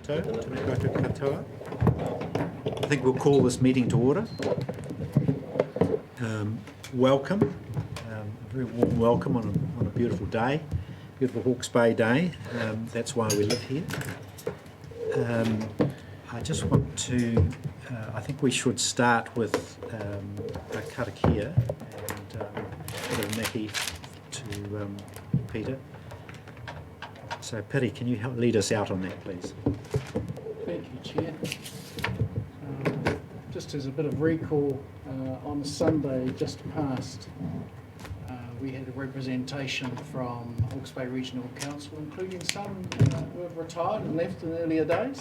koutou, tēnā koutou katoa. I think we'll call this meeting to order. Welcome, a very warm welcome on a beautiful day, beautiful Hawke's Bay day. That's why we live here. I just want to, I think we should start with a karakia and a bit of mihi to Peter. So, Piri, can you help lead us out on that, please? Thank you, Chair. Just as a bit of recall, on Sunday just past, we had a representation from Hawke's Bay Regional Council, including some who have retired and left in earlier days.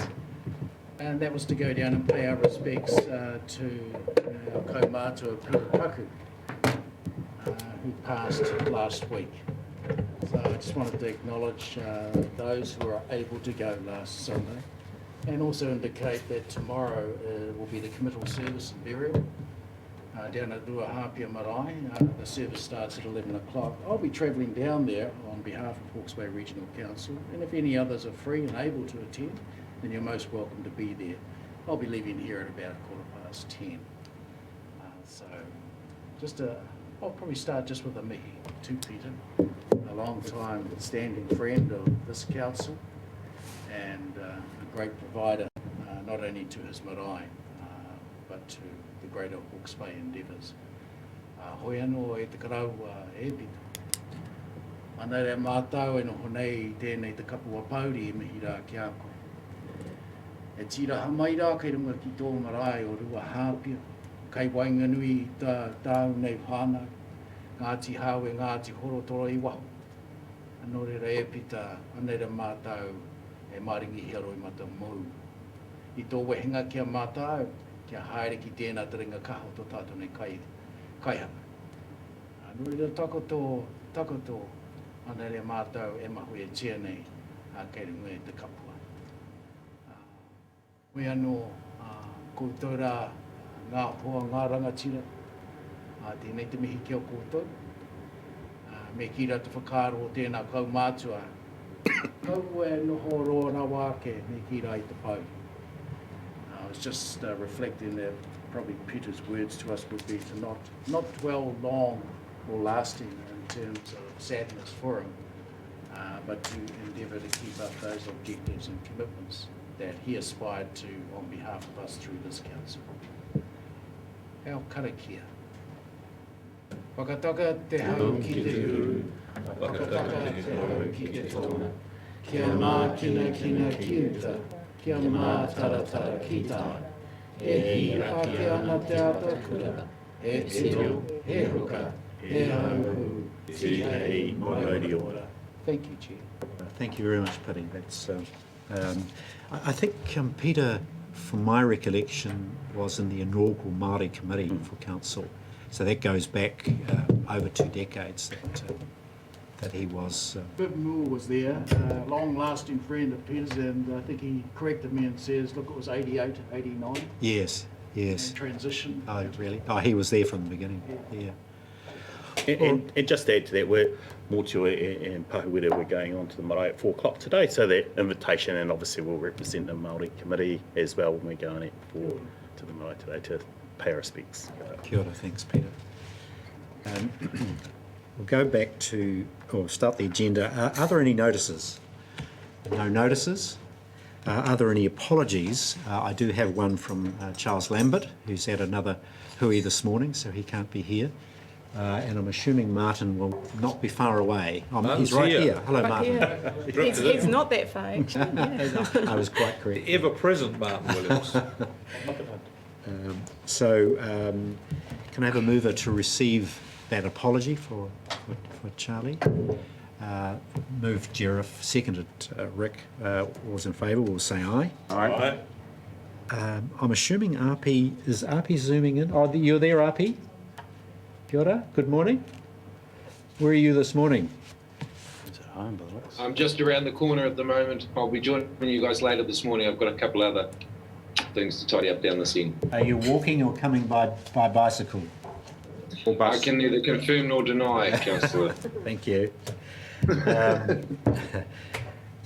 And that was to go down and pay our respects to our kaumātua Peter Paku, who passed last week. So I just wanted to acknowledge those who were able to go last Sunday, and also indicate that tomorrow will be the committal service and burial down at Ruahapia Marae. The service starts at 11 o'clock. I'll be travelling down there on behalf of Hawke's Bay Regional Council, and if any others are free and able to attend, then you're most welcome to be there. I'll be leaving here at about 10:15. So just I'll probably start just with a mihi to Peter, a long time standing friend of this council and a great provider not only to his marae but to the greater Hawke's Bay endeavours. Hoi anō e te karau e Peter. Ana rea mātau e noho nei tēnei te kapua pauri e mihi rā ki a koe. E tira hamai rā kei runga ki tō marae o Ruahapia. Kei wainga nui tāu nei whānau, Ngāti Hawe, Ngāti Horo Toro i waho. Anō reira e Pita, anera mātau e maringi hero i mata mou. I tō wehenga kia mātau, kia haere ki tēnā taringa kaho tō tātou nei kaihaka. Anō reira takoto, anera mātau e mahu e tia nei, kei runga e te kapua. Hoi anō, koutou rā, ngā hoa, ngā rangatira, tēnei te mihi kia o koutou. Me kira te whakaaro o tēnā kaumātua. Kau e noho roa rā wāke, me kira i te pau. I was just reflecting that probably Peter's words to us would be to not dwell long or lasting in terms of sadness for him, but to endeavour to keep up those objectives and commitments that he aspired to on behalf of us through this council. Heo karakia. Whakataka te hau ki te uru, whakataka te hau ki te tōna. Kia mā kina kiuta, kia mā taratara ki tāi. E hi ake ana te atakura, e tiro, he huka, he hauhu, ti hei mauri ora. Thank you, Chair. Thank you very much, Piri. That's, I think Peter, from my recollection, was in the inaugural Māori Committee for Council. So that goes back over 2 decades that he was... Viv Moore was there, long-lasting friend of Peter's, and I think he corrected me and says, look, it was 88, 89. Yes. And transition. Oh, really? Oh, he was there from the beginning. Yeah. And just to add to that, we're Motua and Pahuwere, we're going on to the marae at 4 o'clock today, so that invitation, and obviously we'll represent the Māori Committee as well when we're going at 4 to the marae today to pay our respects. Kia ora, thanks, Peter. We'll go back to, or start the agenda. Are there any notices? No notices. Are there any apologies? I do have one from Charles Lambert, who's at another hui this morning, so he can't be here. And I'm assuming Martin will not be far away. He's right here. Hello, Martin. He's not that far, actually. Yeah. I was quite correct. The ever-present Martin Williams. Can I have a mover to receive that apology for Charlie? Moved Jerif, seconded Rick. All was in favour, we'll say aye. Aye. I'm assuming RP, is RP zooming in? Oh, you're there, RP? Kia ora, good morning. Where are you this morning? Is it home, by the looks? I'm just around the corner at the moment. I'll be joining you guys later this morning. I've got a couple other things to tidy up down this end. Are you walking or coming by bicycle? Or bus? I can neither confirm nor deny, Councillor. Thank you.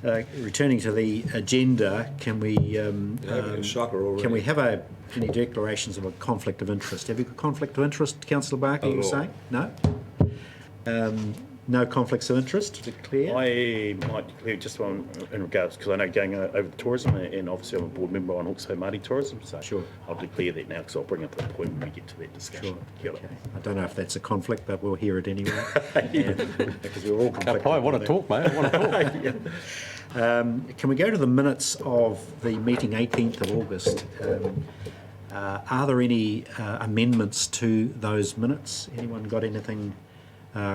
returning to the agenda, can we having a shocker already. can we have any declarations of a conflict of interest? Have you got conflict of interest, Councillor Barker? Not You at all. saying no? No conflicts of interest declared. I might declare just one in regards, because I know going over the tourism, and obviously I'm a board member on Hawke's Bay Māori Tourism, so Sure. I'll declare that now, because I'll bring it to the point when we get to that discussion. Sure. Kia ora. Okay. I don't know if that's a conflict, but we'll hear it anyway. Because we're all I conflicted. probably want on to that. talk, mate. I want to talk. Can we go to the minutes of the meeting 18th of August? Are there any amendments to those minutes? Anyone got anything?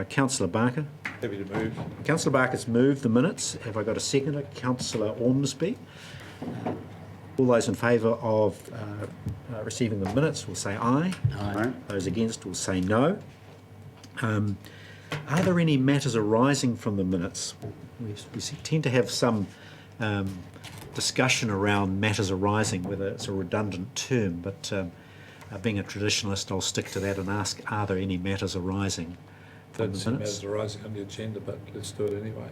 Councillor Barker? Happy to move. Councillor Barker's moved the minutes. Have I got a seconder? Councillor Ormsby. All those in favour of receiving the minutes will say aye. Aye. Those against will say no. Are there any matters arising from the minutes? We tend to have some discussion around matters arising, whether it's a redundant term, but being a traditionalist, I'll stick to that and ask, are there any matters arising from Don't the see minutes? matters arising on the agenda, but let's do it anyway.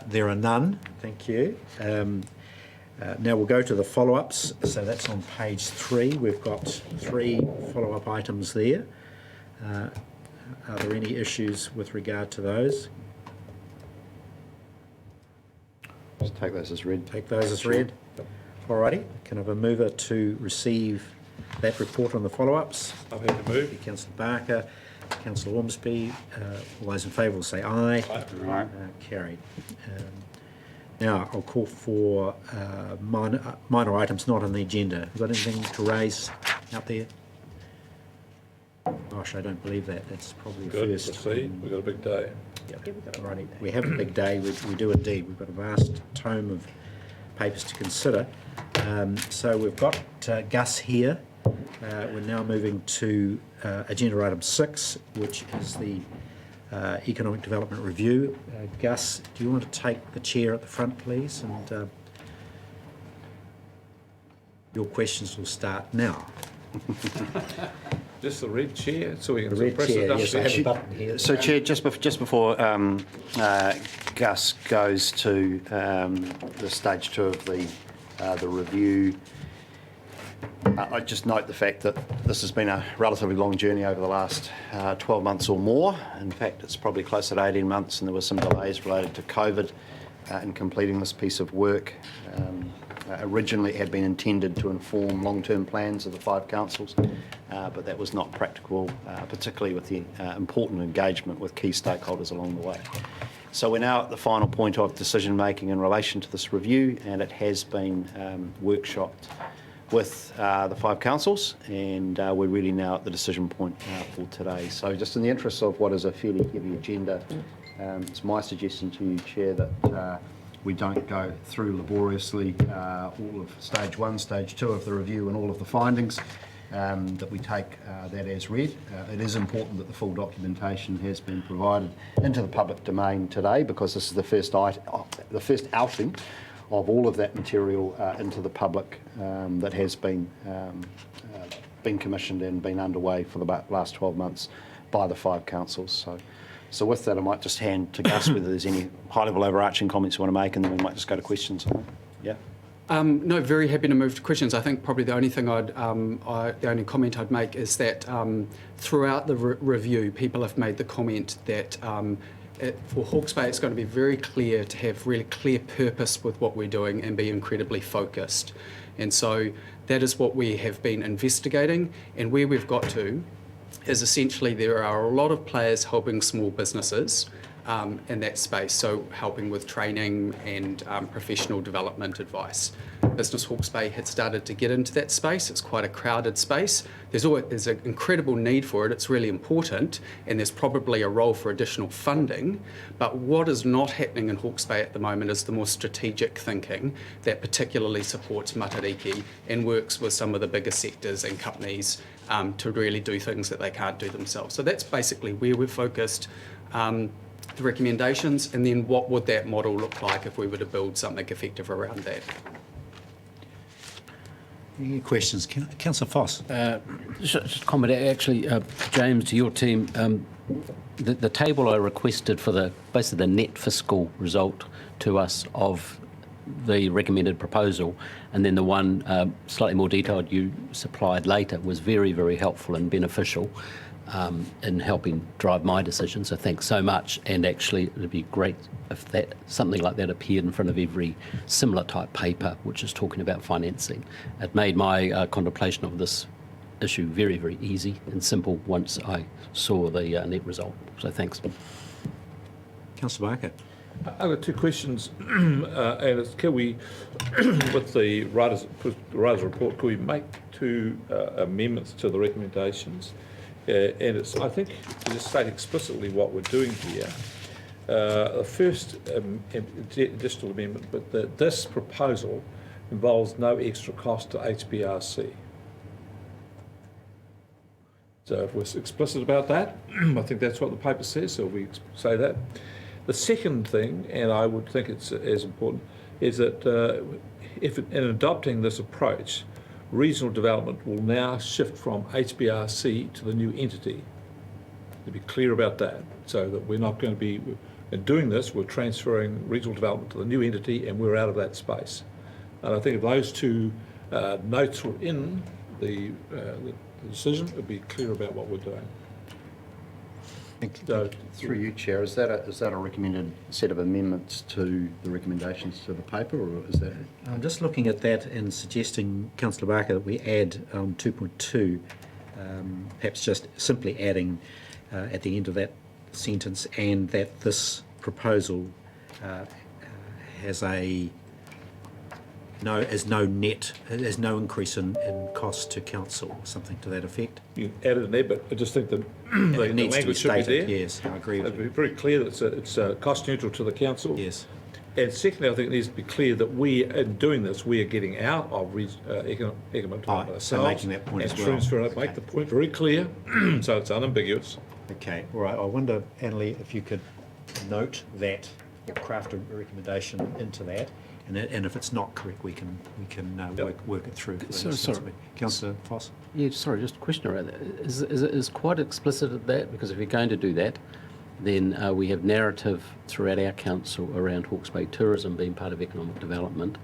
There are none, thank you. Now we'll go to the follow-ups. So that's on page 3. We've got 3 follow-up items there. Are there any issues with regard to those? Just take those as read. Take those as read. Alrighty, can I have a mover to receive that report on the follow-ups? I'm happy to move. Councillor Barker, Councillor Ormsby, all those in favour will say aye. Aye. Carried. Now I'll call for minor items not on the agenda. Have you got anything to raise out there? Gosh, I don't believe that. That's probably a Good, first. proceed. We've got a big day. Yep. Alrighty. We have a big day. We do indeed. We've got a vast tome of papers to consider. So we've got Gus here. We're now moving to agenda item 6, which is the Economic Development Review. Gus, do you want to take the chair at the front, please? And your questions will start now. Just the red chair, so we can The red press chair, it. yes, I have a button here. So, Chair, just before Gus goes to the stage 2 of the review, I just note the fact that this has been a relatively long journey over the last 12 months or more. In fact, it's probably closer to 18 months, and there were some delays related to COVID in completing this piece of work. Originally, it had been intended to inform long-term plans of the 5 councils, but that was not practicable, particularly with the important engagement with key stakeholders along the way. So we're now at the final point of decision-making in relation to this review, and it has been workshopped with the 5 councils, and we're really now at the decision point for today. So just in the interest of what is a fairly heavy agenda, it's my suggestion to you, Chair, that we don't go through laboriously all of stage 1, stage 2 of the review and all of the findings, that we take that as read. It is important that the full documentation has been provided into the public domain today, because this is the first outing of all of that material into the public that has been commissioned and been underway for the last 12 months by the 5 councils. So with that, I might just hand to Gus whether there's any high-level overarching comments you want to make, and then we might just go to questions. Yeah. No, very happy to move to questions. I think probably the only thing the only comment I'd make is that throughout the review, people have made the comment that for Hawke's Bay, it's going to be very clear to have really clear purpose with what we're doing and be incredibly focused. And so that is what we have been investigating, and where we've got to is essentially there are a lot of players helping small businesses in that space, so helping with training and professional development advice. Business Hawke's Bay had started to get into that space. It's quite a crowded space. There's an incredible need for it. It's really important, and there's probably a role for additional funding. But what is not happening in Hawke's Bay at the moment is the more strategic thinking that particularly supports Matariki and works with some of the bigger sectors and companies to really do things that they can't do themselves. So that's basically where we're focused. The recommendations, and then what would that model look like if we were to build something effective around that? Any questions? Councillor Foss. Just a comment, actually, James, to your team. the table I requested for basically the net fiscal result to us of the recommended proposal, and then the one slightly more detailed you supplied later was very, very helpful and beneficial in helping drive my decision. So thanks so much. And actually, it'd be great if something like that appeared in front of every similar type paper, which is talking about financing. It made my contemplation of this issue very, very easy and simple once I saw the net result. So thanks. Councillor Barker. I've got two questions, and it's can we, with the writer's report, could we make two amendments to the recommendations? And it's, I think, to just state explicitly what we're doing here. The first additional amendment, but this proposal involves no extra cost to HBRC. So if we're explicit about that, I think that's what the paper says, so we say that. The second thing, and I would think it's as important, is that in adopting this approach, regional development will now shift from HBRC to the new entity. To be clear about that, so that we're not going to be, in doing this, we're transferring regional development to the new entity and we're out of that space. And I think if those two notes were in the decision, it would be clear about what we're doing. So, Through you, Chair, is that a recommended set of amendments to the recommendations to the paper, or is that? I'm just looking at that and suggesting, Councillor Barker, that we add 2.2, perhaps just simply adding at the end of that sentence, and that this proposal has there's no increase in cost to council, or something to that effect. you added in there, but I just think that the It needs to be language should be stated, there. yes, I agree with It'd be you. very clear that it's cost neutral to the council. Yes. And secondly, I think it needs to be clear that in doing this, we are getting out of economic development so ourselves making that point and as well. transferring it, make the point very clear, so it's unambiguous. Okay, all right. I wonder, Annalie, if you could note that, or craft a recommendation into that, and if it's not correct, we can work it through. Sorry. Councillor Foss. Yeah, sorry, just a question around that. Is quite explicit at that? Because if you're going to do that, then we have narrative throughout our council around Hawke's Bay tourism being part of economic development,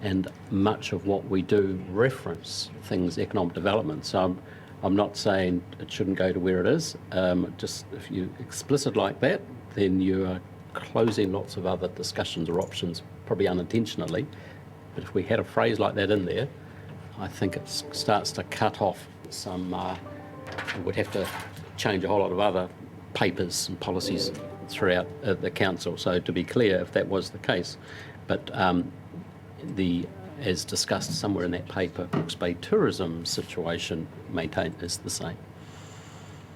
and much of what we do reference things economic development. So I'm not saying it shouldn't go to where it is. Just if you explicit like that, then you are closing lots of other discussions or options, probably unintentionally. But if we had a phrase like that in there, I think it starts to cut off some, we'd have to change a whole lot of other papers and policies throughout the council. So to be clear, if that was the case, but as discussed somewhere in that paper, Hawke's Bay tourism situation maintained is the same.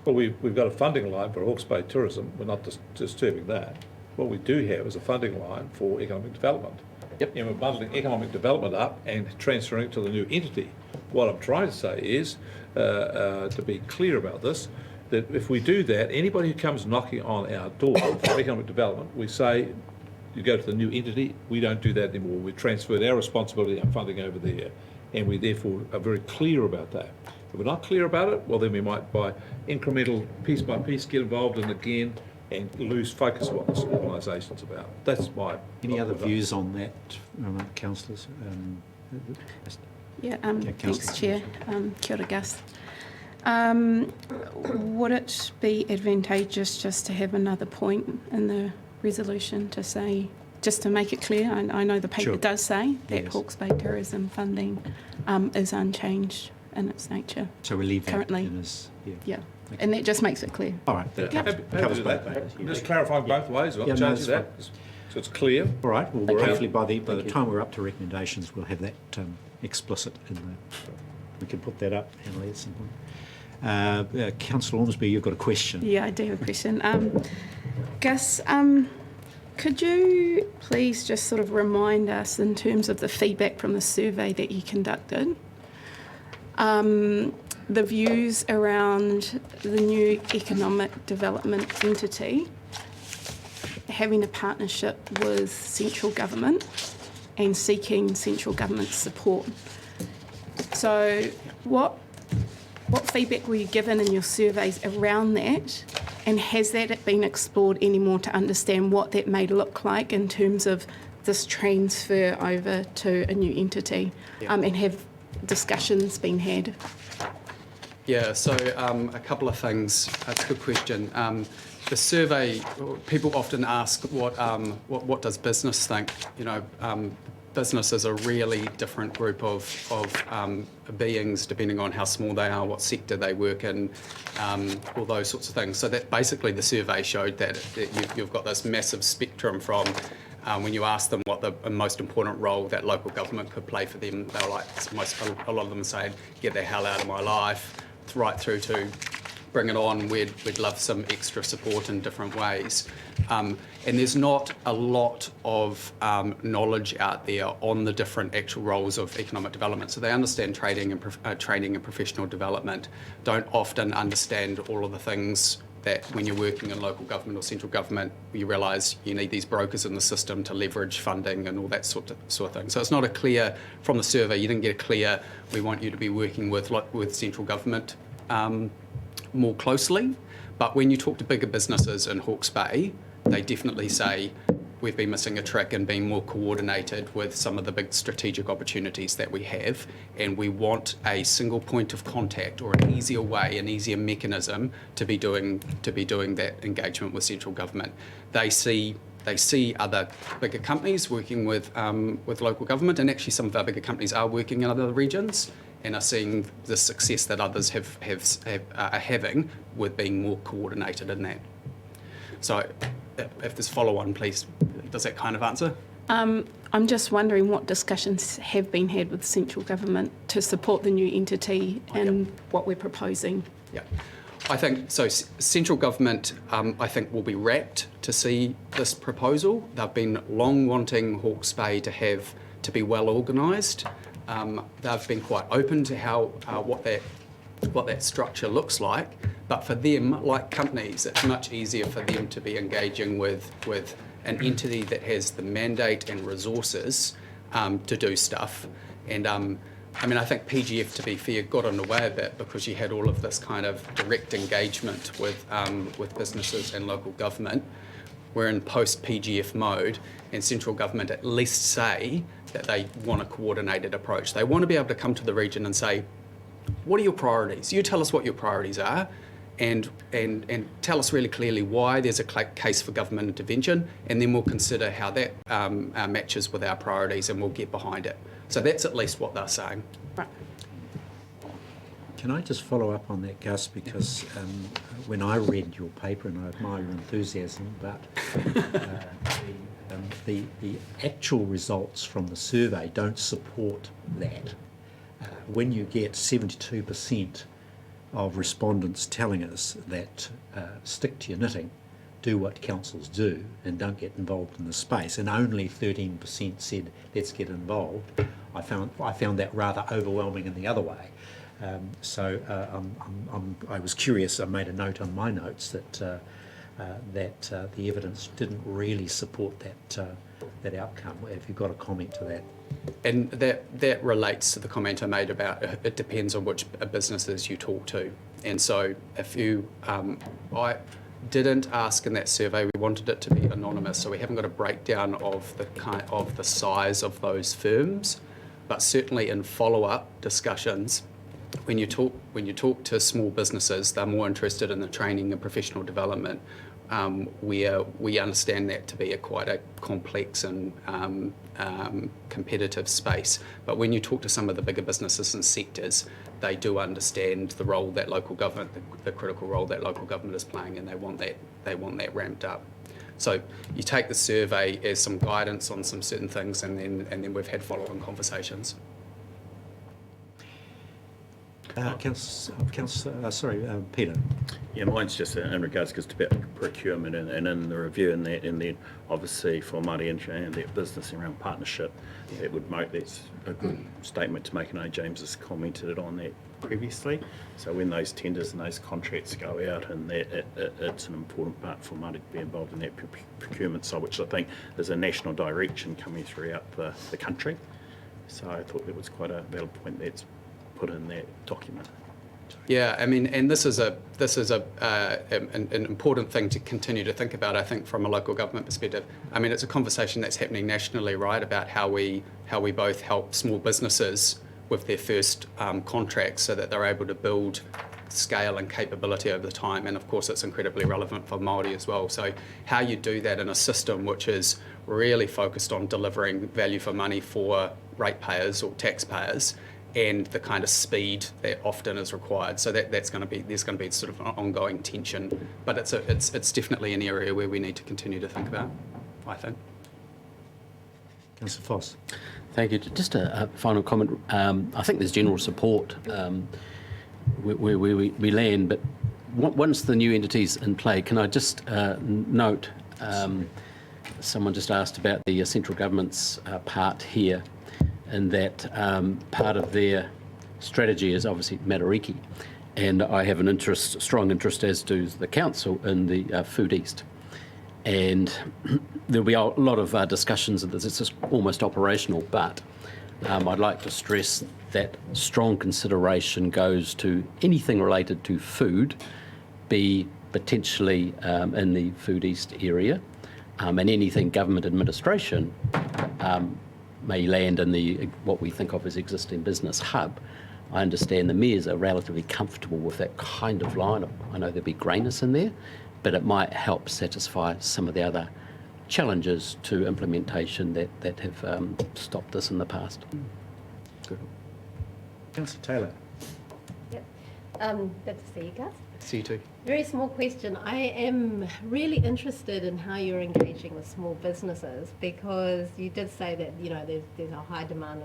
Well, we've got a funding line for Hawke's Bay tourism. We're not disturbing that. What we do have is a funding line for economic development. Yep. And we're bundling economic development up and transferring it to the new entity. What I'm trying to say is, to be clear about this, that if we do that, anybody who comes knocking on our door for economic development, we say, you go to the new entity. We don't do that anymore. We transferred our responsibility and funding over there. And we therefore are very clear about that. If we're not clear about it, well, then we might, by incremental, piece by piece, get involved in again and lose focus of what this organisation's about. That's my... Any other views on that, councillors? Yeah, Councillor thanks, Chair. Kia ora, Gus. Would it be advantageous just to have another point in the resolution to say, just to make it clear, I know the paper Sure. does say that Yes. Hawke's Bay tourism funding is unchanged in its nature. So we leave that Currently. in as... Yeah, and that just makes it clear. All right. Happy That to covers do both that. ways. Just clarifying both ways, Yeah, not no, changing that's that, so it's clear. All right. Well, Thank you. hopefully by the Thank you. time we're up to recommendations, we'll have that explicit in the... We can put that up, Annalie, at some point. Councillor Ormsby, you've got a question. Yeah, I do have a question. Gus, could you please just sort of remind us in terms of the feedback from the survey that you conducted, the views around the new economic development entity having a partnership with central government and seeking central government support? So what feedback were you given in your surveys around that, And has that been explored anymore to understand what that may look like in terms of this transfer over to a new entity? And have discussions been had? Yeah, so a couple of things. That's a good question. The survey, people often ask what does business think? You know, business is a really different group of beings depending on how small they are, what sector they work in, all those sorts of things. So that basically the survey showed that you've got this massive spectrum from when you ask them what the most important role that local government could play for them, they were like, a lot of them are saying, get the hell out of my life, right through to bring it on, we'd love some extra support in different ways. And there's not a lot of knowledge out there on the different actual roles of economic development. So they understand training and professional development, don't often understand all of the things that when you're working in local government or central government, you realise you need these brokers in the system to leverage funding and all that sort of thing. So it's not a clear, from the survey, you didn't get a clear, we want you to be working with central government more closely. But when you talk to bigger businesses in Hawke's Bay, they definitely say we've been missing a trick in being more coordinated with some of the big strategic opportunities that we have, and we want a single point of contact or an easier way, an easier mechanism to be doing that engagement with central government. They see other bigger companies working with local government, and actually some of our bigger companies are working in other regions and are seeing the success that others are having with being more coordinated in that. So if there's follow-on, please, does that kind of answer? I'm just wondering what discussions have been had with central government to support the new entity and what we're proposing. Yeah, I think so. Central government, I think, will be rapt to see this proposal. They've been long wanting Hawke's Bay to be well organised. They've been quite open to what that structure looks like. But for them, like companies, it's much easier for them to be engaging with an entity that has the mandate and resources to do stuff. And I think PGF, to be fair, got in the way a bit because you had all of this kind of direct engagement with businesses and local government. We're in post-PGF mode, and central government at least say that they want a coordinated approach. They want to be able to come to the region and say, what are your priorities? You tell us what your priorities are, and tell us really clearly why there's a case for government intervention, and then we'll consider how that matches with our priorities, and we'll get behind it. So that's at least what they're saying. Right. Can I just follow up on that, Gus? Because when I read your paper, and I admire your enthusiasm, but the actual results from the survey don't support that. When you get 72% of respondents telling us that stick to your knitting, do what councils do, and don't get involved in the space, and only 13% said let's get involved, I found that rather overwhelming in the other way. I was curious. I made a note on my notes that the evidence didn't really support that outcome. If you've got a comment to that. And that relates to the comment I made about it depends on which businesses you talk to. And so if I didn't ask in that survey, we wanted it to be anonymous, so we haven't got a breakdown of the size of those firms, but certainly in follow-up discussions, when you talk to small businesses, they're more interested in the training and professional development. We understand that to be quite a complex and competitive space. But when you talk to some of the bigger businesses and sectors, they do understand the role that local government, the critical role that local government is playing, and they want that ramped up. So you take the survey as some guidance on some certain things, and then we've had follow-on conversations. Peter. Yeah, mine's just in regards to about procurement and in the review and then obviously for Māori and their business around partnership, it would make that's a good statement to make. I know James has commented on that previously. So when those tenders and those contracts go out, and it's an important part for Māori to be involved in that procurement side, which I think is a national direction coming throughout the country. So I thought that was quite a valid point that's put in that document. Yeah, I mean, and this is an important thing to continue to think about, I think, from a local government perspective. I mean, it's a conversation that's happening nationally, right, about how we both help small businesses with their first contracts so that they're able to build scale and capability over the time. And of course, it's incredibly relevant for Māori as well. So how you do that in a system which is really focused on delivering value for money for ratepayers or taxpayers, and the kind of speed that often is required. So there's going to be sort of an ongoing tension, but it's definitely an area where we need to continue to think about, I think. Councillor Foss. Thank you. Just a final comment. I think there's general support where we land, but once the new entity's in play, can I just note, someone just asked about the central government's part here, and that part of their strategy is obviously Matariki, and I have an strong interest, as does the council, in the Food East. And there'll be a lot of discussions of this. It's just almost operational, but I'd like to stress that strong consideration goes to anything related to food, be potentially in the Food East area, and anything government administration may land in the what we think of as existing business hub. I understand the mayors are relatively comfortable with that kind of line. I know there'll be greyness in there, but it might help satisfy some of the other challenges to implementation that have stopped us in the past. Good. Councillor Taylor. Yep. Good to see you guys. See you too. Very small question. I am really interested in how you're engaging with small businesses, because you did say that, you know, there's a high demand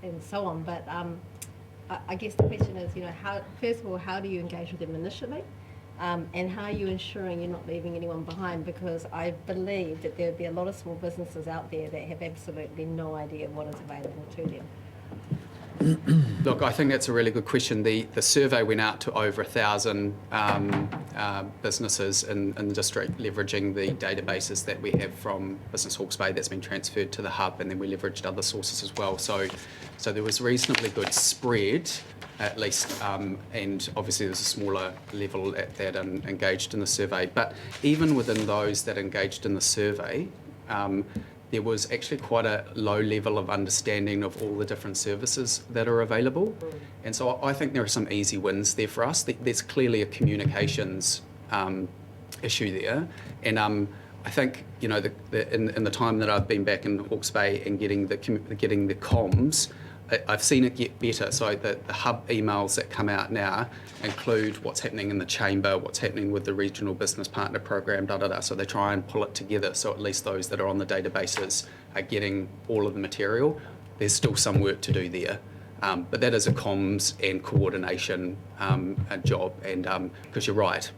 and so on. But I guess the question is, you know, first of all, how do you engage with them initially? And how are you ensuring you're not leaving anyone behind? Because I believe that there'll be a lot of small businesses out there that have absolutely no idea what is available to them. Look, I think that's a really good question. The survey went out to over 1,000 businesses in the district, leveraging the databases that we have from Business Hawke's Bay that's been transferred to the hub, and then we leveraged other sources as well. So there was reasonably good spread, at least, and obviously there's a smaller level that engaged in the survey. But even within those that engaged in the survey, there was actually quite a low level of understanding of all the different services that are available. And so I think there are some easy wins there for us. There's clearly a communications issue there. And I think, you know, in the time that I've been back in Hawke's Bay and getting the comms, I've seen it get better. So the hub emails that come out now include what's happening in the chamber, what's happening with the regional business partner program, So they try and pull it together. So at least those that are on the databases are getting all of the material. There's still some work to do there. But that is a comms and coordination job. And because you're right,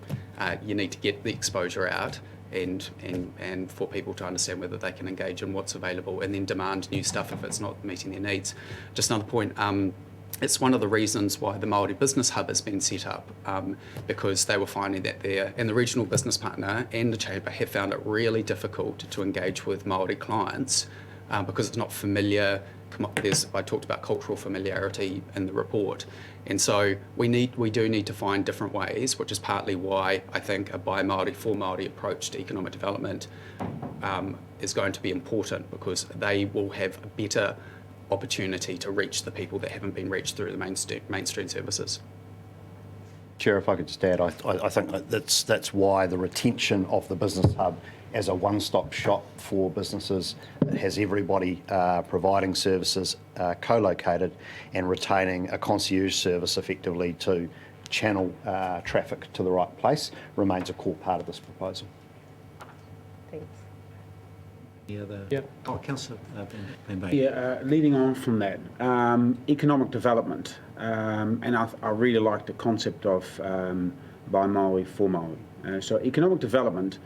you need to get the exposure out and for people to understand whether they can engage in what's available, and then demand new stuff if it's not meeting their needs. Just another point, it's one of the reasons why the Māori Business Hub has been set up, because they were finding that and the regional business partner and the chamber have found it really difficult to engage with Māori clients because it's not familiar. I talked about cultural familiarity in the report. And so we do need to find different ways, which is partly why I think a by Māori, for Māori approach to economic development is going to be important, because they will have a better opportunity to reach the people that haven't been reached through the mainstream services. Chair, if I could just add, I think that's why the retention of the Business Hub as a one-stop shop for businesses has everybody providing services co-located and retaining a concierge service effectively to channel traffic to the right place remains a core part of this proposal. Thanks. Any other? Yep. Oh, Councillor Van Bay. Yeah, leading on from that, economic development, and I really like the concept of by Māori, for Māori. So economic development,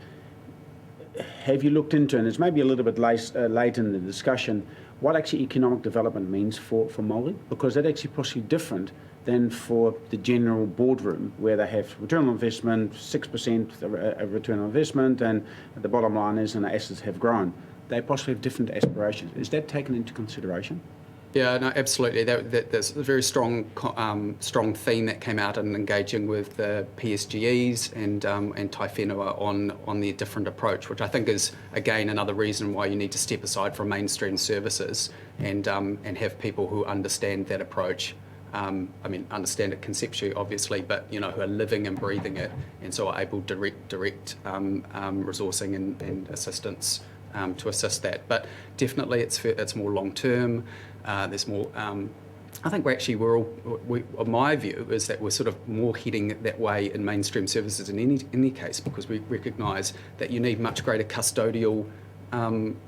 have you looked into, and it's maybe a little bit late in the discussion, what actually economic development means for Māori? Because that's actually possibly different than for the general boardroom, where they have return on investment, 6% return on investment, and the bottom line is, and the assets have grown. They possibly have different aspirations. Is that taken into consideration? Yeah, no, absolutely. There's a very strong theme that came out in engaging with the PSGEs and Tai Whenua on their different approach, which I think is, again, another reason why you need to step aside from mainstream services and have people who understand that approach. Understand it conceptually, obviously, but, who are living and breathing it, and so are able to direct resourcing and assistance to assist that. But definitely it's more long-term. There's more. I think my view is that we're sort of more heading that way in mainstream services in any case, because we recognise that you need much greater custodial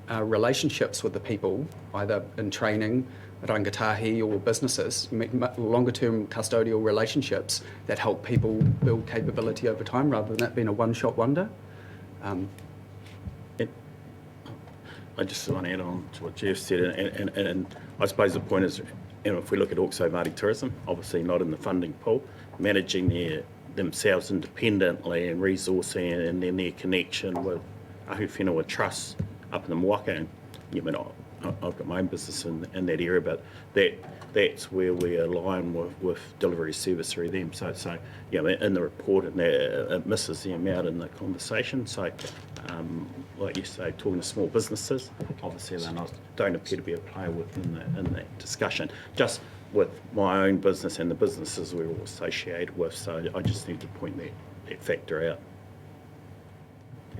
relationships with the people, either in training, rangatahi or businesses, longer term custodial relationships that help people build capability over time rather than that being a one-shot wonder. I just want to add on to what Jeff said, and I suppose the point is, if we look at Hawke's Bay Māori tourism, obviously not in the funding pool, managing themselves independently and resourcing and then their connection with ahu whenua trusts up in the Moaka. And I've got my own business in that area, but that's where we align with delivery service through them. So in the report, and it misses them out in the conversation. So, like you say, talking to small businesses, obviously they don't appear to be a player within that discussion. Just with my own business and the businesses we're all associated with. So I just need to point that factor out.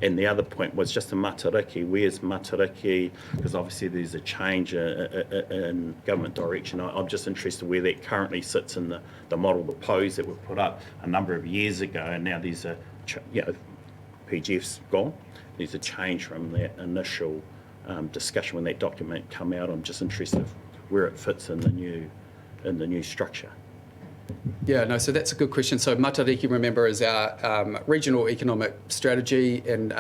And the other point was just the Matariki. Where's Matariki? Because obviously there's a change in government direction. I'm just interested where that currently sits in the model, the pose that were put up a number of years ago, and now there's PGF's gone. There's a change from that initial discussion when that document came out. I'm just interested where it fits in the new structure. Yeah, no, so that's a good question. So Matariki, remember, is our regional economic strategy, and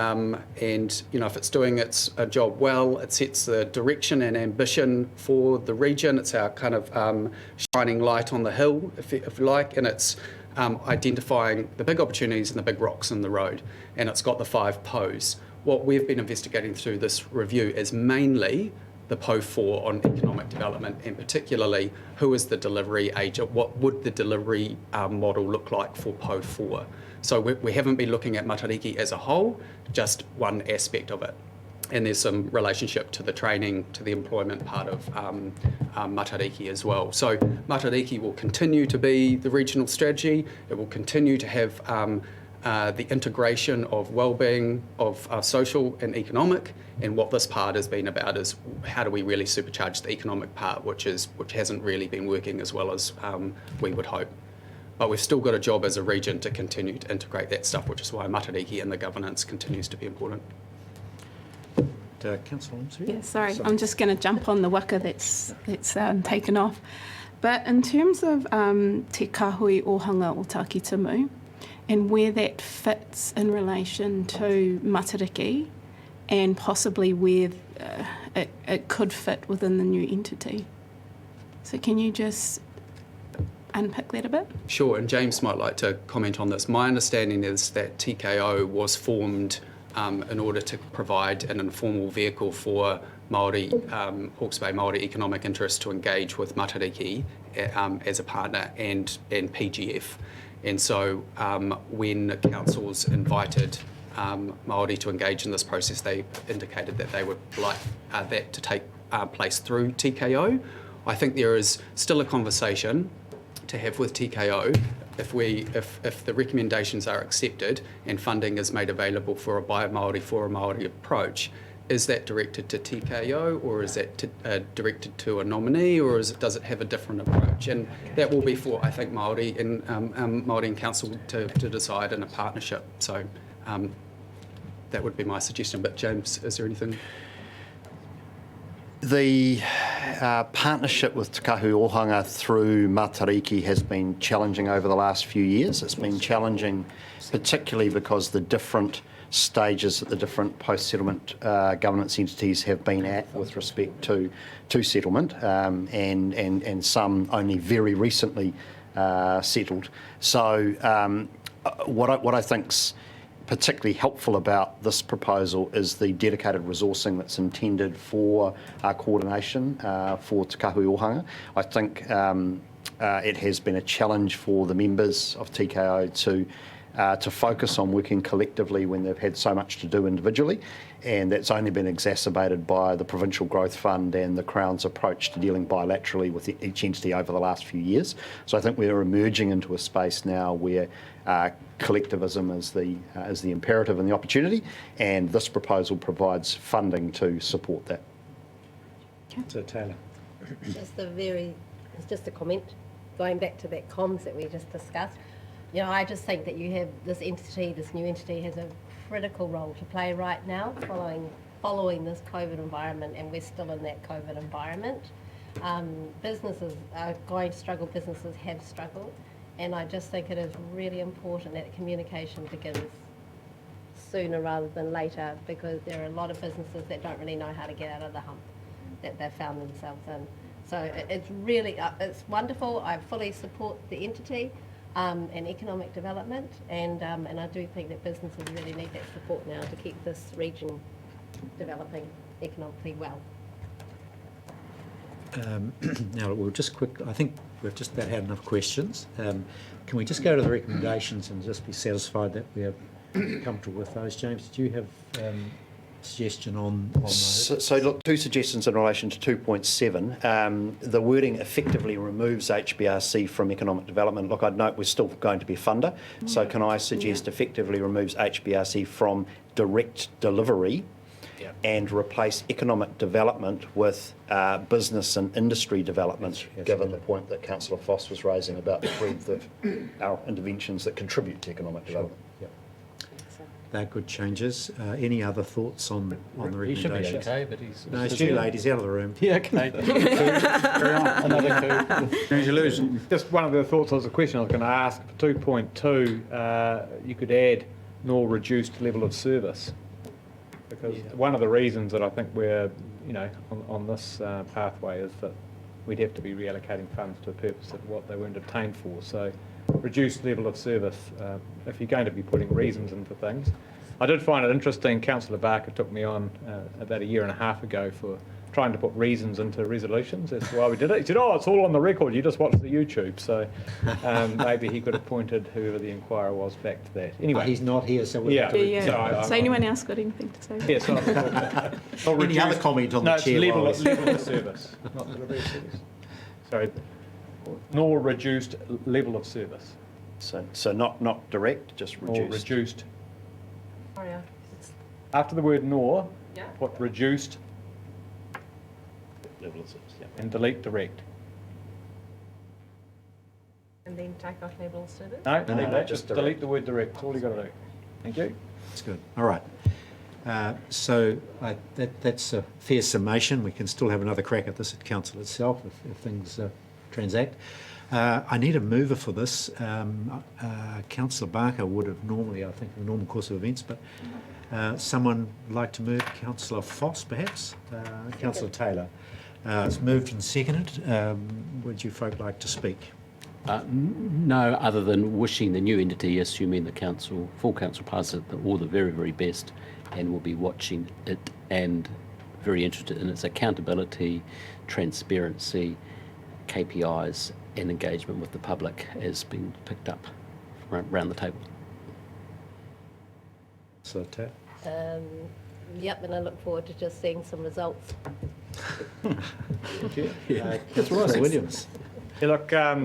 if it's doing its job well, it sets the direction and ambition for the region. It's our kind of shining light on the hill, if you like, and it's identifying the big opportunities and the big rocks in the road, and it's got the 5 POs. What we've been investigating through this review is mainly the PO 4 on economic development, and particularly who is the delivery agent, what would the delivery model look like for PO 4. So we haven't been looking at Matariki as a whole, just one aspect of it. And there's some relationship to the training, to the employment part of Matariki as well. So Matariki will continue to be the regional strategy. It will continue to have the integration of wellbeing, of social and economic, and what this part has been about is how do we really supercharge the economic part, which hasn't really been working as well as we would hope. But we've still got a job as a region to continue to integrate that stuff, which is why Matariki and the governance continues to be important. Councillor Limsey? Yeah, sorry, I'm just going to jump on the waka that's taken off. But in terms of te kahui ohanga o Takitamu, and where that fits in relation to Matariki, and possibly where it could fit within the new entity. So can you just unpick that a bit? Sure, and James might like to comment on this. My understanding is that TKO was formed in order to provide an informal vehicle for Māori, Hawke's Bay Māori economic interests to engage with Matariki as a partner and PGF. And so when councils invited Māori to engage in this process, they indicated that they would like that to take place through TKO. I think there is still a conversation to have with TKO if the recommendations are accepted and funding is made available for a Bio Māori for a Māori approach. Is that directed to TKO, or is that directed to a nominee, or does it have a different approach? And that will be for, I think, Māori and Council to decide in a partnership. So that would be my suggestion. But James, is there anything? The partnership with Te Kahu Ohanga through Matariki has been challenging over the last few years. It's been challenging particularly because the different stages that the different post-settlement governance entities have been at with respect to settlement, and some only very recently settled. So what I think's particularly helpful about this proposal is the dedicated resourcing that's intended for coordination for Te Kahui Ohanga. I think it has been a challenge for the members of TKO to focus on working collectively when they've had so much to do individually, and that's only been exacerbated by the Provincial Growth Fund and the Crown's approach to dealing bilaterally with each entity over the last few years. So I think we're emerging into a space now where collectivism is the imperative and the opportunity, and this proposal provides funding to support that. So Taylor. It's just a comment, going back to that comms that we just discussed. You know, I just think that you have this new entity has a critical role to play right now following this COVID environment, and we're still in that COVID environment. Businesses are going to struggle, businesses have struggled, and I just think it is really important that communication begins sooner rather than later, because there are a lot of businesses that don't really know how to get out of the hump that they've found themselves in. So it's really, it's wonderful. I fully support the entity and economic development, and I do think that businesses really need that support now to keep this region developing economically well. Now, I think we've just about had enough questions. Can we just go to the recommendations and just be satisfied that we are comfortable with those? James, did you have suggestion on those? So look, two suggestions in relation to 2.7. The wording effectively removes HBRC from economic development. Look, I'd note we're still going to be a funder, so can I suggest effectively removes HBRC from direct delivery and replace economic development with business and industry development, given the point that Councillor Foss was raising about the breadth of our interventions that contribute to economic development. They're good changes. Any other thoughts on the recommendations? He should be okay, but he's... No, it's too late. He's out of the room. Yeah, okay. Another coup. Just one of the thoughts was a question I was going to ask. For 2.2, you could add nor reduced level of service. Because one of the reasons that I think we're, on this pathway is that we'd have to be reallocating funds to a purpose of what they weren't obtained for. So reduced level of service, if you're going to be putting reasons into things. I did find it interesting, Councillor Barker took me on about a year and a half ago for trying to put reasons into resolutions. That's why we did it. He said, it's all on the record, you just watch the YouTube. So maybe he could have pointed whoever the inquirer was back to that. Anyway. He's not here, so we'll So anyone else got anything to say? Yes, Any other comment on the chair? Level of service, not delivery of service. Sorry, nor reduced level of service. So not direct, just reduced. Or reduced. After the word nor, put reduced Level of service. and delete direct. And then take off level of service? No, No, just just delete the word direct. That's all you got to do. Thank you. That's good. All right. So that's a fair summation. We can still have another crack at this at council itself if things transact. I need a mover for this. Councillor Barker would have normally, I think, in the normal course of events, but someone would like to move. Councillor Foss, perhaps? Councillor Taylor. It's moved and seconded. Would you folk like to speak? No, other than wishing the new entity, assuming the full council passes it, all the very, very best, and will be watching it and very interested in its accountability, transparency, KPIs, and engagement with the public has been picked up around the table. So, Taylor. Yep, and I look forward to just seeing some results. Councillor Williams. Yeah, look, I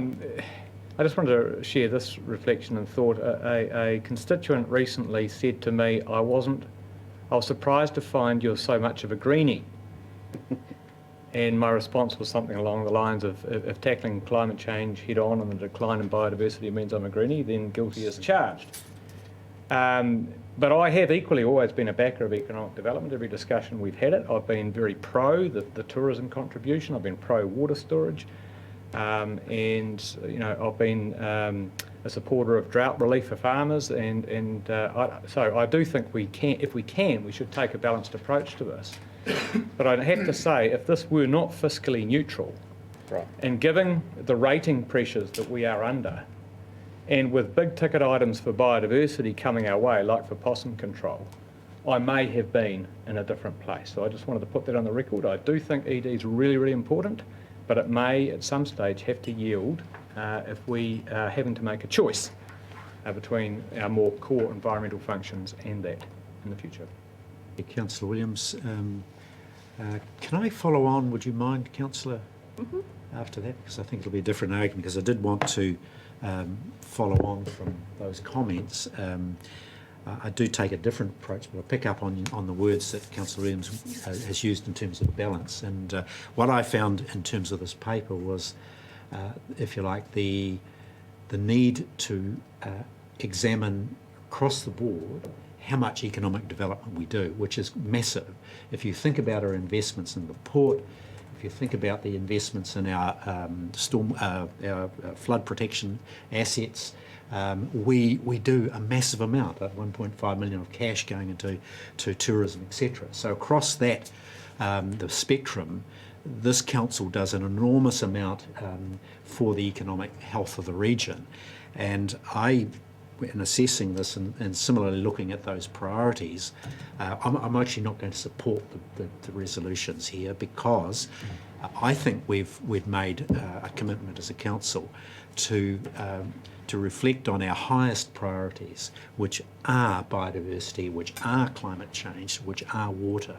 just wanted to share this reflection and thought. A constituent recently said to me, I was surprised to find you're so much of a greenie. And my response was something along the lines of, if tackling climate change head on and the decline in biodiversity means I'm a greenie, then guilty as charged. But I have equally always been a backer of economic development. Every discussion we've had it, I've been very pro the tourism contribution. I've been pro water storage. And I've been a supporter of drought relief for farmers, so I do think we should take a balanced approach to this. But I'd have to say, if this were not fiscally neutral, and given the rating pressures that we are under, And with big ticket items for biodiversity coming our way, like for possum control, I may have been in a different place. So I just wanted to put that on the record. I do think ED is really, really important, but it may at some stage have to yield if we are having to make a choice between our more core environmental functions and that in the future. Councillor Williams, can I follow on, would you mind, Councillor, after that? Because I think it'll be a different argument, because I did want to follow on from those comments. I do take a different approach, but I'll pick up on the words that Councillor Williams has used in terms of balance. And what I found in terms of this paper was, if you like, the need to examine across the board how much economic development we do, which is massive. If you think about our investments in the port, if you think about the investments in our our flood protection assets, we do a massive amount, at 1.5 million of cash going into tourism, etc. So across that, the spectrum, this council does an enormous amount for the economic health of the region. And in assessing this and similarly looking at those priorities, I'm actually not going to support the resolutions here, because I think we've made a commitment as a council to reflect on our highest priorities, which are biodiversity, which are climate change, which are water.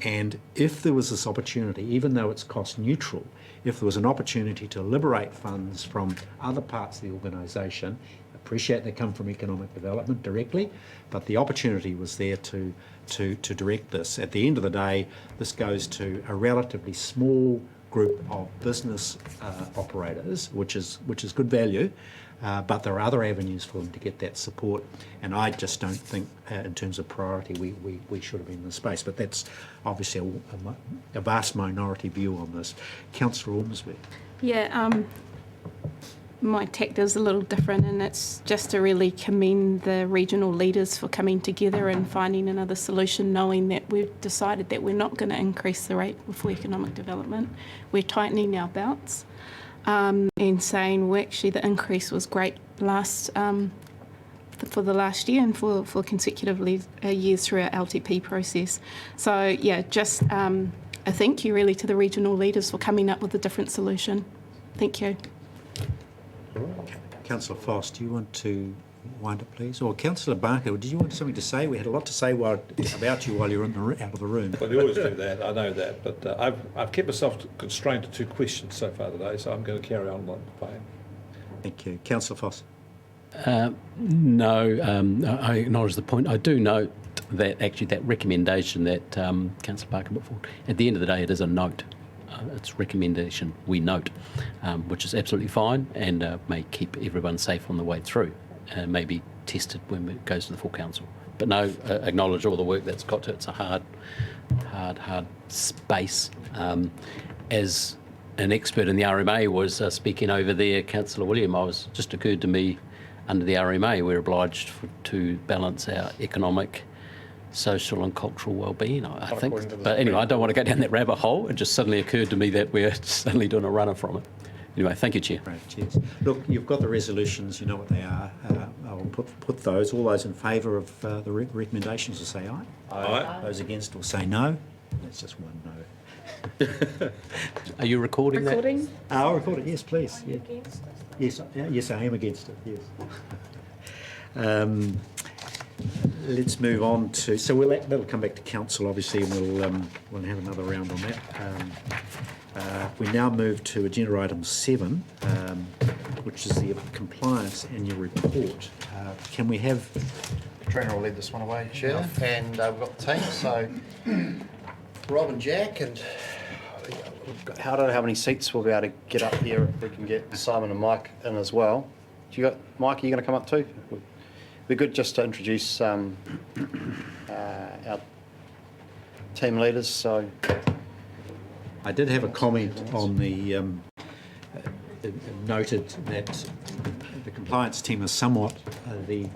And if there was this opportunity, even though it's cost neutral, if there was an opportunity to liberate funds from other parts of the organisation, appreciate they come from economic development directly, but the opportunity was there to direct this. At the end of the day, this goes to a relatively small group of business operators, which is good value, but there are other avenues for them to get that support, and I just don't think in terms of priority we should have been in the space. But that's obviously a vast minority view on this. Councillor Ormsby. Yeah, my tact is a little different, and it's just to really commend the regional leaders for coming together and finding another solution, knowing that we've decided that we're not going to increase the rate for economic development. We're tightening our belts and saying, well, actually the increase was great for the last year and for consecutive years through our LTP process. So yeah, just a thank you really to the regional leaders for coming up with a different solution. Thank you. Councillor Foss, do you want to wind up, please? Or Councillor Barker, did you want something to say? We had a lot to say about you while you were out of the room. Well, you always do that, I know that, but I've kept myself constrained to 2 questions so far today, so I'm going to carry on like the plan. Thank you. Councillor Foss. No, I acknowledge the point. I do note that actually that recommendation that Councillor Barker put forward, at the end of the day, it is a note. It's recommendation we note, which is absolutely fine and may keep everyone safe on the way through, and may be tested when it goes to the full council. But no, acknowledge all the work that's got to it. It's a hard space. As an expert in the RMA was speaking over there, Councillor William, just occurred to me, under the RMA, we're obliged to balance our economic, social and cultural well-being, I think. But anyway, I don't want to go down that rabbit hole. It just suddenly occurred to me that we're suddenly doing a runner from it. Anyway, thank you, Chair. Great, cheers. Look, you've got the resolutions, you know what they are. I'll put those. All those in favour of the recommendations will say aye. Aye. Those against will say no. That's just one no. Are you recording that? I'll record it, yes, please. Yeah. Yes, I am against it, yes. Let's move on to, so that'll come back to council obviously, and we'll have another round on that. We now move to agenda item 7, which is the compliance annual report. Can we have... Katrina will lead this one away, Chair, and we've got the team, so Rob and Jack, and I don't know how many seats we'll be able to get up here if we can get Simon and Mike in as well. Mike, are you going to come up too? It'd be good just to introduce our team leaders. So, I did have a comment on the noted that the compliance team is somewhat the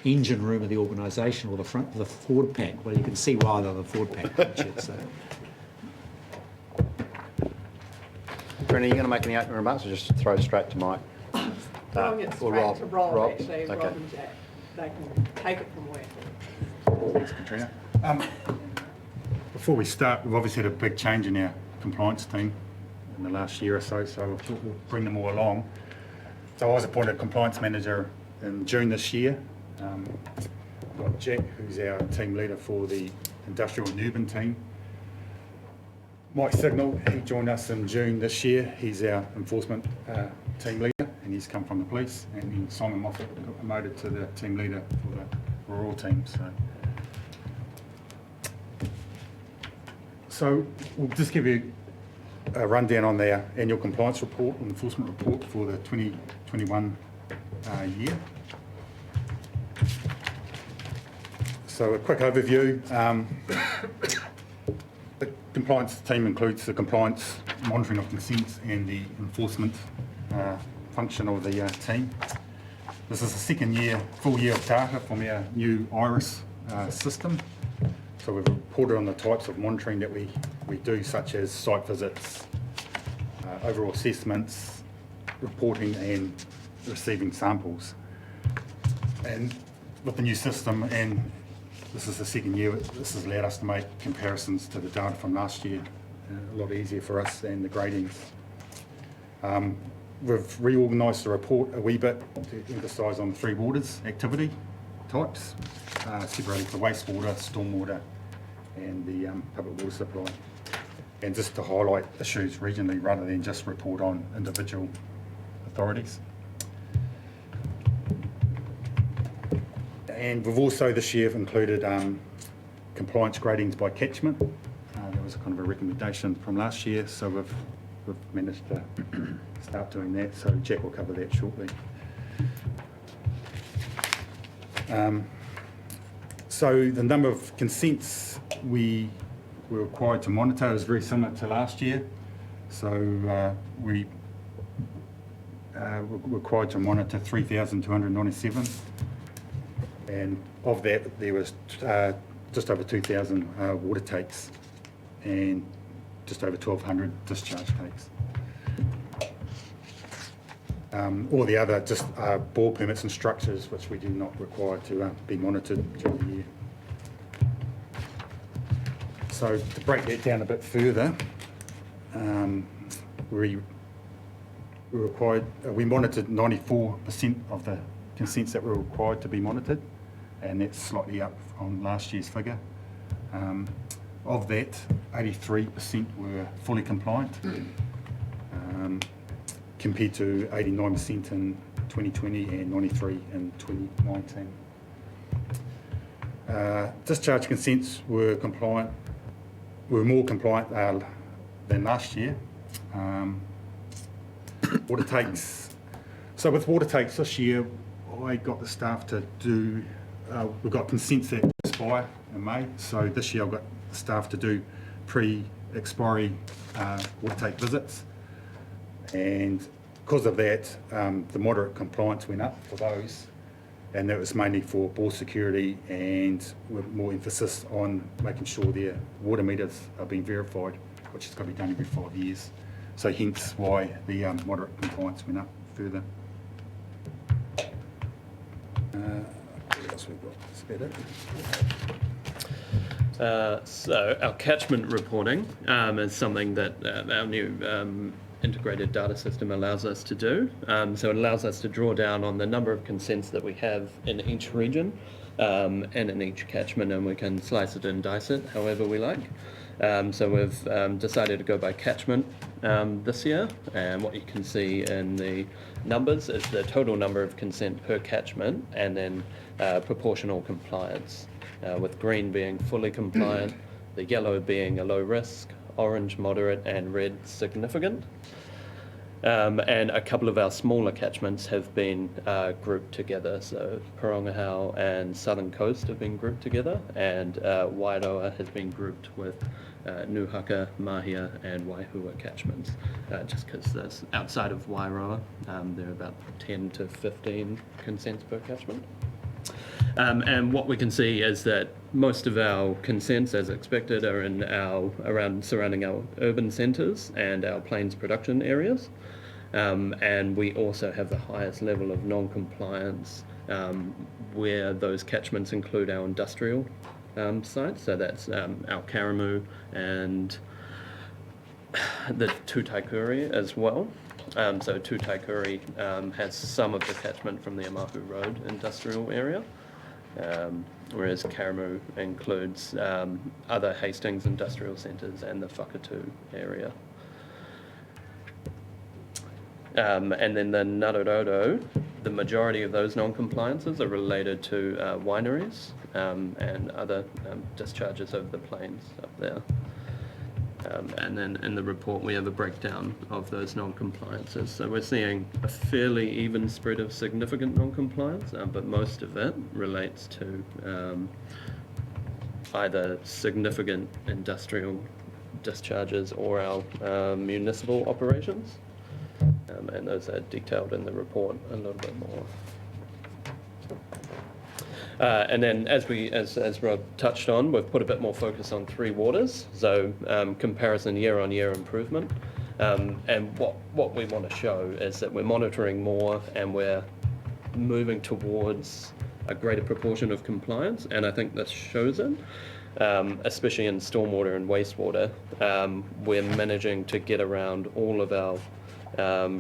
engine room of the organisation, or the front of the forward pack. Well, you can see why they're the forward pack. So. Katrina, are you going to make any opening remarks, or just throw straight to Mike? throwing it or straight Rob. to Rob, Rob? actually, Okay. Rob and Jack. They can take it from where. Thanks, Katrina. Before we start, we've obviously had a big change in our compliance team in the last year or so, so we'll bring them all along. So I was appointed compliance manager in June this year. We've got Jack, who's our team leader for the industrial and urban team. Mike Signal, he joined us in June this year. He's our enforcement team leader, and he's come from the police. And then Simon Moffat got promoted to the team leader for the rural team. So we'll just give you a rundown on their annual compliance report and enforcement report for the 2021 year. So a quick overview. The compliance team includes the compliance monitoring of consents and the enforcement function of the team. This is the second year, full year of data from our new IRIS system. So we've reported on the types of monitoring that we do, such as site visits, overall assessments, reporting and receiving samples. And with the new system, and this is the second year, this has allowed us to make comparisons to the data from last year a lot easier for us and the gradings. We've reorganised the report a wee bit to emphasise on the three waters activity types, separating the wastewater, stormwater and the public water supply, and just to highlight issues regionally rather than just report on individual authorities. And we've also this year included compliance gradings by catchment. That was kind of a recommendation from last year, so we've managed to start doing that, so Jack will cover that shortly. So the number of consents we were required to monitor is very similar to last year. So we were required to monitor 3,297, and of that there was just over 2,000 water takes and just over 1,200 discharge takes. All the other just bore permits and structures which we do not require to be monitored during the year. So to break that down a bit further, we monitored 94% of the consents that were required to be monitored, and that's slightly up on last year's figure. Of that, 83% were fully compliant, compared to 89% in 2020 and 93% in 2019. Discharge consents were more compliant than last year. Water takes. So with water takes this year, I got the staff to do, we've got consents that expire in May, so this year I've got the staff to do pre-expiry water take visits, and because of that, the moderate compliance went up for those, and that was mainly for Biosecurity and with more emphasis on making sure their water meters are being verified, which has got to be done every 5 years. So hence why the moderate compliance went up further. What else we've got? That's about it. So our catchment reporting is something that our new integrated data system allows us to do. So it allows us to draw down on the number of consents that we have in each region and in each catchment, and we can slice it and dice it however we like. So we've decided to go by catchment this year, and what you can see in the numbers is the total number of consent per catchment, and then proportional compliance, with green being fully compliant, the yellow being a low risk, orange moderate, and red significant. And a couple of our smaller catchments have been grouped together. So Porongahau and Southern Coast have been grouped together, and Wairoa has been grouped with Nuhaka, Mahia, and Waihua catchments, just because there's outside of Wairoa, there are about 10 to 15 consents per catchment. And what we can see is that most of our consents, as expected, are in surrounding our urban centres and our plains production areas. And we also have the highest level of non-compliance where those catchments include our industrial sites. So that's our Karamu and the Tutaikuri as well. So Tutaikuri has some of the catchment from the Amahu Road industrial area, whereas Karamu includes other Hastings industrial centres and the Whakatu area. And then the Ngāruarodo, the majority of those non-compliances are related to wineries and other discharges over the plains up there. And then in the report we have a breakdown of those non-compliances. So we're seeing a fairly even spread of significant non-compliance, but most of it relates to either significant industrial discharges or our municipal operations. And those are detailed in the report a little bit more. And then, as Rob touched on, we've put a bit more focus on three waters, so comparison year-on-year improvement. And what we want to show is that we're monitoring more and we're moving towards a greater proportion of compliance, and I think this shows it. Especially in stormwater and wastewater, we're managing to get around all of our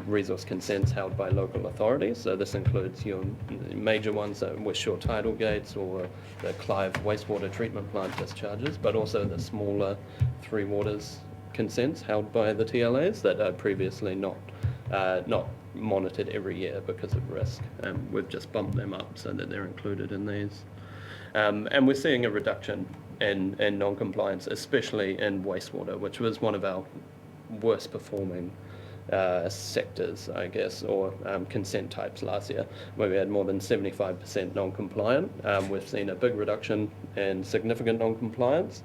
resource consents held by local authorities. So this includes your major ones, West Shore tidal gates or the Clive wastewater treatment plant discharges, but also the smaller three waters consents held by the TLAs that are previously not monitored every year because of risk. We've just bumped them up so that they're included in these. And we're seeing a reduction in non-compliance, especially in wastewater, which was one of our worst performing sectors, I guess, or consent types last year, where we had more than 75% non-compliant. We've seen a big reduction in significant non-compliance,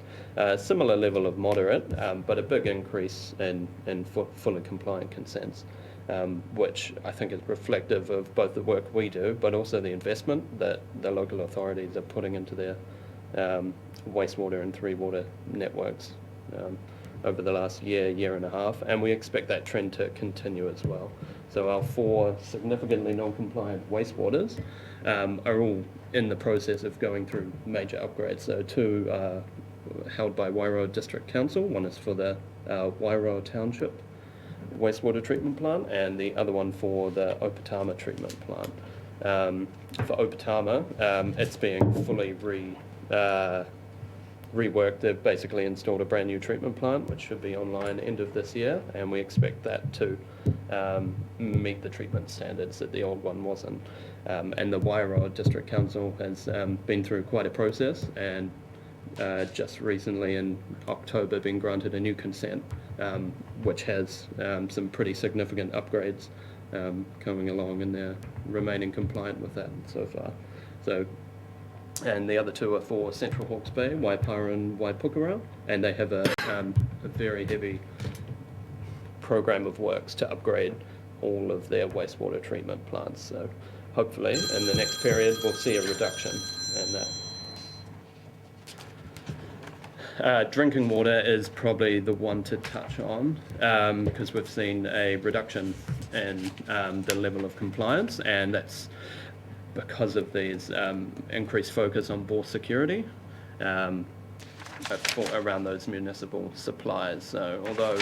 similar level of moderate, but a big increase in fully compliant consents, which I think is reflective of both the work we do, but also the investment that the local authorities are putting into their wastewater and three water networks over the last year and a half, and we expect that trend to continue as well. So our 4 significantly non-compliant wastewaters are all in the process of going through major upgrades. So 2 are held by Wairoa District Council. One is for the Wairoa Township wastewater treatment plant, and the other one for the Opatama treatment plant. For Opatama, it's being fully reworked. They've basically installed a brand new treatment plant, which should be online end of this year, and we expect that to meet the treatment standards that the old one wasn't. And the Wairoa District Council has been through quite a process, and just recently in October been granted a new consent, which has some pretty significant upgrades coming along, and they're remaining compliant with that so far. So. And the other 2 are for Central Hawke's Bay, Waipara and Waipukurau, and they have a very heavy program of works to upgrade all of their wastewater treatment plants. So hopefully in the next period we'll see a reduction in that. Drinking water is probably the one to touch on because we've seen a reduction in the level of compliance, and that's because of these increased focus on biosecurity around those municipal supplies. So although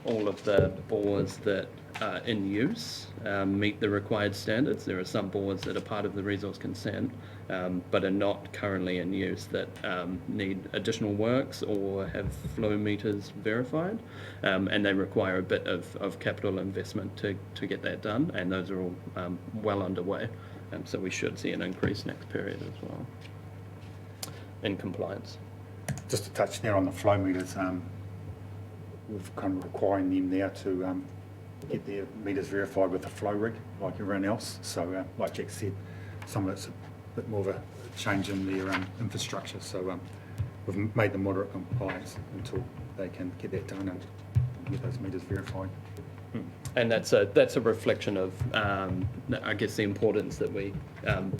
all of the bores that are in use meet the required standards, there are some bores that are part of the resource consent but are not currently in use that need additional works or have flow meters verified, and they require a bit of capital investment to get that done, and those are all well underway. So we should see an increase next period as well in compliance. Just to touch there on the flow meters, we've kind of requiring them now to get their meters verified with the flow rig like everyone else. So like Jack said, some of it's a bit more of a change in their infrastructure. So we've made them moderate compliance until they can get that done and get those meters verified. And that's a reflection of, I guess, the importance that we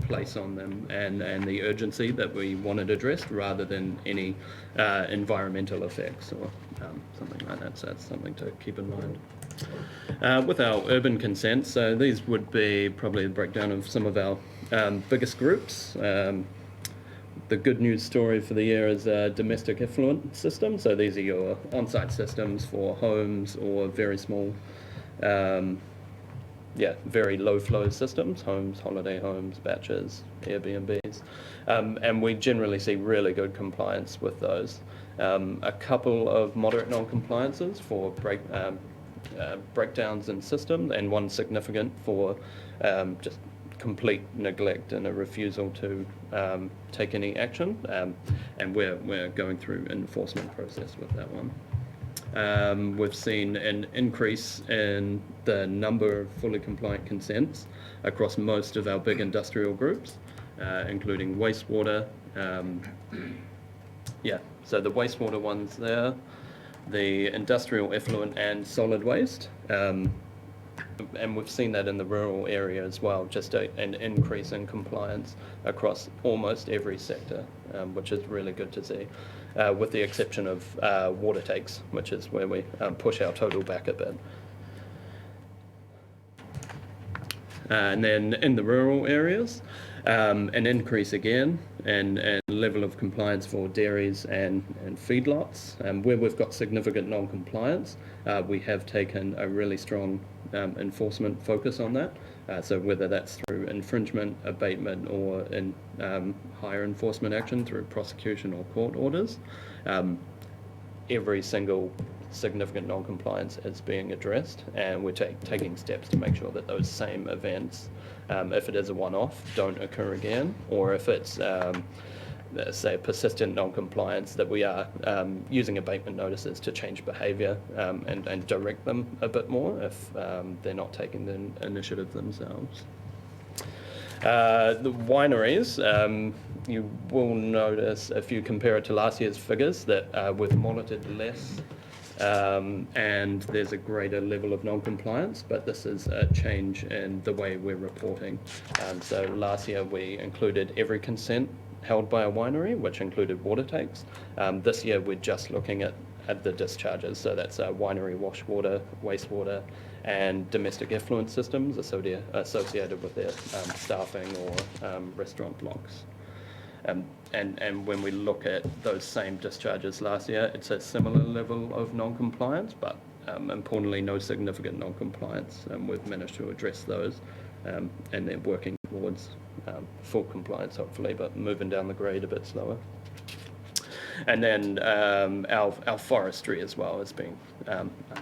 place on them and the urgency that we want it addressed, rather than any environmental effects or something like that. So that's something to keep in mind. With our urban consents, so these would be probably the breakdown of some of our biggest groups. The good news story for the year is a domestic effluent system. So these are your on-site systems for homes or very small, very low flow systems, homes, holiday homes, batches, Airbnbs. And we generally see really good compliance with those. A couple of moderate non-compliances for breakdowns in system, and one significant for just complete neglect and a refusal to take any action, and we're going through an enforcement process with that one. We've seen an increase in the number of fully compliant consents across most of our big industrial groups, including wastewater. So the wastewater ones there, the industrial effluent and solid waste. And we've seen that in the rural area as well, just an increase in compliance across almost every sector, which is really good to see, with the exception of water takes, which is where we push our total back a bit. And then in the rural areas, an increase again and level of compliance for dairies and feedlots. Where we've got significant non-compliance, we have taken a really strong enforcement focus on that. So whether that's through infringement, abatement, or in higher enforcement action through prosecution or court orders, every single significant non-compliance is being addressed, and we're taking steps to make sure that those same events, if it is a one-off, don't occur again, or if it's say persistent non-compliance, that we are using abatement notices to change behaviour and direct them a bit more if they're not taking the initiative themselves. The wineries, you will notice if you compare it to last year's figures that we've monitored less and there's a greater level of non-compliance, but this is a change in the way we're reporting. So last year we included every consent held by a winery, which included water takes. This year we're just looking at the discharges, so that's winery wash water, wastewater, and domestic effluent systems associated with their staffing or restaurant blocks. And when we look at those same discharges last year, it's a similar level of non-compliance, but importantly, no significant non-compliance. We've managed to address those, and they're working towards full compliance, hopefully, but moving down the grade a bit slower. And then our forestry as well has been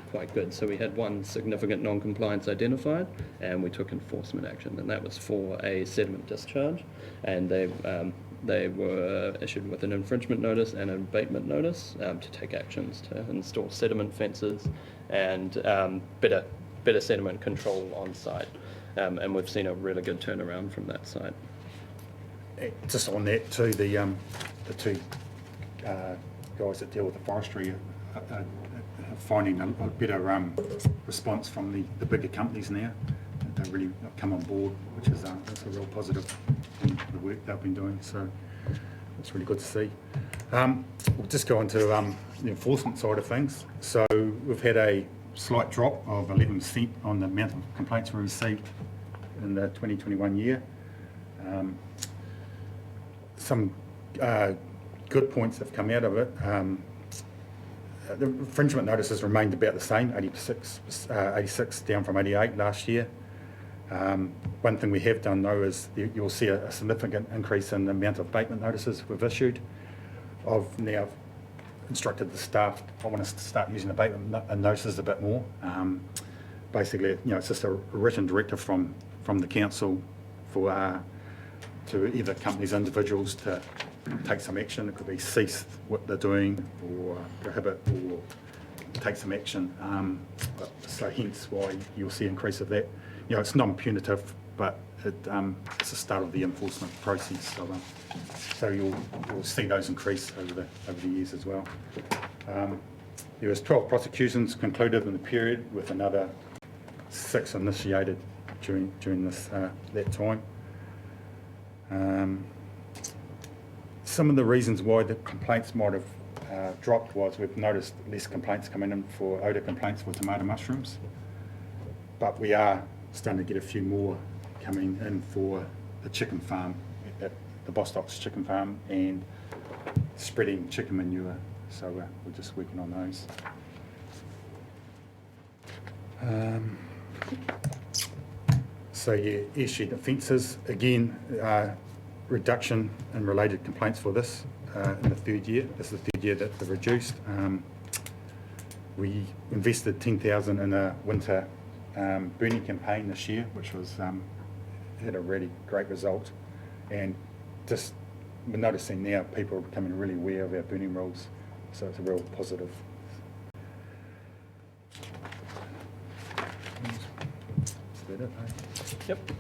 quite good. So we had one significant non-compliance identified, and we took enforcement action, and that was for a sediment discharge, and they were issued with an infringement notice and an abatement notice to take actions to install sediment fences and better sediment control on site. And we've seen a really good turnaround from that site. Just on that too, the two guys that deal with the forestry are finding a better response from the bigger companies now. They really come on board, which is that's a real positive in the work they've been doing. So it's really good to see. We'll just go on to the enforcement side of things. So we've had a slight drop of 11% on the amount of complaints we received in the 2021 year. Some good points have come out of it. The infringement notices remained about the same, 86 down from 88 last year. One thing we have done though is you'll see a significant increase in the amount of abatement notices we've issued. I've now instructed the staff, I want us to start using abatement notices a bit more. Basically, it's just a written directive from the council to either companies, individuals to take some action. It could be cease what they're doing or prohibit or take some action. So hence why you'll see an increase of that. It's non-punitive, but it's the start of the enforcement process. So you'll see those increase over the years as well. There was 12 prosecutions concluded in the period, with another 6 initiated during this that time. Some of the reasons why the complaints might have dropped was we've noticed less complaints coming in for odour complaints for tomato mushrooms, but we are starting to get a few more coming in for the chicken farm, at the Bostock's chicken farm, and spreading chicken manure. So we're just working on those. So yeah, airshed offences, again, reduction in related complaints for this in the third year. This is the third year that they've reduced. We invested 10,000 in a winter burning campaign this year, which was had a really great result, and just we're noticing now people are becoming really aware of our burning rules, so it's a real positive. That's about it, eh? Yep.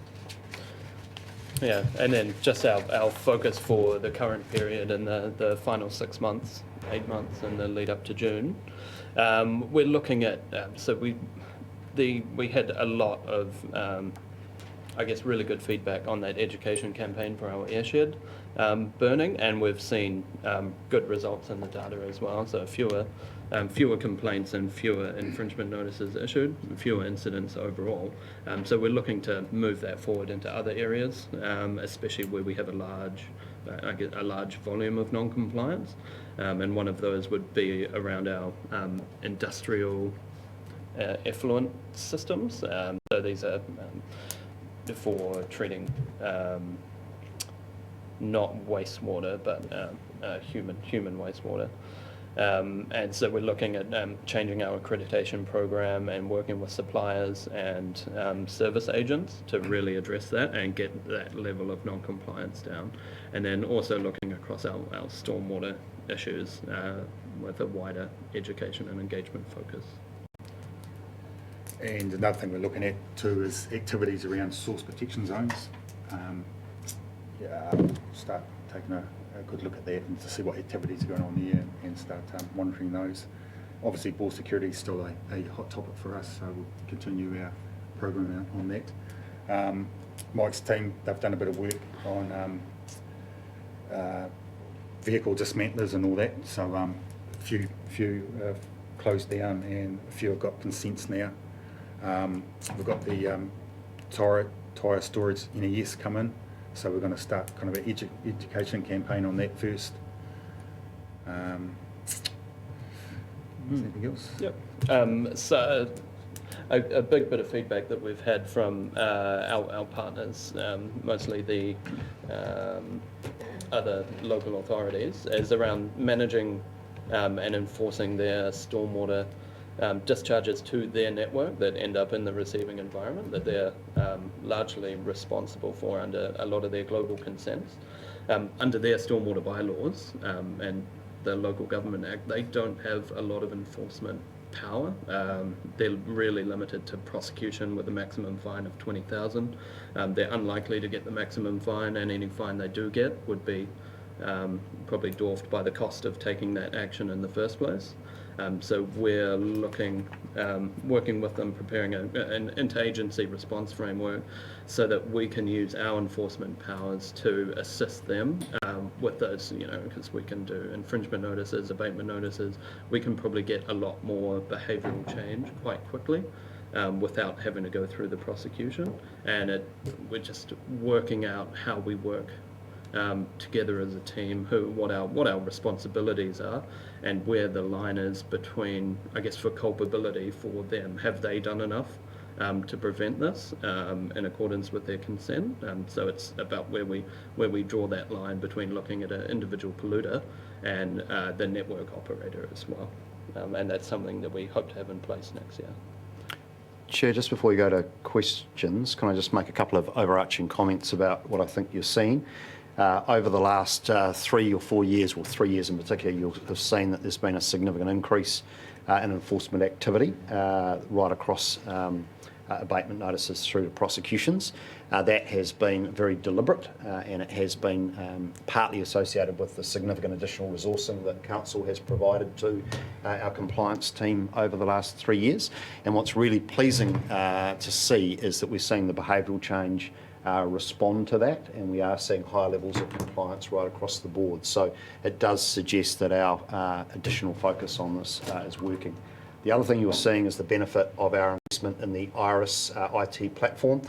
Yeah, and then just our focus for the current period and the final 6 months, 8 months, and the lead up to June. We're looking at we had a lot of I guess really good feedback on that education campaign for our airshed burning, and we've seen good results in the data as well. So fewer complaints and fewer infringement notices issued, fewer incidents overall. So we're looking to move that forward into other areas, especially where we have a large volume of non-compliance, and one of those would be around our industrial effluent systems. So these are for treating not wastewater, but human wastewater. And so we're looking at changing our accreditation program and working with suppliers and service agents to really address that and get that level of non-compliance down. And then also looking across our stormwater issues with a wider education and engagement focus. And another thing we're looking at too is activities around source protection zones. Start taking a good look at that and to see what activities are going on there and start monitoring those. Obviously, Biosecurity is still a hot topic for us, so we'll continue our program on that. Mike's team, they've done a bit of work on vehicle dismantlers and all that, so a few closed down and a few have got consents now. We've got the tyre storage NES come in, so we're going to start kind of an education campaign on that first. Anything else? Yep. So a big bit of feedback that we've had from our partners, mostly the other local authorities, is around managing and enforcing their stormwater discharges to their network that end up in the receiving environment that they're largely responsible for under a lot of their global consents. Under their stormwater bylaws and the Local Government Act, they don't have a lot of enforcement power. They're really limited to prosecution with a maximum fine of 20,000. They're unlikely to get the maximum fine, and any fine they do get would be probably dwarfed by the cost of taking that action in the first place. So we're looking, working with them, preparing an interagency response framework so that we can use our enforcement powers to assist them with those, because we can do infringement notices, abatement notices. We can probably get a lot more behavioural change quite quickly without having to go through the prosecution. And we're just working out how we work together as a team, what our responsibilities are, and where the line is between, I guess, for culpability for them. Have they done enough to prevent this in accordance with their consent? So it's about where we draw that line between looking at an individual polluter and the network operator as well. And that's something that we hope to have in place next year. Chair, just before we go to questions, can I just make a couple of overarching comments about what I think you're seeing? Over the last 3 or 4 years, or 3 years in particular, you'll have seen that there's been a significant increase in enforcement activity right across abatement notices through to prosecutions. That has been very deliberate and it has been partly associated with the significant additional resourcing that Council has provided to our compliance team over the last 3 years. And what's really pleasing to see is that we're seeing the behavioural change respond to that, and we are seeing high levels of compliance right across the board. So it does suggest that our additional focus on this is working. The other thing you're seeing is the benefit of our investment in the IRIS IT platform,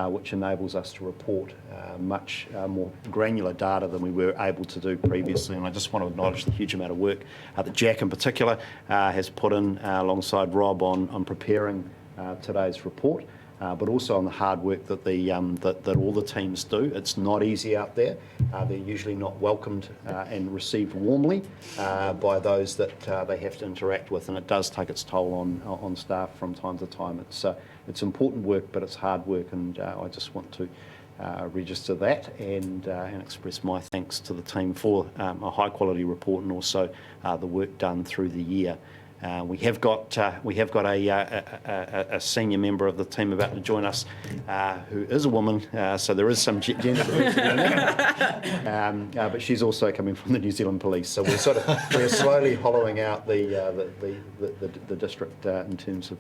which enables us to report much more granular data than we were able to do previously. And I just want to acknowledge the huge amount of work that Jack in particular has put in alongside Rob on preparing today's report. But also on the hard work that that all the teams do. It's not easy out there. They're usually not welcomed and received warmly by those that they have to interact with, and it does take its toll on staff from time to time. It's important work, but it's hard work, and I just want to register that and express my thanks to the team for a high quality report and also the work done through the year. We have got a senior member of the team about to join us, who is a woman, so there is some gender diversity in there. But she's also coming from the New Zealand Police, so we're slowly hollowing out the district in terms of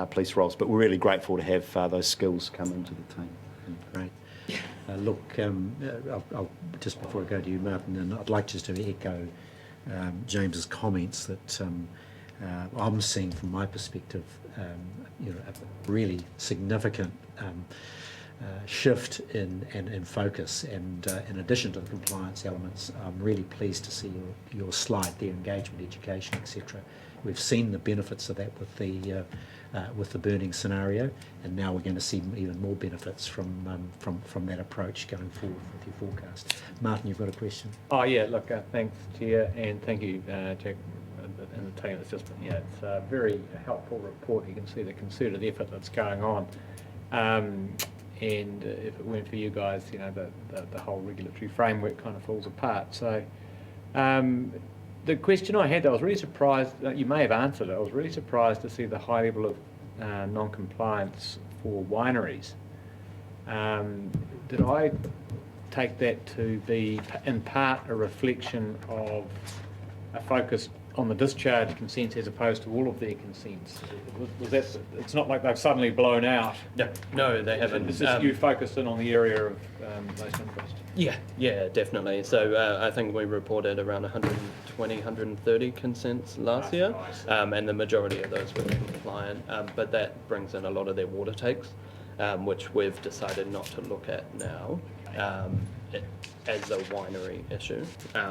police roles. But we're really grateful to have those skills come into the team. Great. Look, I'll, just before I go to you, Martin, and I'd like just to echo James's comments that I'm seeing from my perspective, a really significant shift in focus, and in addition to the compliance elements, I'm really pleased to see your slide there, engagement, education, etc. We've seen the benefits of that with the burning scenario, and now we're going to see even more benefits from that approach going forward with your forecast. Martin, you've got a question? Oh yeah, look, thanks Chair, and thank you Jack and the team. It's just it's a very helpful report. You can see the concerted effort that's going on, and if it weren't for you guys, the whole regulatory framework kind of falls apart. So the question I had, I was really surprised, you may have answered it, I was really surprised to see the high level of non-compliance for wineries. Did I take that to be in part a reflection of a focus on the discharge consents as opposed to all of their consents? Was that, it's not like they've suddenly blown out. No, they haven't. It's just you focused in on the area of most interest. Yeah, definitely. So I think we reported around 120, 130 consents last year, and the majority of those were compliant. But that brings in a lot of their water takes, which we've decided not to look at now as a winery issue.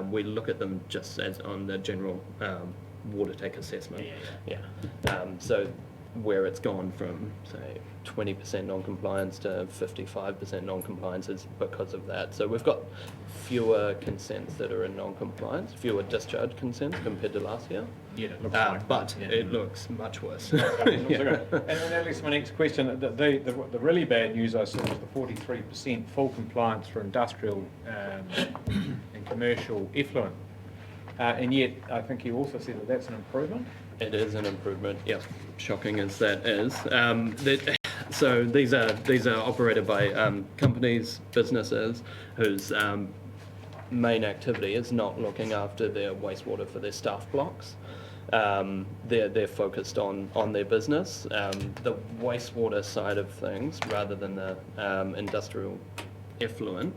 We look at them just as on the general water take assessment. So where it's gone from, say, 20% non-compliance to 55% non-compliance is because of that. So we've got fewer consents that are in non-compliance, fewer discharge consents compared to last year. Yeah, it looks like but it looks much worse. And that leads to my next question. The really bad news I saw was the 43% full compliance for industrial and commercial effluent. And yet, I think you also said that that's an improvement. It is an improvement, yep. Shocking as that is. So these are operated by companies, businesses whose main activity is not looking after their wastewater for their staff blocks. They're focused on their business. The wastewater side of things, rather than the industrial effluent,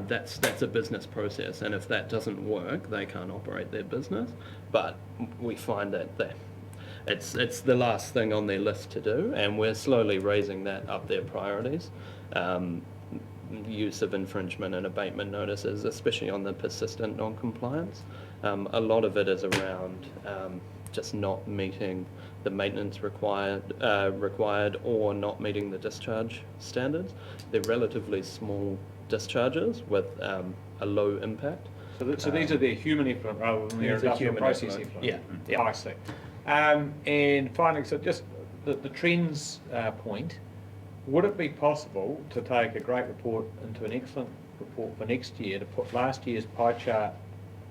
that's a business process, and if that doesn't work, they can't operate their business. But we find that it's the last thing on their list to do, and we're slowly raising that up their priorities. Use of infringement and abatement notices, especially on the persistent non-compliance. A lot of it is around just not meeting the maintenance required or not meeting the discharge standards. They're relatively small discharges with a low impact. So these are their human effluent rather than their industrial process effluent? Yeah. I see. And finally, so just the trends point, would it be possible to take a great report into an excellent report for next year to put last year's pie chart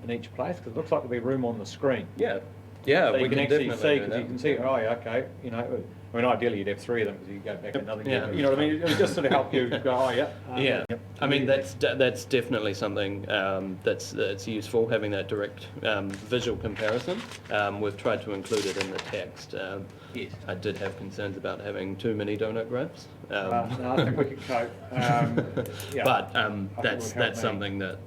in each place? Because it looks like there'll be room on the screen. Yeah, so we you can can actually definitely see, do because that. you can see, oh yeah, okay, I mean, ideally you'd have 3 of them because you go back another Yeah. year. You know what I mean? It would just sort of help you go, oh yeah. Yeah, I mean that's definitely something that's useful, having that direct visual comparison. We've tried to include it in the text. Yes. I did have concerns about having too many donut graphs. No, I think we could cope. Yeah. But I think it would that's help me. something that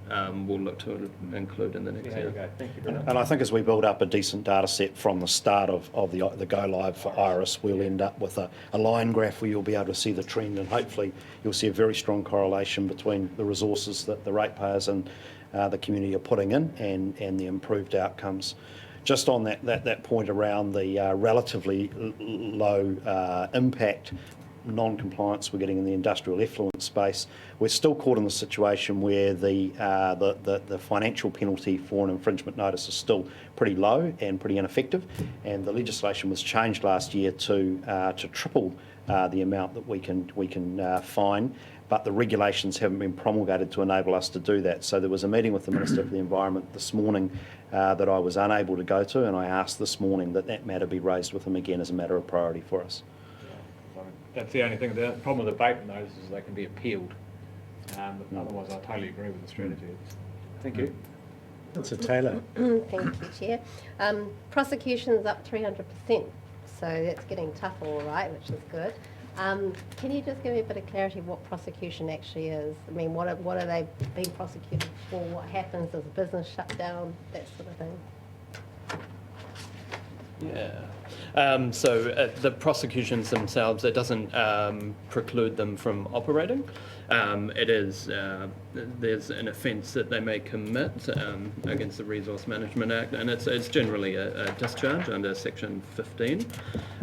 we'll look to include in the next There you year. go. Thank you very much. And I think as we build up a decent data set from the start of the go live for Iris, we'll end up with a line graph where you'll be able to see the trend, and hopefully you'll see a very strong correlation between the resources that the ratepayers and the community are putting in and the improved outcomes. Just on that point around the relatively low impact non-compliance we're getting in the industrial effluent space, we're still caught in the situation where the financial penalty for an infringement notice is still pretty low and pretty ineffective, and the legislation was changed last year to triple the amount that we can fine, but the regulations haven't been promulgated to enable us to do that. So there was a meeting with the Minister for the Environment this morning that I was unable to go to, and I asked this morning that matter be raised with him again as a matter of priority for us. That's the only thing. The problem with abatement notices is they can be appealed. But otherwise, I totally agree with the strategy. Thank you. Councillor Taylor. Thank you, Chair. Prosecution's up 300%, so that's getting tougher, all right, which is good. Can you just give me a bit of clarity what prosecution actually is? I mean, what are they being prosecuted for? What happens? Does business shut down? That sort of thing. Yeah. So the prosecutions themselves, it doesn't preclude them from operating. It is, there's an offence that they may commit against the Resource Management Act, and it's generally a discharge under Section 15,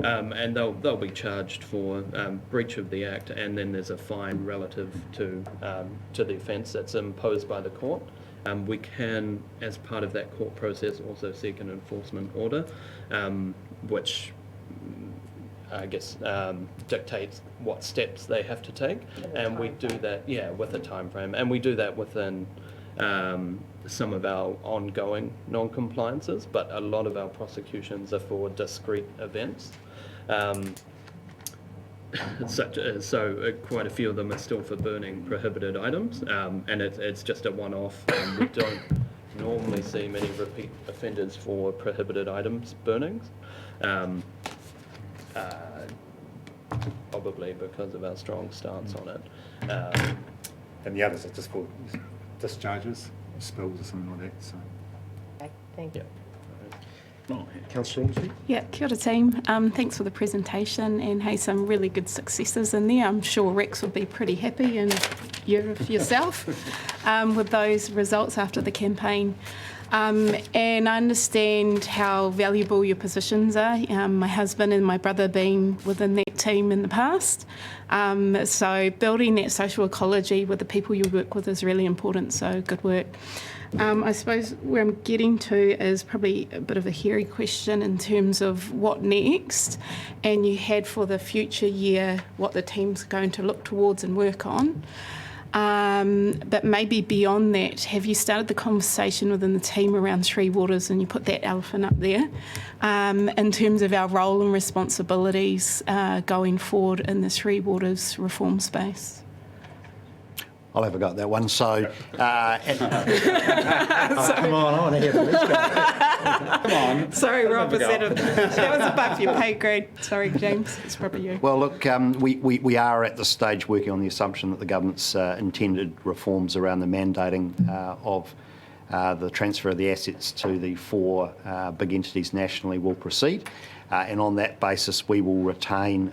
and they'll be charged for breach of the Act, and then there's a fine relative to the offence that's imposed by the court. We can, as part of that court process, also seek an enforcement order, which I guess dictates what steps they have to take, and we do that, with a time frame, and we do that within some of our ongoing non-compliances, but a lot of our prosecutions are for discrete events. So quite a few of them are still for burning prohibited items, and it's just a one-off. We don't normally see many repeat offenders for prohibited items burnings, probably because of our strong stance on it. And the others are just for discharges, spills or something like that. So. Okay, thank you. Councillor Ormsby. Yeah, kia ora team. Thanks for the presentation, and hey, some really good successes in there. I'm sure Rex would be pretty happy, and you yourself, with those results after the campaign. And I understand how valuable your positions are. My husband and my brother being within that team in the past. So building that social ecology with the people you work with is really important, so good work. I suppose where I'm getting to is probably a bit of a hairy question in terms of what next, and you had for the future year what the team's going to look towards and work on. But maybe beyond that, have you started the conversation within the team around Three Waters, and you put that elephant up there, in terms of our role and responsibilities going forward in the Three Waters reform space? I'll have a go at that one. So, Come on, I want to hear from this guy. Come on. Sorry, Rob, that was above your pay grade. Sorry, James, it's probably you. well, look, we are at this stage working on the assumption that the government's intended reforms around the mandating of the transfer of the assets to the 4 big entities nationally will proceed. And on that basis, we will retain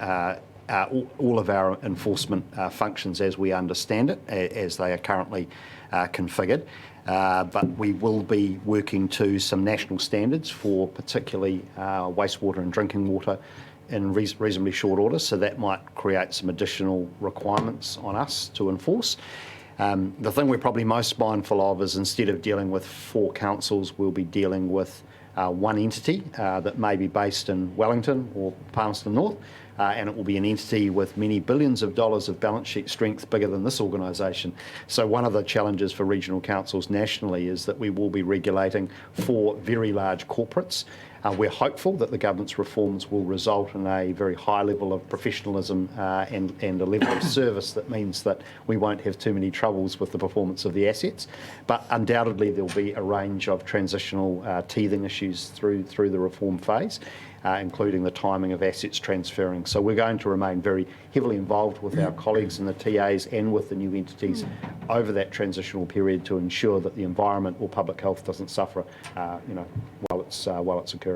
all of our enforcement functions as we understand it, as they are currently configured. But we will be working to some national standards for particularly wastewater and drinking water in reasonably short order, so that might create some additional requirements on us to enforce. The thing we're probably most mindful of is instead of dealing with 4 councils, we'll be dealing with one entity that may be based in Wellington or Palmerston North, and it will be an entity with many billions of dollars of balance sheet strength bigger than this organisation. So one of the challenges for regional councils nationally is that we will be regulating for very large corporates. We're hopeful that the government's reforms will result in a very high level of professionalism and a level of service that means that we won't have too many troubles with the performance of the assets. But undoubtedly there'll be a range of transitional teething issues through the reform phase, including the timing of assets transferring. So we're going to remain very heavily involved with our colleagues in the TAs and with the new entities over that transitional period to ensure that the environment or public health doesn't suffer, while it's occurring.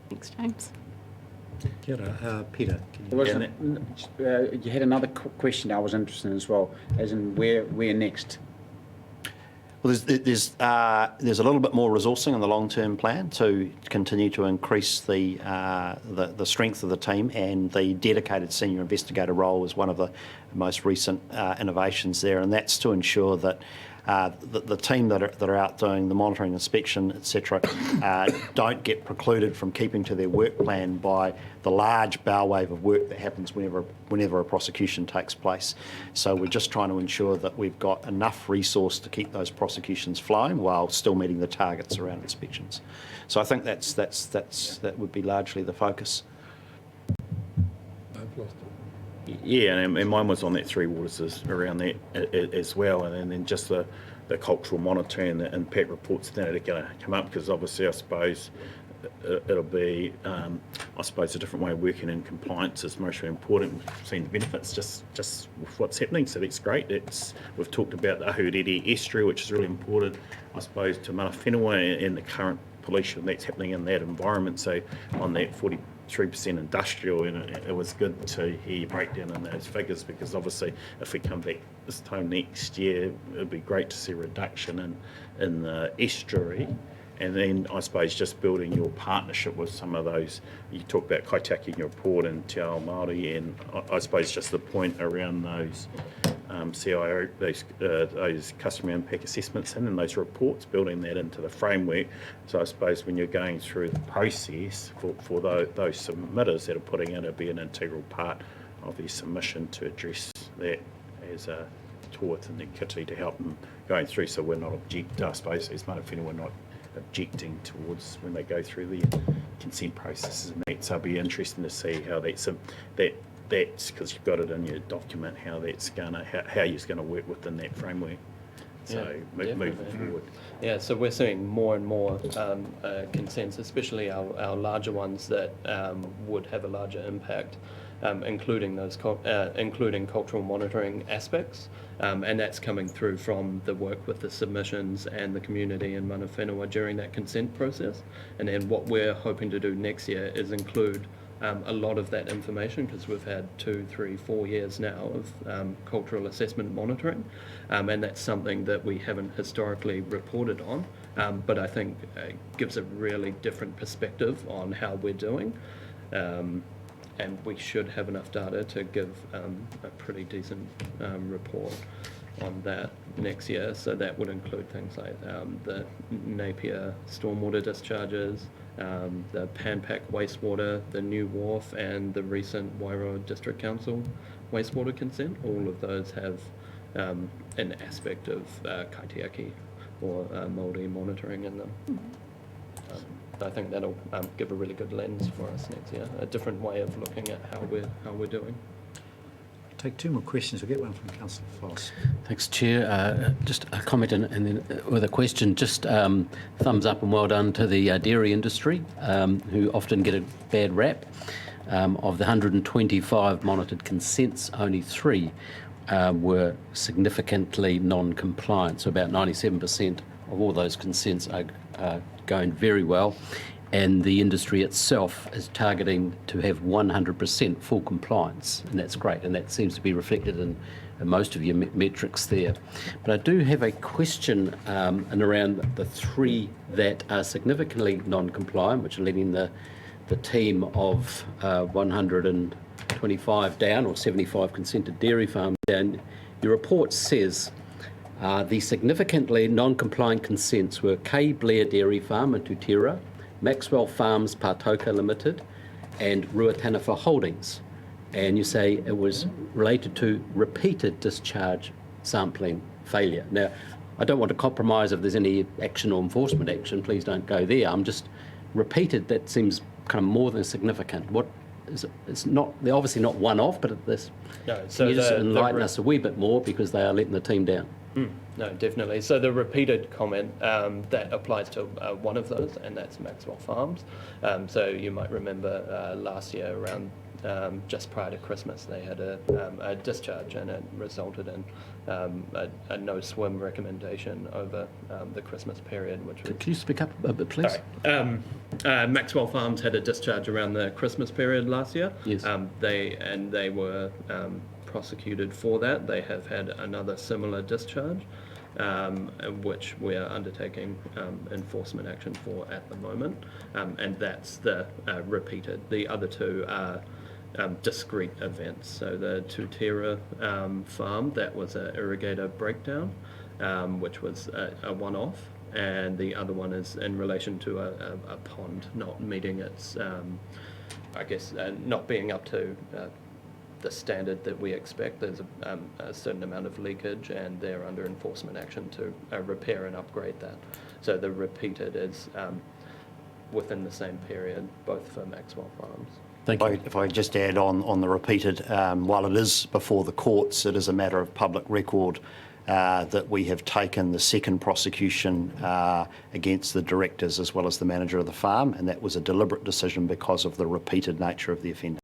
Thanks, James. Kia ora. Peter, can you... You had another question I was interested in as well, as in where next? Well, there's a little bit more resourcing in the long-term plan to continue to increase the strength of the team, and the dedicated senior investigator role is one of the most recent innovations there, and that's to ensure that the team that are out doing the monitoring, inspection, etc., don't get precluded from keeping to their work plan by the large bow wave of work that happens whenever a prosecution takes place. So we're just trying to ensure that we've got enough resource to keep those prosecutions flowing while still meeting the targets around inspections. So I think that would be largely the focus. Yeah, and mine was on that Three Waters around that as well, and then just the cultural monitoring and the impact reports that are going to come up, because obviously I suppose it'll be a different way of working in compliance is most important. We've seen the benefits just with what's happening, so that's great. We've talked about the Ahuriri estuary, which is really important, I suppose, to mana whenua and the current pollution that's happening in that environment. So on that 43% industrial, and it was good to hear you break down in those figures, because obviously if we come back this time next year, it'd be great to see a reduction in the estuary. And then I suppose just building your partnership with some of those, you talk about kaitaki in your report and Te Ao Māori, and I suppose just the point around those CIO, those customer impact assessments and those reports, building that into the framework. So I suppose when you're going through the process for those submitters that are putting in, it'll be an integral part of their submission to address that as a tort and the kiti to help them going through, so we're not I suppose as mana whenua, we're not objecting towards when they go through the consent processes and that. So it'll be interesting to see how that's because you've got it in your document, how that's how you're going to work within that framework. So moving forward. Yeah, so we're seeing more and more consents, especially our larger ones that would have a larger impact, including including cultural monitoring aspects, and that's coming through from the work with the submissions and the community in mana whenua during that consent process. And then what we're hoping to do next year is include a lot of that information, because we've had 2, 3, 4 years now of cultural assessment monitoring, and that's something that we haven't historically reported on, but I think gives a really different perspective on how we're doing, and we should have enough data to give a pretty decent report on that next year. So that would include things like the Napier stormwater discharges, the Panpack wastewater, the new wharf, and the recent Wairoa District Council wastewater consent. All of those have an aspect of kaitiaki or Māori monitoring in them. I think that'll give a really good lens for us next year, a different way of looking at how we're doing. Take 2 more questions. We'll get one from Councillor Foss. Thanks, Chair. Just a comment and then with a question. Just thumbs up and well done to the dairy industry, who often get a bad rap. Of the 125 monitored consents, only 3 were significantly non-compliant. So about 97% of all those consents are going very well. And the industry itself is targeting to have 100% full compliance, and that's great, and that seems to be reflected in most of your metrics there. But I do have a question and around the 3 that are significantly non-compliant, which are letting the team of 125 down, or 75 consented dairy farms down. Your report says the significantly non-compliant consents were K. Blair Dairy Farm in Tutira, Maxwell Farms Pātauka Limited, and Ruataniwha Holdings. and you say it was related to repeated discharge sampling failure. Now, I don't want to compromise if there's any action or enforcement action, please don't go there. I'm just repeated, that seems kind of more than significant. What is it? It's not, they're obviously not one-off, but this, No, can so you just the enlighten us a wee bit more, because they are letting the team down? No, definitely. So the repeated comment, that applies to one of those, and that's Maxwell Farms. So you might remember last year around just prior to Christmas, they had a discharge, and it resulted in a no swim recommendation over the Christmas period, which was... Can you speak up a bit, please? Maxwell Farms had a discharge around the Christmas period last year. Yes. They were prosecuted for that. They have had another similar discharge, which we are undertaking enforcement action for at the moment, and that's the repeated. The other two are discrete events. So the Tutera farm, that was an irrigator breakdown, which was a one-off, and the other one is in relation to a pond not meeting its, not being up to the standard that we expect. There's a certain amount of leakage, and they're under enforcement action to repair and upgrade that. So the repeated is within the same period, both for Maxwell Farms. Thank you. If I just add on the repeated, while it is before the courts, it is a matter of public record that we have taken the second prosecution against the directors as well as the manager of the farm, and that was a deliberate decision because of the repeated nature of the offending.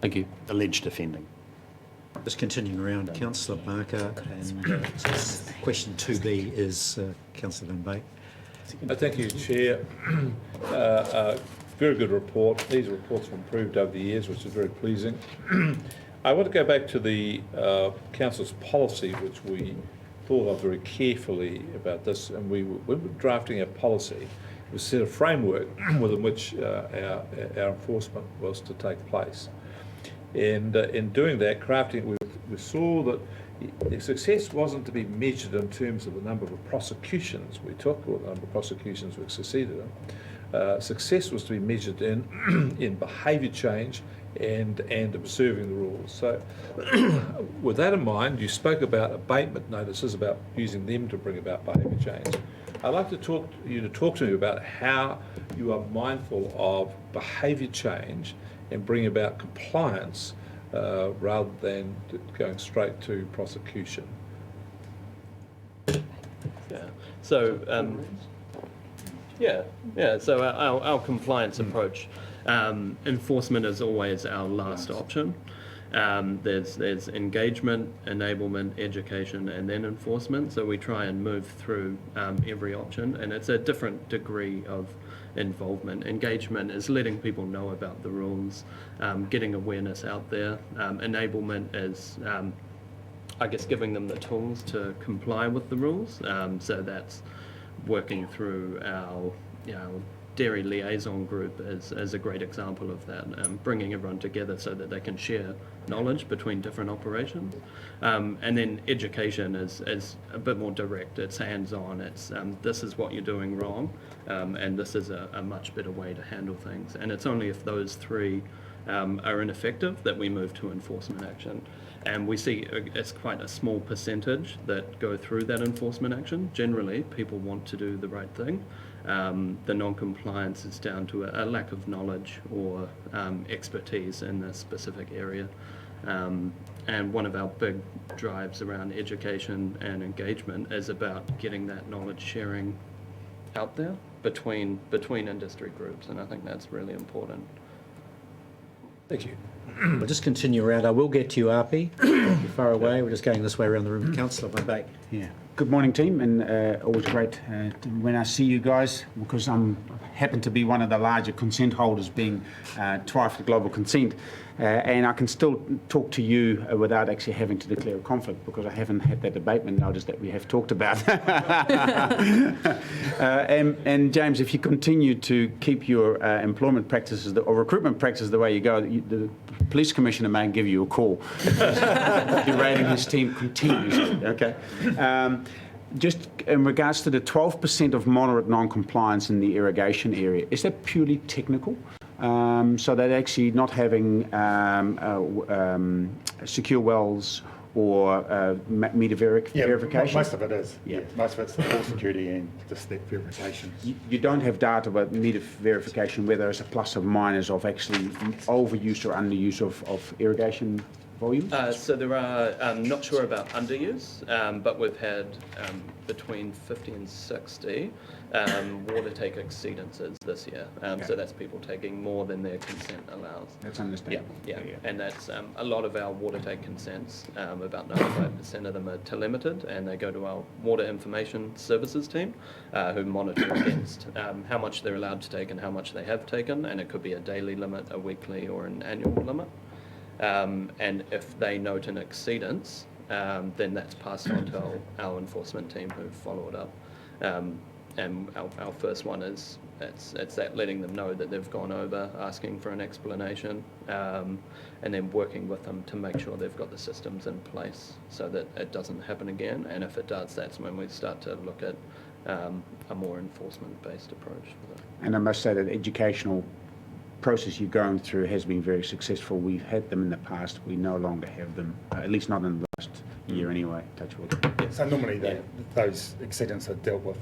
Thank you. Alleged offending. Just continuing around, Councillor Barker, and question 2B is Councillor Van Beek. Thank you, Chair. Very good report. These reports have improved over the years, which is very pleasing. I want to go back to the Council's policy, which we thought of very carefully about this, and when we were drafting our policy, we set a framework within which our enforcement was to take place. And in doing that, crafting, we saw that the success wasn't to be measured in terms of the number of prosecutions we took or the number of prosecutions we succeeded in. Success was to be measured in behaviour change and observing the rules. So with that in mind, you spoke about abatement notices, about using them to bring about behaviour change. I'd like to talk to me about how you are mindful of behaviour change and bring about compliance rather than going straight to prosecution. Yeah. So So our compliance approach, enforcement is always our last option. There's engagement, enablement, education, and then enforcement. So we try and move through every option, and it's a different degree of involvement. Engagement is letting people know about the rules, getting awareness out there. Enablement is, giving them the tools to comply with the rules. So that's working through our dairy liaison group is a great example of that, bringing everyone together so that they can share knowledge between different operations. And then education is a bit more direct. It's hands-on. It's this is what you're doing wrong, and this is a much better way to handle things. And it's only if those three are ineffective that we move to enforcement action. And we see it's quite a small percentage that go through that enforcement action. Generally, people want to do the right thing. The non-compliance is down to a lack of knowledge or expertise in a specific area. And one of our big drives around education and engagement is about getting that knowledge sharing out there between industry groups, and I think that's really important. Thank you. We'll just continue around. I will get to you, Api. You're far away. We're just going this way around the room. Councillor Van Beek. Yeah. Good morning, team, and always great when I see you guys, because I happen to be one of the larger consent holders, being Twyford Global Consent, and I can still talk to you without actually having to declare a conflict, because I haven't had that abatement notice that we have talked about. And James, if you continue to keep your employment practices or recruitment practices the way you go, the police commissioner may give you a call. Derating his team continues. Okay. Just in regards to the 12% of moderate non-compliance in the irrigation area, is that purely technical? so that actually not having secure wells or meter verification. Most of it is. Yeah. Most of it's the security and just that verification. You don't have data about meter verification where there's a plus or minus of actually overuse or underuse of irrigation volumes? So there are, I'm not sure about underuse, but we've had between 50 and 60 water take exceedances this year. So that's people taking more than their consent allows. That's understandable. Yeah. And that's a lot of our water take consents, about 95% of them are telemated, and they go to our water information services team, who monitor against how much they're allowed to take and how much they have taken, and it could be a daily limit, a weekly or an annual limit. And if they note an exceedance, then that's passed on to our enforcement team who follow it up. And our first one is it's that letting them know that they've gone over, asking for an explanation, and then working with them to make sure they've got the systems in place so that it doesn't happen again. And if it does, that's when we start to look at a more enforcement-based approach. And I must say that educational process you're going through has been very successful. We've had them in the past. We no longer have them, at least not in the last year anyway, touch wood. So normally those exceedants are dealt with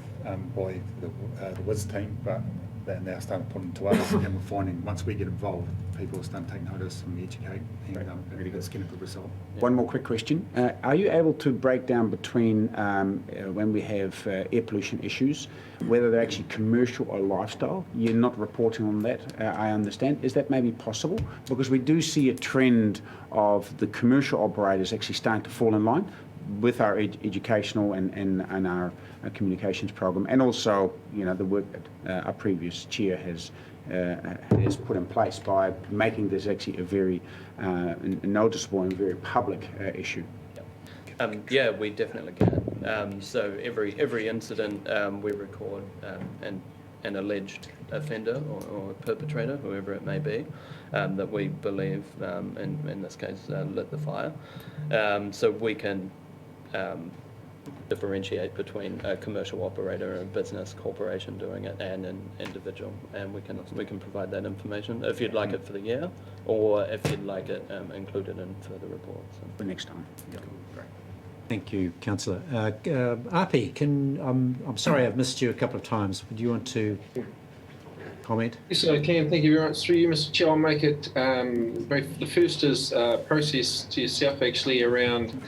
by the WIS team, but they're now starting to put them to us, and we're finding once we get involved, people are starting to take notice and we educate, and it's getting a good result. One more quick question. Are you able to break down between when we have air pollution issues, whether they're actually commercial or lifestyle? You're not reporting on that, I understand. Is that maybe possible? Because we do see a trend of the commercial operators actually starting to fall in line with our educational and our communications program, and also, you know, the work that our previous chair has put in place by making this actually a very noticeable and very public issue. Yeah, we definitely can. So every incident we record an alleged offender or perpetrator, whoever it may be, that we believe, in this case, lit the fire. So we can differentiate between a commercial operator, a business corporation doing it, and an individual, and we can provide that information if you'd like it for the year, or if you'd like it included in further reports. For next time. Yeah. Great. Thank you, Councillor. Api, I'm sorry I've missed you a couple of times. Would you want to comment? Yes, I can. Thank you very much. Through you, Mr. Chair, I'll make it brief. The first is process to yourself, actually, around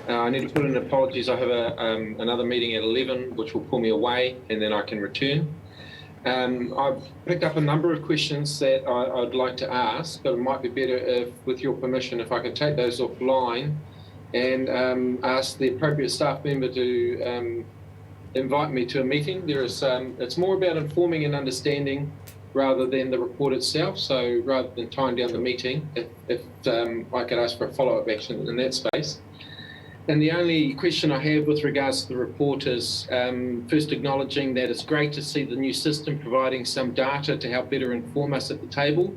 I need to put in apologies. I have another meeting at 11, which will pull me away, and then I can return. I've picked up a number of questions that I'd like to ask, but it might be better, if, with your permission, if I could take those offline and ask the appropriate staff member to invite me to a meeting. It's more about informing and understanding rather than the report itself. So rather than tying down the meeting, if I could ask for a follow-up action in that space. And the only question I have with regards to the report is first acknowledging that it's great to see the new system providing some data to help better inform us at the table.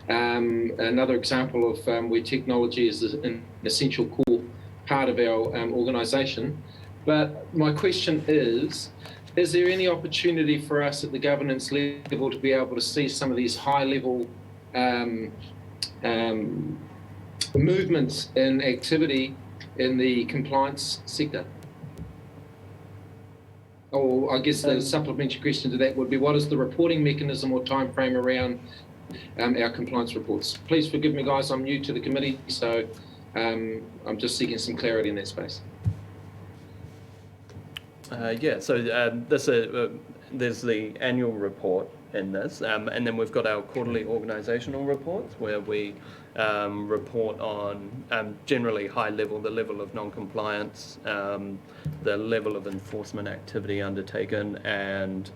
Another example of where technology is an essential core part of our organisation. But my question is there any opportunity for us at the governance level to be able to see some of these high-level movements in activity in the compliance sector? Or I guess the supplementary question to that would be, what is the reporting mechanism or time frame around our compliance reports? Please forgive me, guys, I'm new to the committee, so I'm just seeking some clarity in that space. So there's the annual report in this, and then we've got our quarterly organisational reports where we report on generally high level, the level of non-compliance, the level of enforcement activity undertaken, and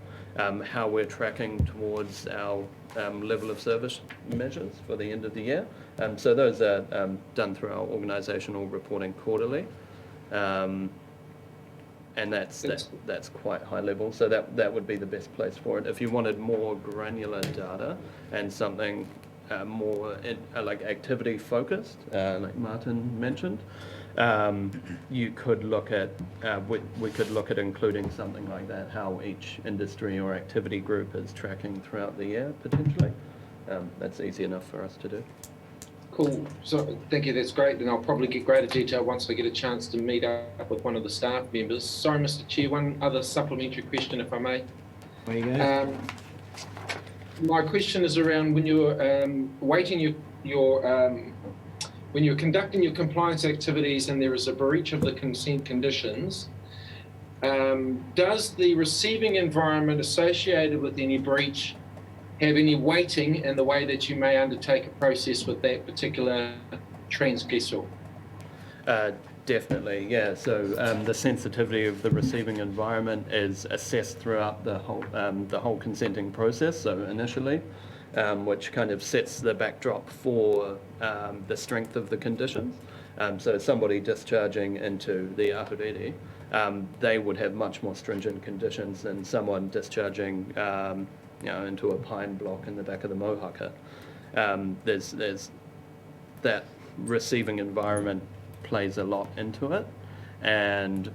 how we're tracking towards our level of service measures for the end of the year. So those are done through our organisational reporting quarterly. And that's quite high level, so that would be the best place for it. If you wanted more granular data and something more like activity focused, like Martin mentioned, you could look at we could look at including something like that, how each industry or activity group is tracking throughout the year potentially. That's easy enough for us to do. Cool. So thank you. That's great. And I'll probably get greater detail once I get a chance to meet up with one of the staff members. Sorry, Mr. Chair. One other supplementary question, if I may. There you go. My question is around when you're weighting when you're conducting your compliance activities and there is a breach of the consent conditions. Does the receiving environment associated with any breach have any weighting in the way that you may undertake a process with that particular transgressor? Definitely, yeah. So the sensitivity of the receiving environment is assessed throughout the whole consenting process. So initially, which kind of sets the backdrop for the strength of the conditions. So somebody discharging into the ahuriri, they would have much more stringent conditions than someone discharging into a pine block in the back of the mohaka. There's that receiving environment plays a lot into it, and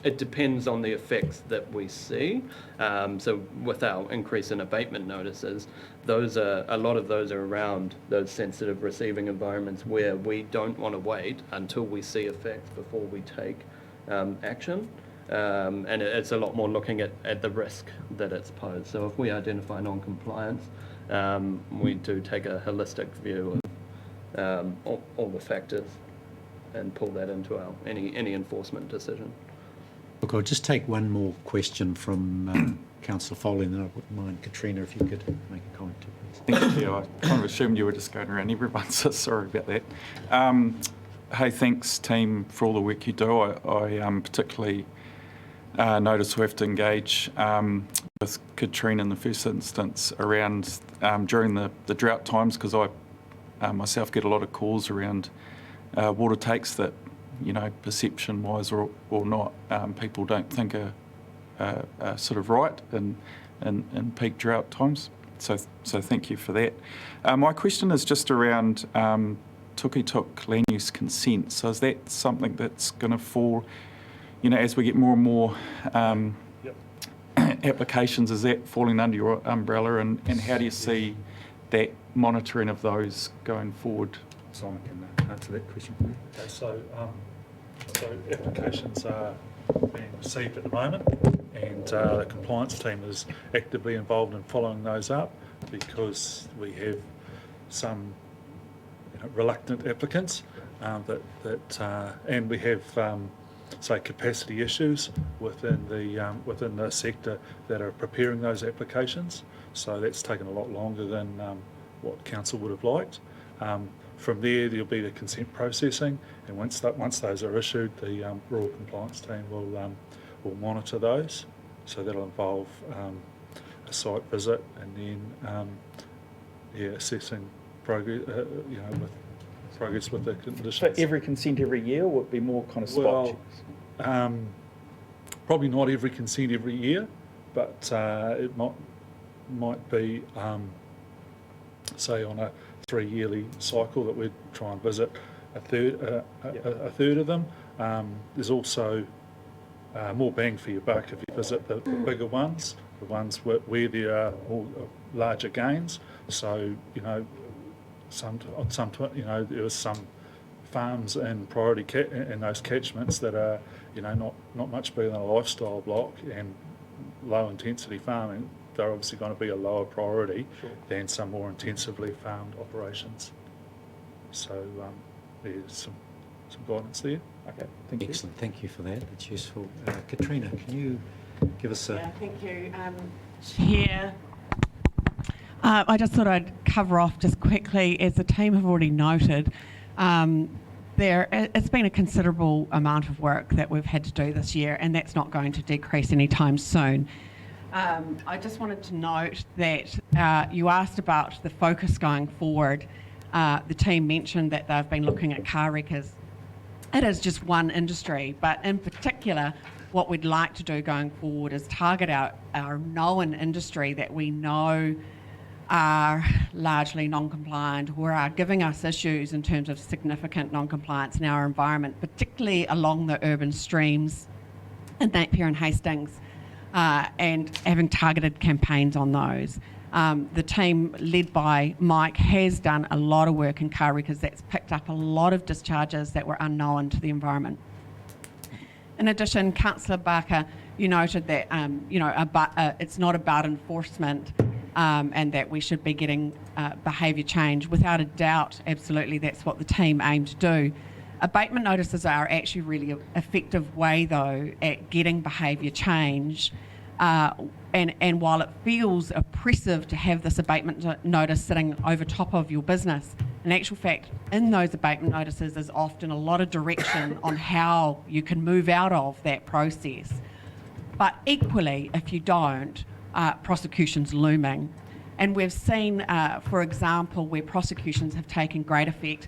it depends on the effects that we see. So with our increase in abatement notices, a lot of those are around those sensitive receiving environments where we don't want to wait until we see effects before we take action. And it's a lot more looking at the risk that it's posed. So if we identify non-compliance, we do take a holistic view of all the factors and pull that into our any enforcement decision. Look, I'll just take one more question from Councillor Foley, and then I wouldn't mind, Katrina, if you could make a comment too, please. Thank you. I kind of assumed you were just going around everyone, so sorry about that. Hey, thanks, team, for all the work you do. I particularly notice we have to engage with Katrina in the first instance around during the drought times, because I myself get a lot of calls around water takes that, perception-wise or not, people don't think are sort of right in peak drought times. So thank you for that. My question is just around tuk land use consent. So is that something that's going to fall, as we get more and more applications, is that falling under your umbrella, and how do you see that monitoring of those going forward? Simon can answer that question for you. Okay, so applications are being received at the moment, and the compliance team is actively involved in following those up, because we have some reluctant applicants and we have say capacity issues within the sector that are preparing those applications. So that's taken a lot longer than what council would have liked. From there'll be the consent processing, and once those are issued, the rural compliance team will monitor those. So that'll involve a site visit, and then assessing progress, with progress with the conditions. So every consent every year, or would it be more kind of spot checks? Probably not every consent every year, but it might be, say, on a 3-yearly cycle that we'd try and visit a third of them. There's also more bang for your buck if you visit the bigger ones, the ones where there are more larger gains. So there are some farms and priority in those catchments that are not much bigger than a lifestyle block and low intensity farming. They're obviously going to be a lower priority than some more intensively farmed operations. So there's some guidance there. Okay, thank you. Excellent, thank you for that. That's useful. Katrina, can you give us a... Yeah, thank you, Chair. I just thought I'd cover off just quickly, as the team have already noted, it's been a considerable amount of work that we've had to do this year, and that's not going to decrease anytime soon. I just wanted to note that you asked about the focus going forward. The team mentioned that they've been looking at car wreckers. It is just one industry, but in particular, what we'd like to do going forward is target our known industry that we know are largely non-compliant or are giving us issues in terms of significant non-compliance in our environment, particularly along the urban streams in Napier and Hastings, and having targeted campaigns on those. The team led by Mike has done a lot of work in car records that's picked up a lot of discharges that were unknown to the environment. In addition, Councillor Barker, you noted that it's not about enforcement and that we should be getting behaviour change. Without a doubt, absolutely, that's what the team aim to do. Abatement notices are actually really an effective way, though, at getting behaviour change. And while it feels oppressive to have this abatement notice sitting over top of your business, in actual fact, in those abatement notices is often a lot of direction on how you can move out of that process. But equally, if you don't, prosecution's looming. And we've seen, for example, where prosecutions have taken great effect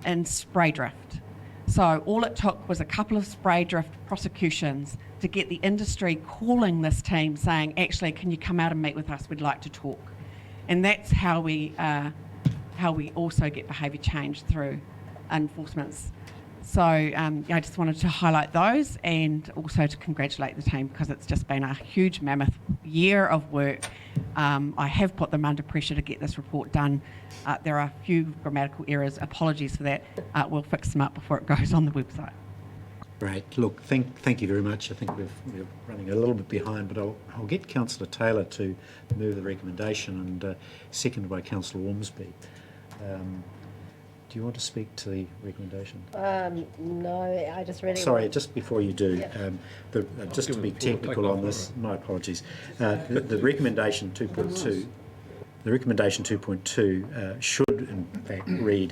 in spray drift. So all it took was a couple of spray drift prosecutions to get the industry calling this team saying, actually, can you come out and meet with us? We'd like to talk. And that's how we also get behaviour change through enforcements. So I just wanted to highlight those and also to congratulate the team because it's just been a huge mammoth year of work. I have put them under pressure to get this report done. There are a few grammatical errors. Apologies for that. We'll fix them up before it goes on the website. Great. Look, thank you very much. I think we're running a little bit behind, but I'll get Councillor Taylor to move the recommendation and seconded by Councillor Ormsby. Do you want to speak to the recommendation? No, I just really Sorry, want... just before you do, just to be technical on this, my apologies. The recommendation 2.2, the recommendation 2.2 should in fact read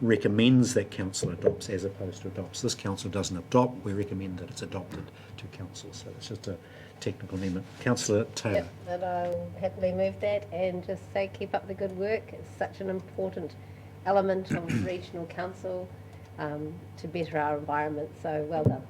recommends that council adopts as opposed to adopts. This council doesn't adopt, we recommend that it's adopted to council. So it's just a technical amendment. Councillor Taylor. Yep, and I'll happily move that and just say keep up the good work. It's such an important element of regional council to better our environment. So well done.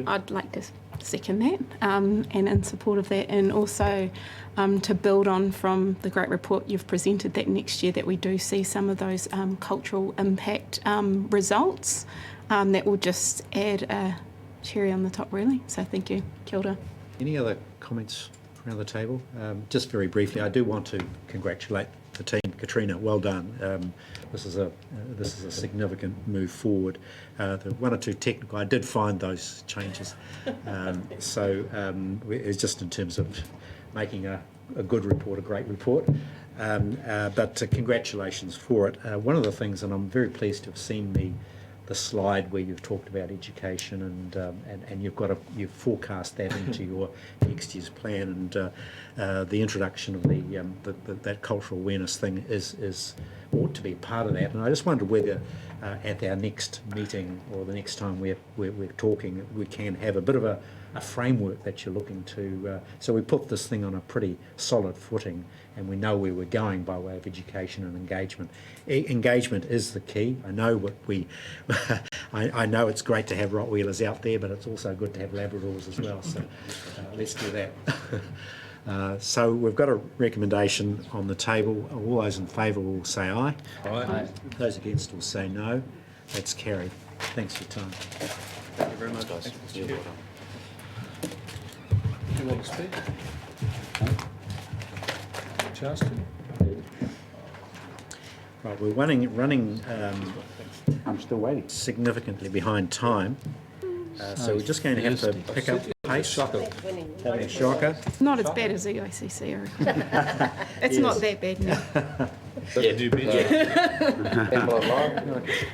I'd like to second that and in support of that, and also to build on from the great report you've presented that next year that we do see some of those cultural impact results that will just add a cherry on the top really. So thank you. Kia ora. Any other comments around the table? Just very briefly, I do want to congratulate the team. Katrina, well done. This is a significant move forward. The one or two technical, I did find those changes. It's just in terms of making a good report, a great report. But congratulations for it. One of the things, and I'm very pleased to have seen the slide where you've talked about education and you've forecast that into your next year's plan, and the introduction of that cultural awareness thing ought to be a part of that. And I just wondered whether at our next meeting or the next time we're talking, we can have a bit of a framework that you're looking to. So we put this thing on a pretty solid footing, and we know where we're going by way of education and engagement. Engagement is the key. I know I know it's great to have Rottweilers out there, but it's also good to have Labradors as well. So let's do that. So we've got a recommendation on the table. All those in favour will say aye. Aye. Those against will say no. That's carried. Thanks for your time. Thank you very much. Do you want to speak? Justin? Right, we're running I'm still waiting. significantly behind time. So we're just going to have to pick up pace. Shocker. Having a shocker. Not as bad as the ICC, I reckon. It's not that bad now.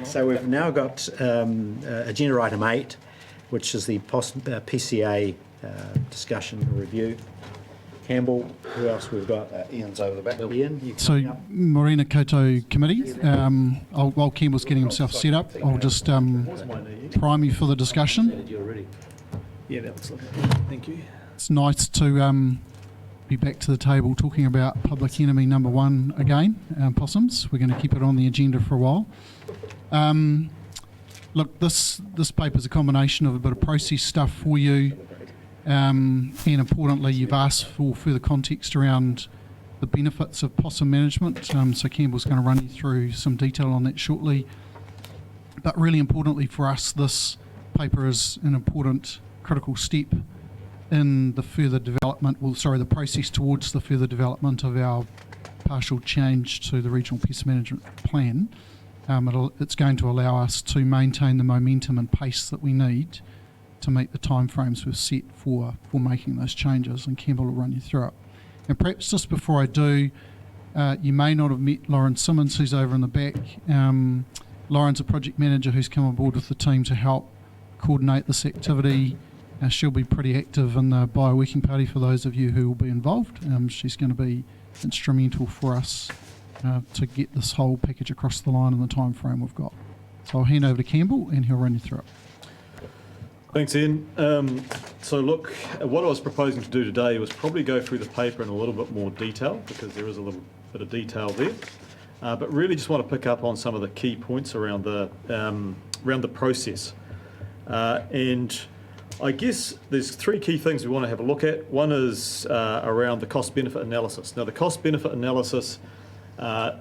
So we've now got agenda item 8, which is the PCA discussion and review. Campbell, who else we've got? Ian's over the back. Ian, you So, coming up? Morena Koto Committee, while Campbell's getting himself set up, I'll just prime you for the discussion. Yeah, that looks like it. Thank you. It's nice to be back to the table talking about public enemy number one again, possums. We're going to keep it on the agenda for a while. Look, this paper's a combination of a bit of process stuff for you, and importantly, you've asked for further context around the benefits of possum management. So Campbell's going to run you through some detail on that shortly. But really importantly for us, this paper is an important critical step in the further development, the process towards the further development of our partial change to the regional pest management plan. It's going to allow us to maintain the momentum and pace that we need to meet the timeframes we've set for making those changes, and Campbell will run you through it. And perhaps just before I do, you may not have met Lauren Simmons, who's over in the back. Lauren's a project manager who's come on board with the team to help coordinate this activity. She'll be pretty active in the bio-working party for those of you who will be involved. She's going to be instrumental for us to get this whole package across the line in the time frame we've got. So I'll hand over to Campbell and he'll run you through it. Thanks, Ian. So look, what I was proposing to do today was probably go through the paper in a little bit more detail, because there is a little bit of detail there. But really just want to pick up on some of the key points around the process. And I guess there's three key things we want to have a look at. One is around the cost-benefit analysis. Now, the cost-benefit analysis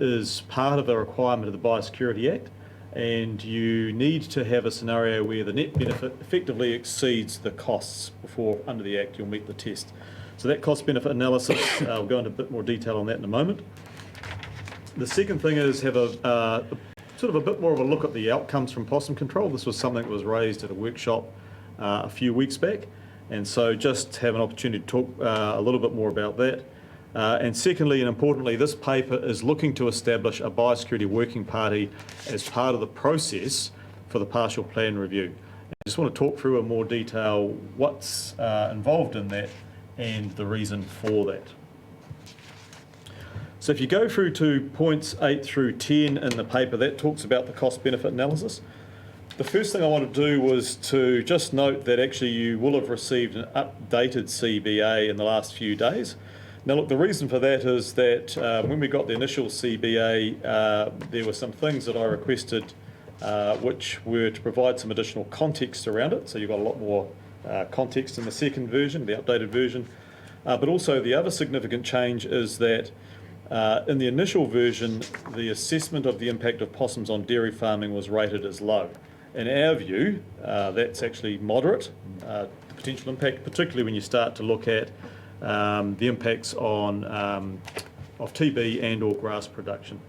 is part of the requirement of the Biosecurity Act, and you need to have a scenario where the net benefit effectively exceeds the costs before, under the Act, you'll meet the test. So that cost-benefit analysis, we'll go into a bit more detail on that in a moment. The second thing is have a sort of a bit more of a look at the outcomes from possum control. This was something that was raised at a workshop a few weeks back, and so just have an opportunity to talk a little bit more about that. And secondly, and importantly, this paper is looking to establish a biosecurity working party as part of the process for the partial plan review. I just want to talk through in more detail what's involved in that and the reason for that. So if you go through to points 8 through 10 in the paper, that talks about the cost-benefit analysis. The first thing I want to do was to just note that actually you will have received an updated CBA in the last few days. Now look, the reason for that is that when we got the initial CBA, there were some things that I requested which were to provide some additional context around it. So you've got a lot more context in the second version, the updated version. But also the other significant change is that in the initial version, the assessment of the impact of possums on dairy farming was rated as low. In our view, that's actually moderate, the potential impact, particularly when you start to look at the impacts on of TB and or grass production.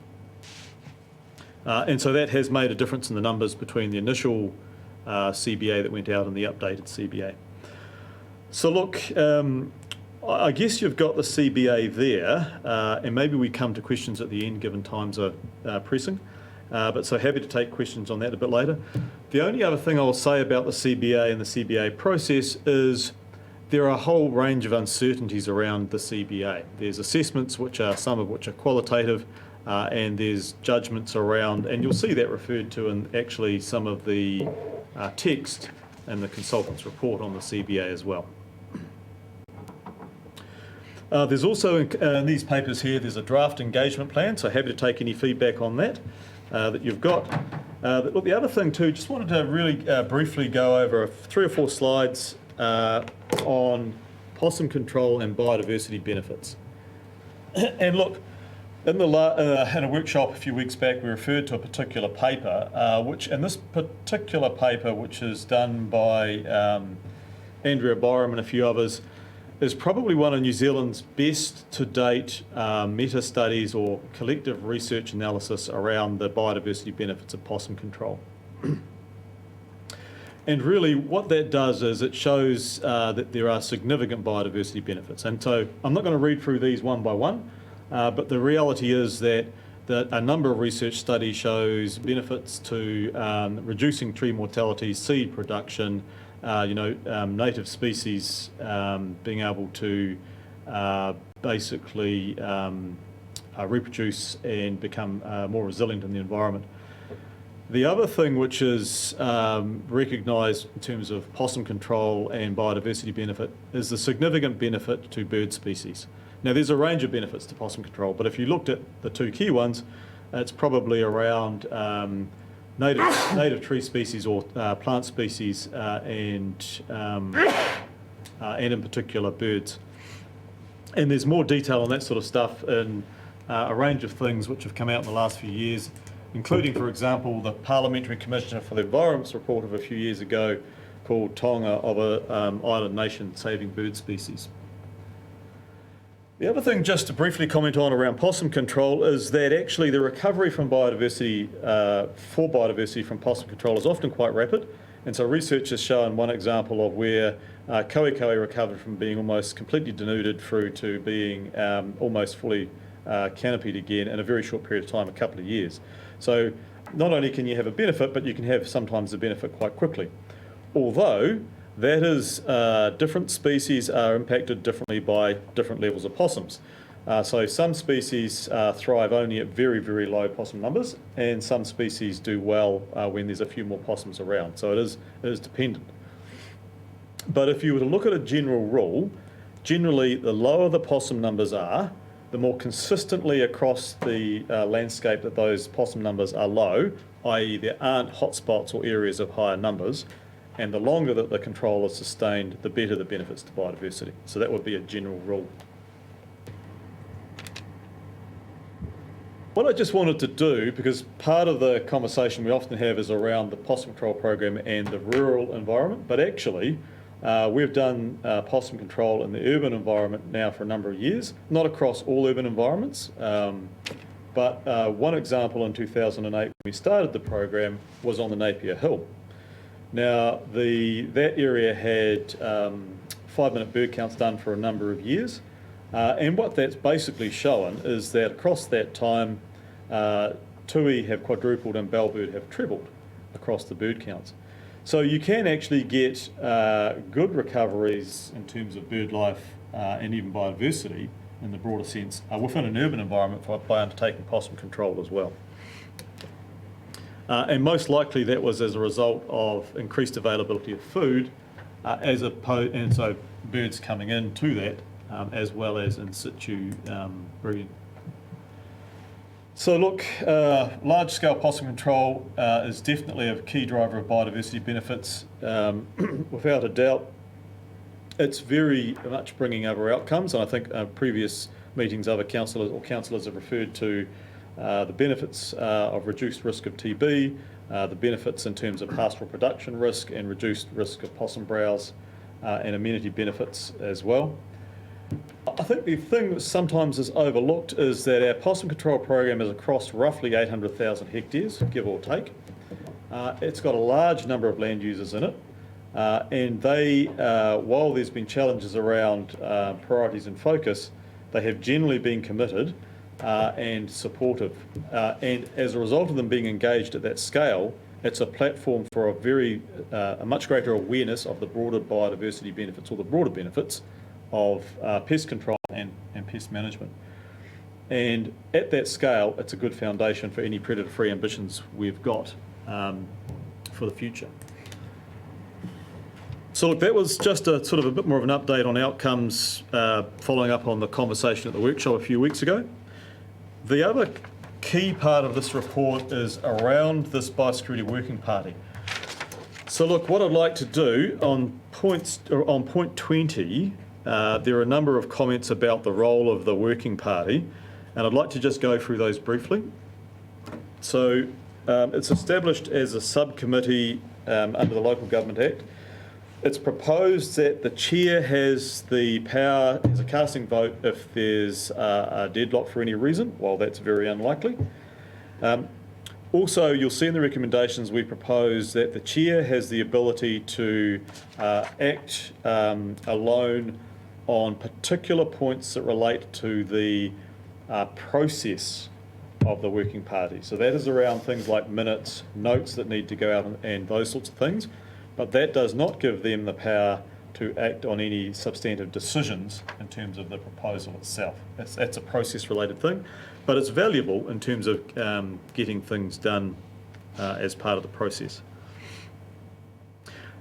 And so that has made a difference in the numbers between the initial CBA that went out and the updated CBA. So look, I guess you've got the CBA there, and maybe we come to questions at the end given times are pressing. But so happy to take questions on that a bit later. The only other thing I'll say about the CBA and the CBA process is there are a whole range of uncertainties around the CBA. There's assessments, some of which are qualitative, and there's judgments around, and you'll see that referred to in actually some of the text in the consultant's report on the CBA as well. There's also, in these papers here, there's a draft engagement plan, so happy to take any feedback on that that you've got. Look, the other thing too, just wanted to really briefly go over 3 or 4 slides on possum control and biodiversity benefits. And look, in a workshop a few weeks back, we referred to a particular paper, and this particular paper, which is done by Andrea Byram and a few others, is probably one of New Zealand's best to date meta-studies or collective research analysis around the biodiversity benefits of possum control. And really what that does is it shows that there are significant biodiversity benefits. And so I'm not going to read through these one by one, but the reality is that a number of research studies shows benefits to reducing tree mortality, seed production, native species being able to basically reproduce and become more resilient in the environment. The other thing which is recognised in terms of possum control and biodiversity benefit is the significant benefit to bird species. Now there's a range of benefits to possum control, but if you looked at the 2 key ones, it's probably around native tree species or plant species and in particular birds. And there's more detail on that sort of stuff in a range of things which have come out in the last few years, including, for example, the Parliamentary Commissioner for the Environment's report of a few years ago called Tonga of a island nation saving bird species. The other thing just to briefly comment on around possum control is that actually the recovery from biodiversity, for biodiversity from possum control is often quite rapid. And so research has shown one example of where koe recovered from being almost completely denuded through to being almost fully canopied again in a very short period of time, a couple of years. So not only can you have a benefit, but you can have sometimes the benefit quite quickly. Although that is, different species are impacted differently by different levels of possums. So some species thrive only at very, very low possum numbers, and some species do well when there's a few more possums around. So it is dependent. But if you were to look at a general rule, generally the lower the possum numbers are, the more consistently across the landscape that those possum numbers are low, i.e. there aren't hotspots or areas of higher numbers, and the longer that the control is sustained, the better the benefits to biodiversity. So that would be a general rule. What I just wanted to do, because part of the conversation we often have is around the possum control program and the rural environment, but actually we've done possum control in the urban environment now for a number of years, not across all urban environments, but one example in 2008 when we started the program was on the Napier Hill. Now, that area had 5-minute bird counts done for a number of years, and what that's basically shown is that across that time, tui have quadrupled and bellbird have trebled across the bird counts. So you can actually get good recoveries in terms of bird life and even biodiversity in the broader sense within an urban environment by undertaking possum control as well. And most likely that was as a result of increased availability of food, and so birds coming in to that, as well as in situ breeding. So look, large-scale possum control is definitely a key driver of biodiversity benefits. Without a doubt, it's very much bringing other outcomes, and I think previous meetings other councillors have referred to the benefits of reduced risk of TB, the benefits in terms of pastoral production risk and reduced risk of possum browse, and amenity benefits as well. I think the thing that sometimes is overlooked is that our possum control program is across roughly 800,000 hectares, give or take. It's got a large number of land users in it, and they, while there's been challenges around priorities and focus, they have generally been committed and supportive. And as a result of them being engaged at that scale, it's a platform for a much greater awareness of the broader biodiversity benefits, or the broader benefits of pest control and pest management. And at that scale, it's a good foundation for any predator-free ambitions we've got for the future. So look, that was just a sort of a bit more of an update on outcomes following up on the conversation at the workshop a few weeks ago. The other key part of this report is around this Biosecurity Working Party. So look, what I'd like to do on point 20, there are a number of comments about the role of the Working Party, and I'd like to just go through those briefly. So it's established as a subcommittee under the Local Government Act. It's proposed that the chair has the power, has a casting vote if there's a deadlock for any reason, while that's very unlikely. Also, you'll see in the recommendations we propose that the chair has the ability to act alone on particular points that relate to the process of the working party. So that is around things like minutes, notes that need to go out and those sorts of things. But that does not give them the power to act on any substantive decisions in terms of the proposal itself. That's a process-related thing, but it's valuable in terms of getting things done as part of the process.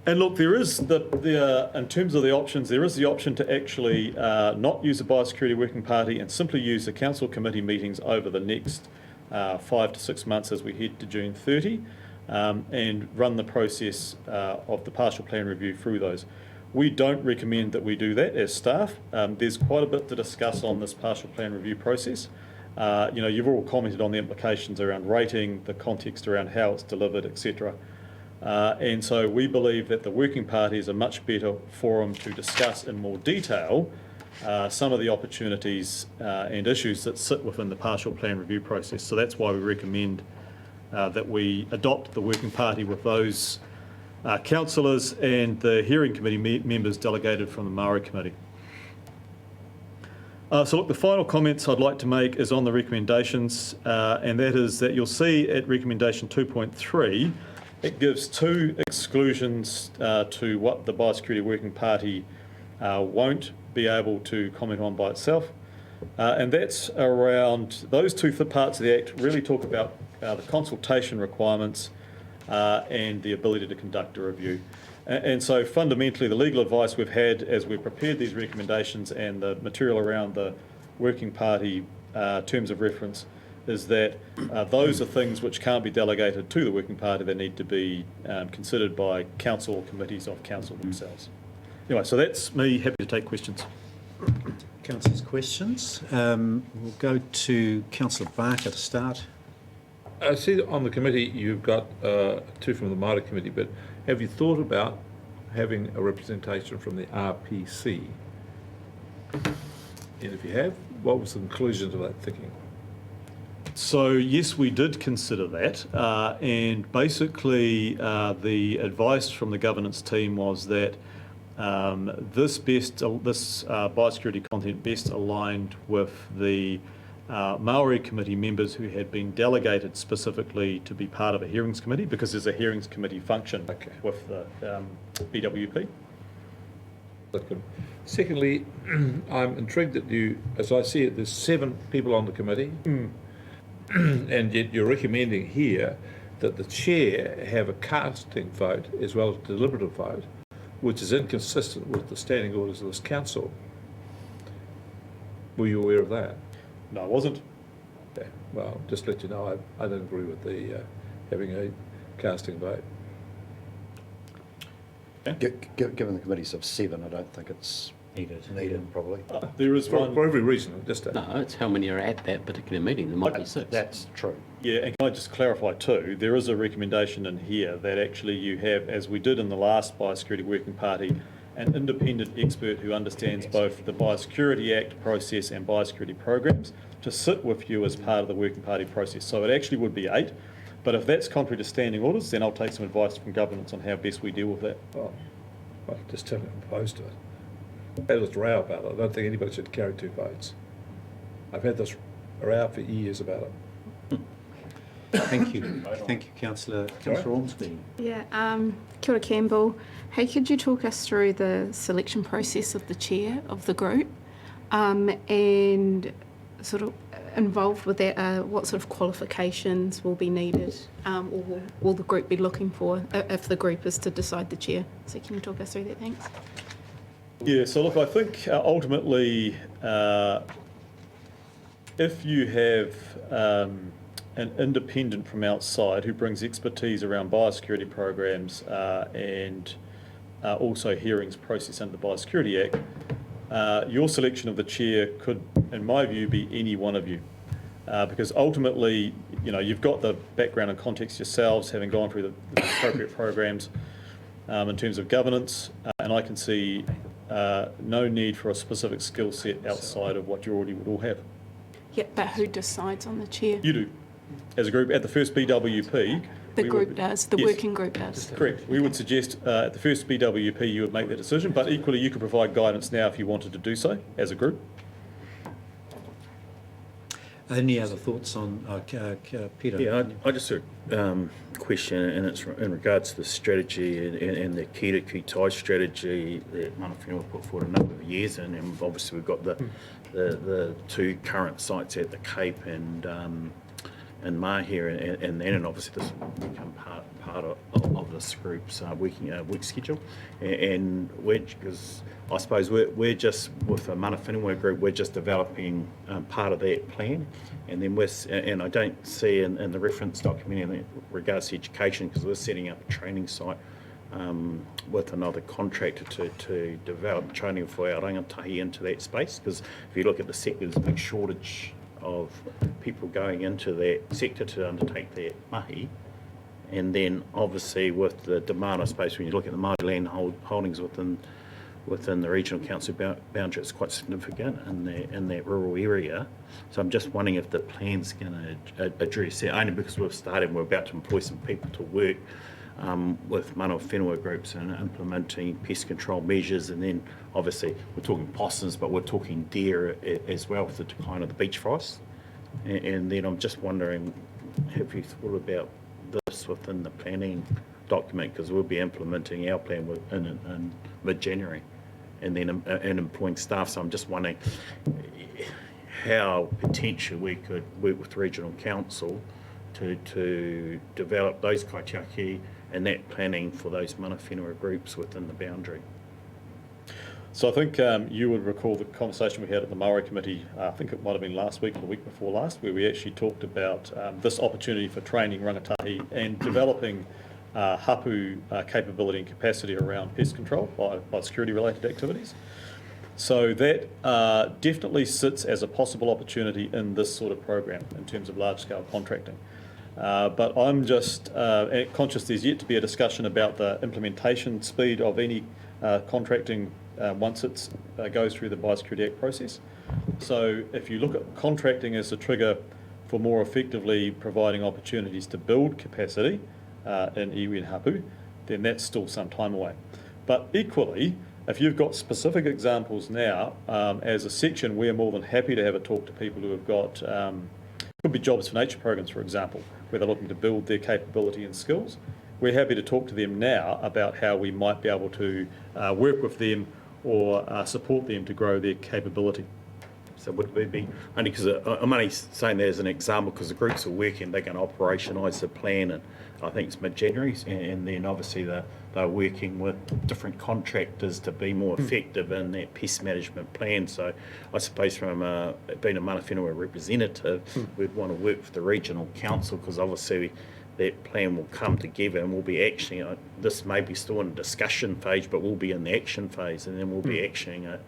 And look, there is in terms of the options, there is the option to actually not use the Biosecurity Working Party and simply use the council committee meetings over the next 5 to 6 months as we head to June 30. And run the process of the partial plan review through those. We don't recommend that we do that as staff. There's quite a bit to discuss on this partial plan review process. You've all commented on the implications around rating, the context around how it's delivered, etc. And so we believe that the Working Party is a much better forum to discuss in more detail some of the opportunities and issues that sit within the partial plan review process. So that's why we recommend that we adopt the Working Party with those councillors and the hearing committee members delegated from the Maori Committee. So look, the final comments I'd like to make is on the recommendations, and that is that you'll see at recommendation 2.3, it gives two exclusions to what the Biosecurity Working Party won't be able to comment on by itself. And that's around, those two parts of the Act really talk about the consultation requirements and the ability to conduct a review. And so fundamentally, the legal advice we've had as we've prepared these recommendations and the material around the Working Party terms of reference is that those are things which can't be delegated to the Working Party. They need to be considered by council or committees of council themselves. Anyway, so that's me. Happy to take questions. Councillors, questions? We'll go to Councillor Barker to start. I see that on the committee you've got two from the Māori committee, but have you thought about having a representation from the RPC? And if you have, what was the conclusion of that thinking? So yes, we did consider that, and basically the advice from the governance team was that this biosecurity content best aligned with the Maori committee members who had been delegated specifically to be part of a hearings committee, because there's a hearings committee function with the BWP. Secondly, I'm intrigued that you, as I see it, there's 7 people on the committee, and yet you're recommending here that the chair have a casting vote as well as a deliberative vote, which is inconsistent with the standing orders of this council. Were you aware of that? No, I wasn't. Okay. Well, just to let you know, I don't agree with the having a casting vote. Given the committees of 7, I don't think it's needed probably. There is one for every reason. Just no, it's how many are at that particular meeting. There might be 6. That's true. Yeah, and can I just clarify too, there is a recommendation in here that actually you have, as we did in the last Biosecurity Working Party, an independent expert who understands both the Biosecurity Act process and biosecurity programs to sit with you as part of the Working Party process. So it actually would be 8, but if that's contrary to standing orders, then I'll take some advice from governance on how best we deal with that. Oh, I just tell them opposed to it. I had this row about it. I don't think anybody should carry 2 votes. I've had this row for years about it. Thank you. Thank you, Councillor Ormsby. Yeah, kia ora Campbell. Hey, could you talk us through the selection process of the chair of the group and sort of involved with that, what sort of qualifications will be needed or will the group be looking for if the group is to decide the chair? So can you talk us through that? Thanks. Yeah, so look, I think ultimately if you have an independent from outside who brings expertise around biosecurity programs and also hearings process under the Biosecurity Act, your selection of the chair could, in my view, be any one of you. Because ultimately, you know, you've got the background and context yourselves, having gone through the appropriate programs in terms of governance, and I can see no need for a specific skill set outside of what you already would all have. Yeah, but who decides on the chair? You do. As a group, at the first BWP... The group does, the working group does. Correct. We would suggest at the first BWP you would make that decision, but equally you could provide guidance now if you wanted to do so as a group. Any other thoughts on Peter? Yeah, I just have a question, and it's in regards to the strategy and the Kira Kutai strategy that Mana Whenua put forward a number of years in, and obviously we've got the 2 current sites at the Cape and Mahia, and obviously this will become part of this group's work schedule, and because I suppose we're just with the Mana Whenua group, we're just developing part of that plan, and then and I don't see in the reference document in regards to education, because we're setting up a training site with another contractor to develop training for our rangatahi into that space, because if you look at the sector, there's a big shortage of people going into that sector to undertake that mahi, And then obviously with the demand, I suppose when you look at the Māori land holdings within the regional council boundary, it's quite significant in that rural area. So I'm just wondering if the plan's going to address that, only because we've started, we're about to employ some people to work with mana whenua groups and implementing pest control measures. And then obviously we're talking possums, but we're talking deer as well with the decline of the beach frost. And then I'm just wondering, have you thought about this within the planning document, because we'll be implementing our plan in mid-January and then and employing staff. So I'm just wondering how potentially we could work with regional council to develop those kaitiaki and that planning for those mana whenua groups within the boundary. So I think you would recall the conversation we had at the Maori Committee, I think it might have been last week or the week before last, where we actually talked about this opportunity for training rangatahi and developing hapu capability and capacity around pest control by security related activities. So that definitely sits as a possible opportunity in this sort of program in terms of large scale contracting. But I'm just conscious there's yet to be a discussion about the implementation speed of any contracting once it goes through the Biosecurity Act process. So if you look at contracting as a trigger for more effectively providing opportunities to build capacity in iwi and hapu, then that's still some time away. But equally, if you've got specific examples now, as a section, we're more than happy to have a talk to people who have got, could be Jobs for Nature programs, for example, where they're looking to build their capability and skills. We're happy to talk to them now about how we might be able to work with them or support them to grow their capability. So would we be, only because I'm only saying that as an example because the groups are working, they're going to operationalise the plan, and I think it's mid-January, and then obviously they're working with different contractors to be more effective in that pest management plan. So I suppose from being a mana whenua representative, we'd want to work with the regional council, because obviously that plan will come together and we'll be actually, this may be still in a discussion phase, but we'll be in the action phase, and then we'll be actioning it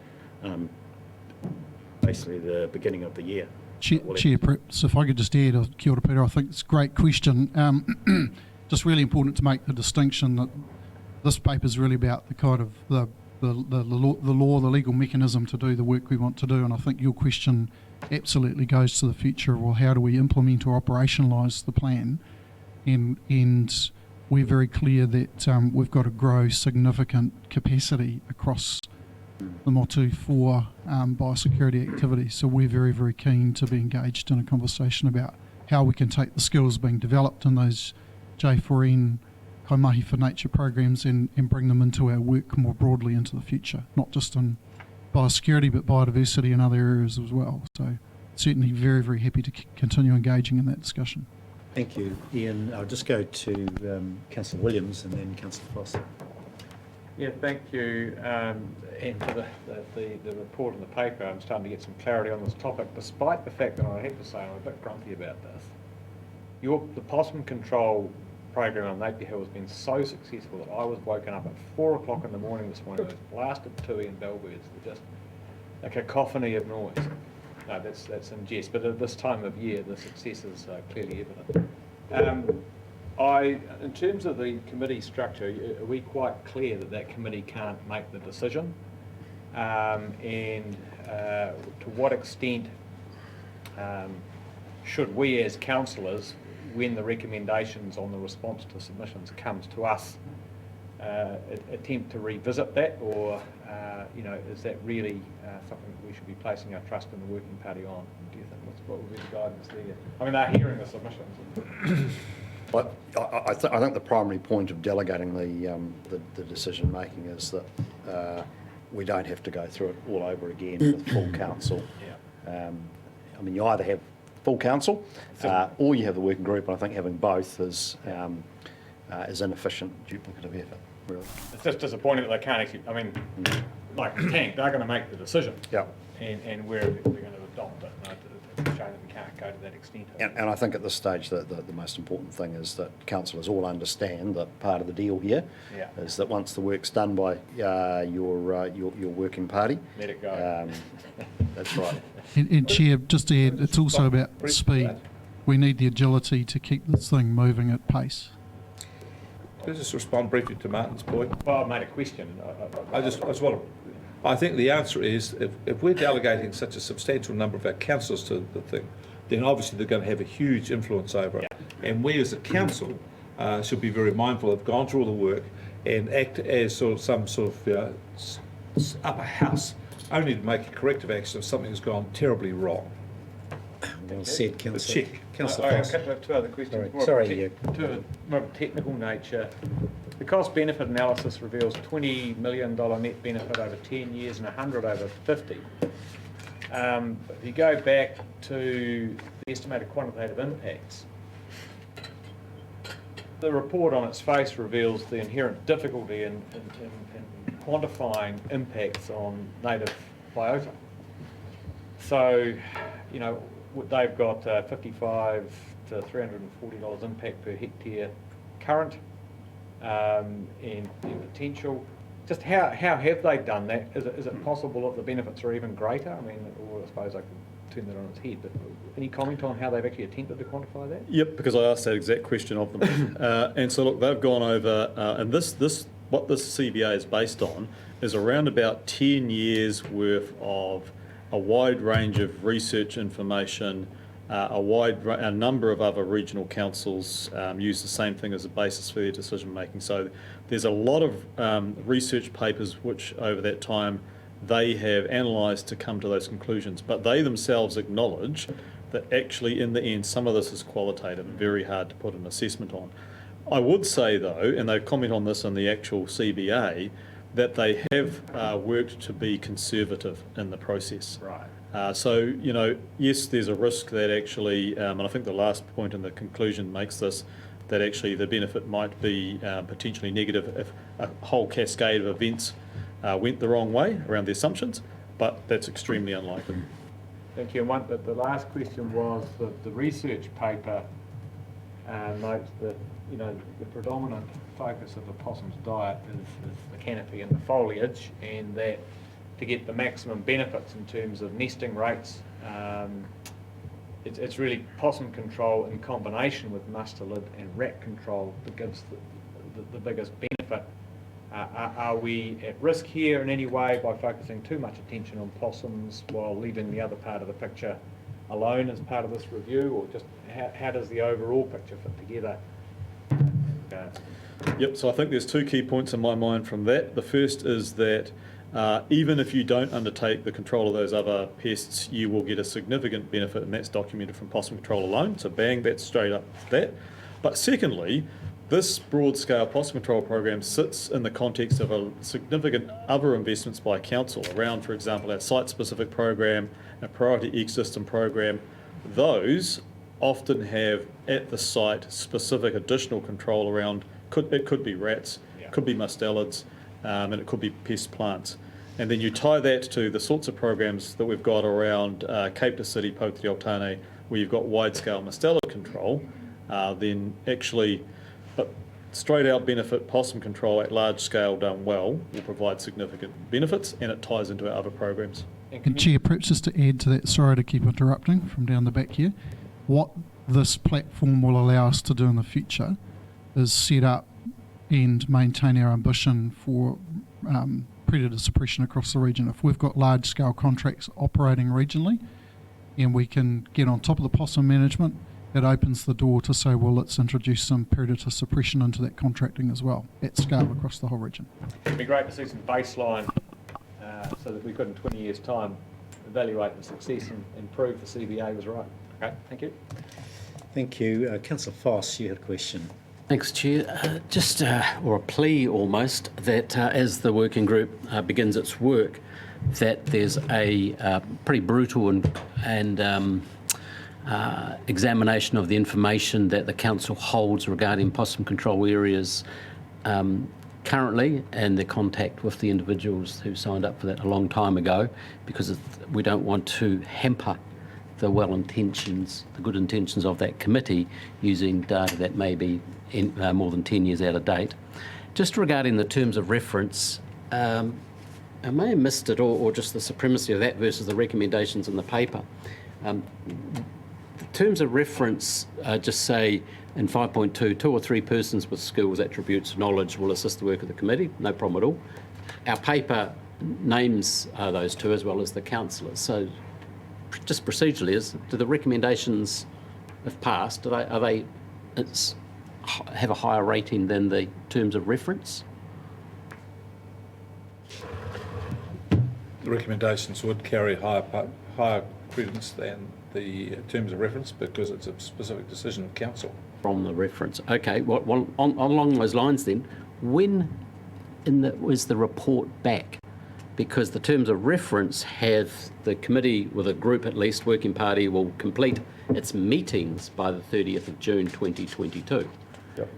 basically the beginning of the year. Chair, perhaps if I could just add, kia ora Peter, I think it's a great question. Just really important to make the distinction that this paper is really about the kind of the law, the legal mechanism to do the work we want to do, and I think your question absolutely goes to the future of, well, how do we implement or operationalise the plan? And we're very clear that we've got to grow significant capacity across the motu for biosecurity activities. So we're very, very keen to be engaged in a conversation about how we can take the skills being developed in those J4N Kaimahi for Nature programs and bring them into our work more broadly into the future, not just in biosecurity but biodiversity and other areas as well. So certainly very, very happy to continue engaging in that discussion. Thank you, Ian. I'll just go to Councillor Williams and then Councillor Foster. Yeah, thank you. And for the report in the paper, I'm starting to get some clarity on this topic, despite the fact that I have to say I'm a bit grumpy about this. The possum control program on Napier Hill has been so successful that I was woken up at 4 o'clock in the morning this morning with blasted tui and bellbirds, just a cacophony of noise. No, that's in jest, but at this time of year, the success is clearly evident. In terms of the committee structure, are we quite clear that committee can't make the decision? And to what extent should we as councillors, when the recommendations on the response to submissions comes to us, attempt to revisit that, or is that really something that we should be placing our trust in the working party on? Do you think what would be the guidance there? I mean, they're hearing the submissions. But I think the primary point of delegating the decision making is that we don't have to go through it all over again with full council. Yeah. I mean, you either have full council or you have the working group, and I think having both is inefficient, duplicative effort, really. It's just disappointing that they can't actually, I mean, like the tank, they're going to make the decision. Yeah. And we're going to adopt it. It's a shame that we can't go to that extent. And I think at this stage the most important thing is that councillors all understand that part of the deal here is that once the work's done by your working party, let it go. That's right. And Chair, just to add, it's also about speed. We need the agility to keep this thing moving at pace. Can I just respond briefly to Martin's point? Well, I made a question. I just want to. I think the answer is if we're delegating such a substantial number of our councillors to the thing, then obviously they're going to have a huge influence over it. And we as a council should be very mindful of gone through all the work and act as some sort of upper house, only to make a corrective action if something has gone terribly wrong. Well said, Councillor. Check. Councillor I Foss. have two other questions. Sorry. More of a technical nature. The cost-benefit analysis reveals $20 million net benefit over 10 years and 100 over 50. If you go back to the estimated quantitative impacts, the report on its face reveals the inherent difficulty in quantifying impacts on native biota. So, you know, they've got $55 to $340 impact per hectare current in potential. Just how have they done that? Is it possible that the benefits are even greater? I mean, or I suppose I could turn that on its head, but any comment on how they've actually attempted to quantify that? Yep, because I asked that exact question of them. And so look, they've gone over, and what this CBA is based on is around about 10 years worth of a wide range of research information. A number of other regional councils use the same thing as a basis for their decision making. So there's a lot of research papers which over that time they have analysed to come to those conclusions, but they themselves acknowledge that actually in the end some of this is qualitative and very hard to put an assessment on. I would say though, and they comment on this in the actual CBA, that they have worked to be conservative in the process. Right. So, you know, yes, there's a risk that actually, and I think the last point in the conclusion makes this, that actually the benefit might be potentially negative if a whole cascade of events went the wrong way around the assumptions, but that's extremely unlikely. Thank you. And the last question was the research paper notes that, you know, the predominant focus of the possum's diet is the canopy and the foliage, and that to get the maximum benefits in terms of nesting rates, it's really possum control in combination with mustelid and rat control that gives the biggest benefit. Are we at risk here in any way by focusing too much attention on possums while leaving the other part of the picture alone as part of this review, or just how does the overall picture fit together? Yep, so I think there's two key points in my mind from that. The first is that even if you don't undertake the control of those other pests, you will get a significant benefit, and that's documented from possum control alone. So bang, that's straight up that. But secondly, this broad-scale possum control program sits in the context of a significant other investments by council around, for example, our site-specific program, our priority ecosystem program. Those often have at the site specific additional control around, it could be rats, could be mustelids, and it could be pest plants. And then you tie that to the sorts of programs that we've got around Cape to City, Pouta-Altane, where you've got wide-scale mustelid control, then actually straight out benefit possum control at large scale done well will provide significant benefits, and it ties into our other programs. And Chair, perhaps just to add to that, sorry to keep interrupting from down the back here, what this platform will allow us to do in the future is set up and maintain our ambition for predator suppression across the region. If we've got large scale contracts operating regionally and we can get on top of the possum management, it opens the door to say, well, let's introduce some predator suppression into that contracting as well at scale across the whole region. It'd be great to see some baseline so that we could in 20 years' time evaluate the success and prove the CBA was right. Okay, thank you. Thank you. Councillor Foss, you had a question. Thanks, Chair. Just, or a plea almost, that as the working group begins its work, that there's a pretty brutal and examination of the information that the council holds regarding possum control areas currently, and the contact with the individuals who signed up for that a long time ago, because we don't want to hamper the good intentions of that committee using data that may be more than 10 years out of date. Just regarding the terms of reference, I may have missed it, or just the supremacy of that versus the recommendations in the paper. the terms of reference just say in 5.2, 2 or 3 persons with skills, attributes, knowledge will assist the work of the committee. No problem at all. Our paper names those 2 as well as the councillors. So just procedurally, do the recommendations, if passed, have a higher rating than the terms of reference? The recommendations would carry higher credence than the terms of reference because it's a specific decision of council. From the reference. Okay, well, along those lines then, when was the report back? Because the terms of reference have the committee, with a group at least, working party, will complete its meetings by the 30th of June 2022. Yep.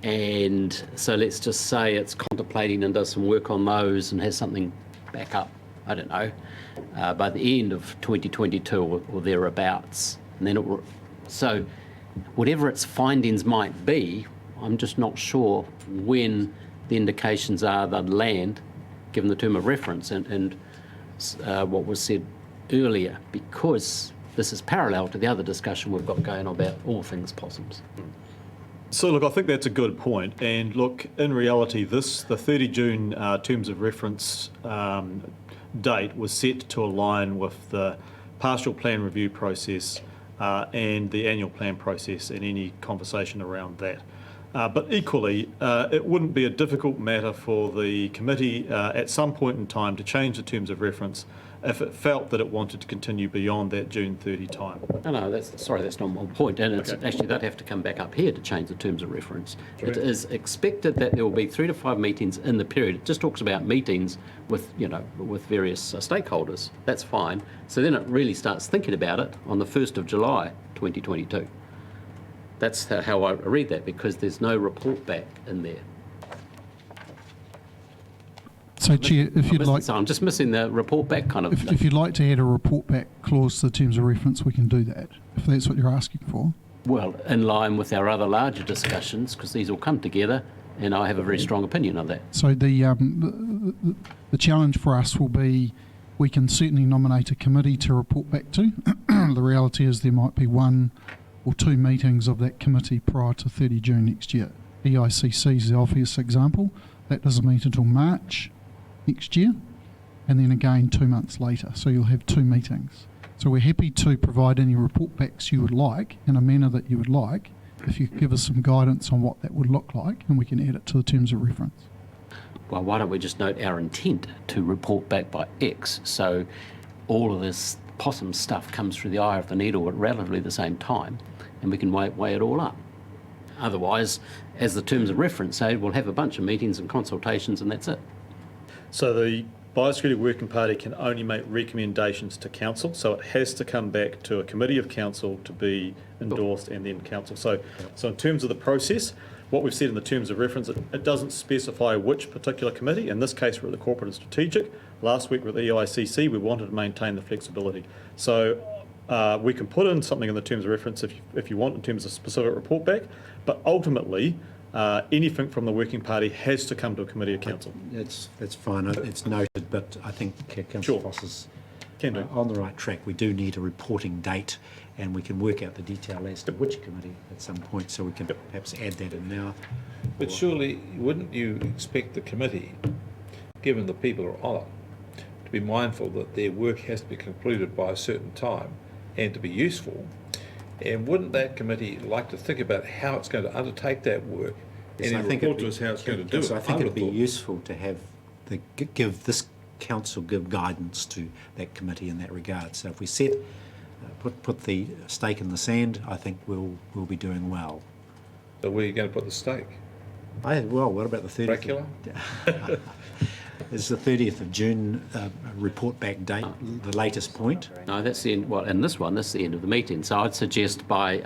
And so let's just say it's contemplating and does some work on those and has something back up, I don't know, by the end of 2022 or thereabouts. And then so whatever its findings might be, I'm just not sure when the indications are they'd land, given the term of reference and what was said earlier, because this is parallel to the other discussion we've got going on about all things possums. So look, I think that's a good point. And look, in reality, the 30 June terms of reference date was set to align with the pastoral plan review process and the annual plan process and any conversation around that. But equally, it wouldn't be a difficult matter for the committee at some point in time to change the terms of reference if it felt that it wanted to continue beyond that June 30 time. No, that's not my point. And it's actually, they'd have to come back up here to change the terms of reference. Correct. It is expected that there will be 3 to 5 meetings in the period. It just talks about meetings with, with various stakeholders. That's fine. So then it really starts thinking about it on the 1st of July 2022. That's how I read that, because there's no report back in there. So, Chair, if you'd like... So I'm just missing the report back kind of... If you'd like to add a report back clause to the terms of reference, we can do that, if that's what you're asking for. Well, in line with our other larger discussions, because these all come together, and I have a very strong opinion of that. So the challenge for us will be, we can certainly nominate a committee to report back to. The reality is there might be 1 or 2 meetings of that committee prior to 30 June next year. EICC is the obvious example. That doesn't meet until March next year, and then again 2 months later. So you'll have 2 meetings. So we're happy to provide any report backs you would like in a manner that you would like, if you could give us some guidance on what that would look like, and we can add it to the terms of reference. Well, why don't we just note our intent to report back by X, so all of this possum stuff comes through the eye of the needle at relatively the same time, and we can weigh it all up. Otherwise, as the terms of reference say, we'll have a bunch of meetings and consultations and that's it. So the Biosecurity Working Party can only make recommendations to council, so it has to come back to a committee of council to be endorsed and then council. So in terms of the process, what we've said in the terms of reference, it doesn't specify which particular committee. In this case, we're at the Corporate and Strategic. Last week with the EICC, we wanted to maintain the flexibility. So we can put in something in the terms of reference if you want in terms of specific report back, but ultimately, anything from the Working Party has to come to a committee of council. That's fine. It's noted, but I think Councillor Foss is on the right track. We do need a reporting date, and we can work out the detail as to which committee at some point, so we can perhaps add that in now. But surely, wouldn't you expect the committee, given the people are on it, to be mindful that their work has to be concluded by a certain time and to be useful? And wouldn't that committee like to think about how it's going to undertake that work and then report to us how it's going to do it? I think it would be useful to have give this council give guidance to that committee in that regard. So if we set put the stake in the sand, I think we'll be doing well. So where are you going to put the stake? Well, what about the 30th? Dracula? Is the 30th of June report back date the latest point? No, that's the end. Well, in this one, that's the end of the meeting. So I'd suggest by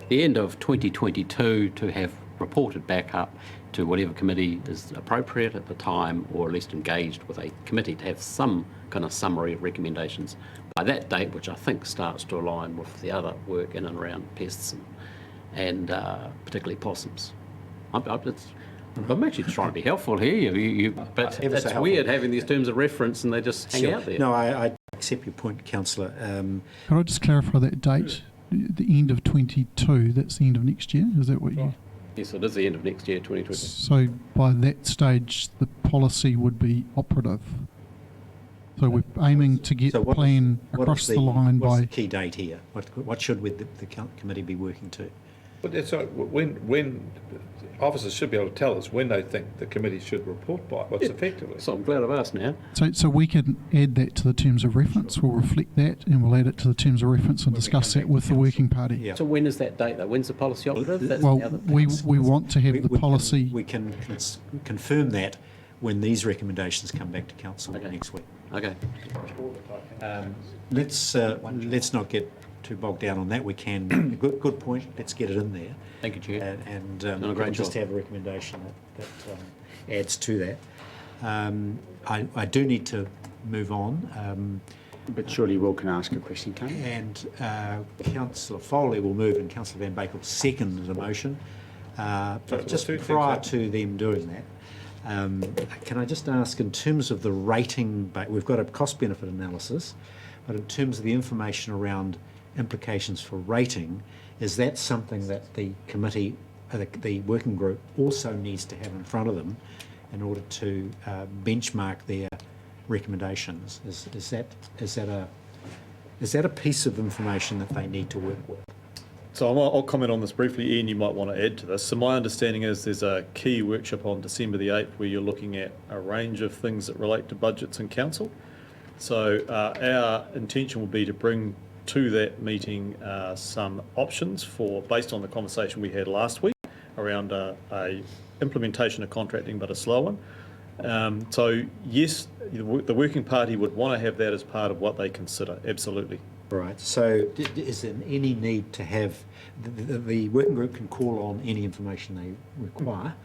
the end of 2022 to have reported back up to whatever committee is appropriate at the time, or at least engaged with a committee to have some kind of summary of recommendations by that date, which I think starts to align with the other work in and around pests and particularly possums. I'm actually trying to be helpful here, but it's weird having these terms of reference and they just hang out there. No, I accept your point, Councillor. Can I just clarify that date? the end of 22, that's the end of next year, is that what you... Yes, it is the end of next year, 2020. So by that stage, the policy would be operative. So we're aiming to get the plan across the line what's by... the key date here? What should the committee be working to? But that's when officers should be able to tell us when they think the committee should report by, what's effectively. So I'm glad I've asked now. So we can add that to the terms of reference, we'll reflect that, and we'll add it to the terms of reference and discuss that with the working party. Yeah. So when is that date though? When's the policy operative? That's Well, the other we piece. want to have the policy... We can confirm that when these recommendations come back to council next week. Okay. Let's not get too bogged down on that. We can, good point, let's get it in there. Thank you, Chair. And a great we'll just job. have a recommendation that adds to that. I do need to move on. But surely Will can ask a question, can't he? And Councillor Foley will move and Councillor Van Beek will second the motion. But just prior to them doing that, can I just ask, in terms of the rating, we've got a cost-benefit analysis, but in terms of the information around implications for rating, is that something that the committee, the working group also needs to have in front of them in order to benchmark their recommendations? Is that a piece of information that they need to work with? So I'll comment on this briefly. Ian, you might want to add to this. So my understanding is there's a key workshop on December the 8th where you're looking at a range of things that relate to budgets and council. So our intention will be to bring to that meeting some options based on the conversation we had last week around a implementation of contracting, but a slow one. So yes, the working party would want to have that as part of what they consider, absolutely. Right, so is there any need to have, the working group can call on any information they require.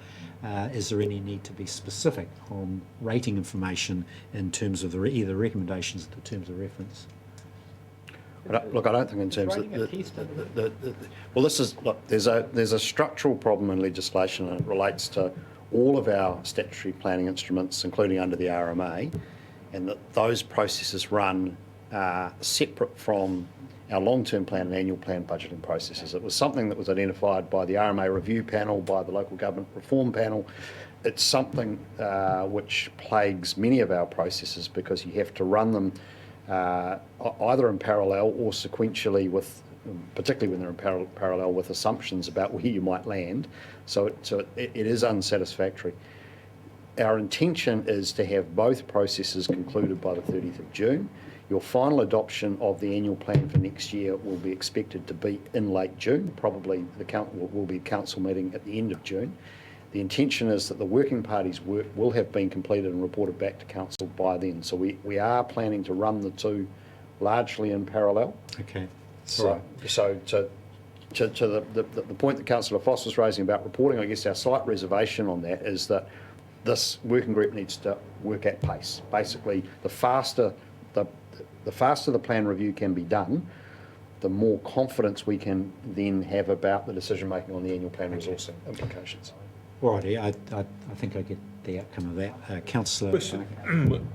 Is there any need to be specific on rating information in terms of either recommendations or the terms of reference? Look, I don't think in terms of well, this is, look, there's a structural problem in legislation and it relates to all of our statutory planning instruments, including under the RMA, and that those processes run separate from our long-term plan and annual plan budgeting processes. It was something that was identified by the RMA review panel, by the local government reform panel. It's something which plagues many of our processes because you have to run them either in parallel or sequentially with, particularly when they're in parallel with assumptions about where you might land. So it is unsatisfactory. Our intention is to have both processes concluded by the 30th of June. Your final adoption of the annual plan for next year will be expected to be in late June. Probably will be a council meeting at the end of June. The intention is that the working party's work will have been completed and reported back to council by then. So we are planning to run the two largely in parallel. Okay. So to the point that Councillor Foss was raising about reporting, I guess our slight reservation on that is that this working group needs to work at pace. Basically, the faster the plan review can be done, the more confidence we can then have about the decision making on the annual plan resourcing implications. Alrighty, I think I get the outcome of that. Councillor...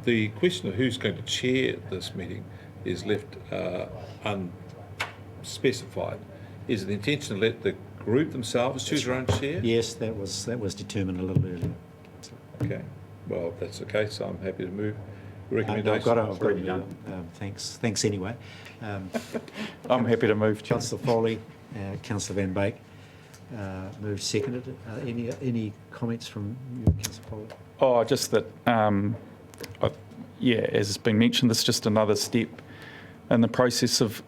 The question of who's going to chair this meeting is left unspecified. Is it the intention to let the group themselves choose their own chair? Yes, that was determined a little earlier. Okay, well, if that's the case, I'm happy to move recommendation. I've got to thanks anyway. I'm happy to move. Councillor Foley, Councillor Van Beek, moved, seconded. Any comments from you, Councillor Foley? Oh, just that, yeah, as has been mentioned, this is just another step in the process of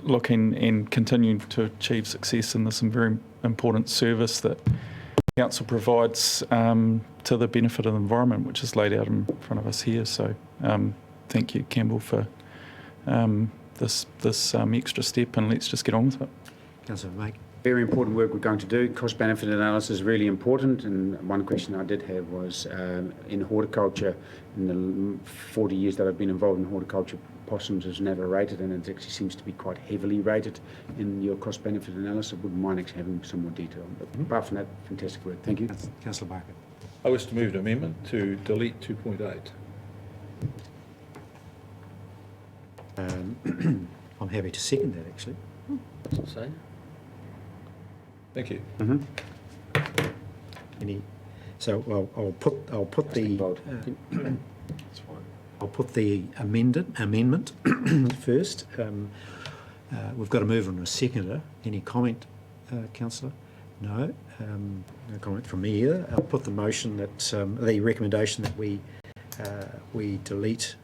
looking and continuing to achieve success in this very important service that council provides to the benefit of the environment, which is laid out in front of us here. So thank you, Campbell, for this extra step, and let's just get on with it. Councillor Mike. Very important work we're going to do. Cost-benefit analysis is really important, and one question I did have was in horticulture, in the 40 years that I've been involved in horticulture, Possums is never rated, and it actually seems to be quite heavily rated in your cost-benefit analysis. I wouldn't mind actually having some more detail. But apart from that, fantastic work. Thank you. Councillor Barker. I wish to move an amendment to delete 2.8. I'm I'm happy to second that, actually. That's what I say. Thank you. Any, so I'll put the I'll put the amendment first. We've got a mover and a seconder. Any comment, councillor? No. No comment from me either. I'll put the motion that the recommendation that we delete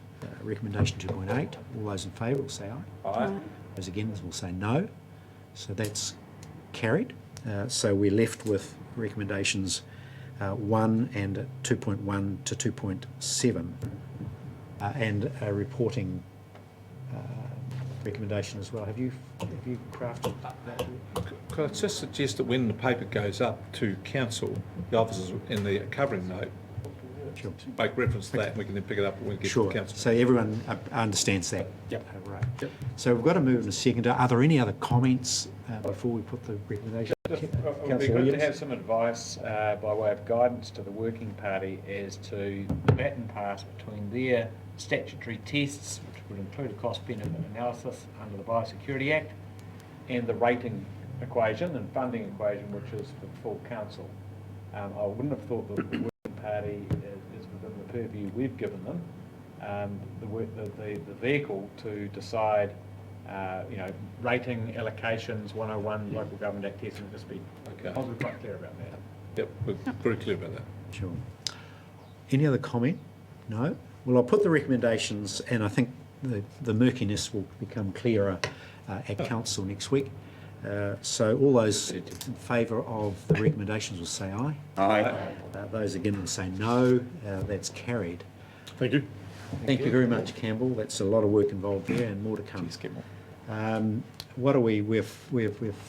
recommendation 2.8. All those in favour will say aye. Aye. Those against will say no. So that's carried. So we're left with recommendations 1 and 2.1 to 2.7 and a reporting recommendation as well. Have you crafted that? Could I just suggest that when the paper goes up to council, the officers in the covering note make reference to that, and we can then pick it up when we get to council. So everyone understands that? Yep. Right. Yep. So we've got to move in a second. Are there any other comments before we put the recommendation? It would be good to have some advice by way of guidance to the working party as to the baton pass between their statutory tests, which would include a cost-benefit analysis under the Biosecurity Act, and the rating equation and funding equation, which is for full council. I wouldn't have thought that the working party is within the purview we've given them, the vehicle to decide, rating allocations, 101 Local Government Act testing, just be quite clear about that. Yep, we're pretty clear about that. Sure. Any other comment? No? Well, I'll put the recommendations, and I think the murkiness will become clearer at council next week. So all those in favour of the recommendations will say aye. Aye. Those again will say no. That's carried. Thank you. Thank you very much, Campbell. That's a lot of work involved there, and more to come. What are we? We're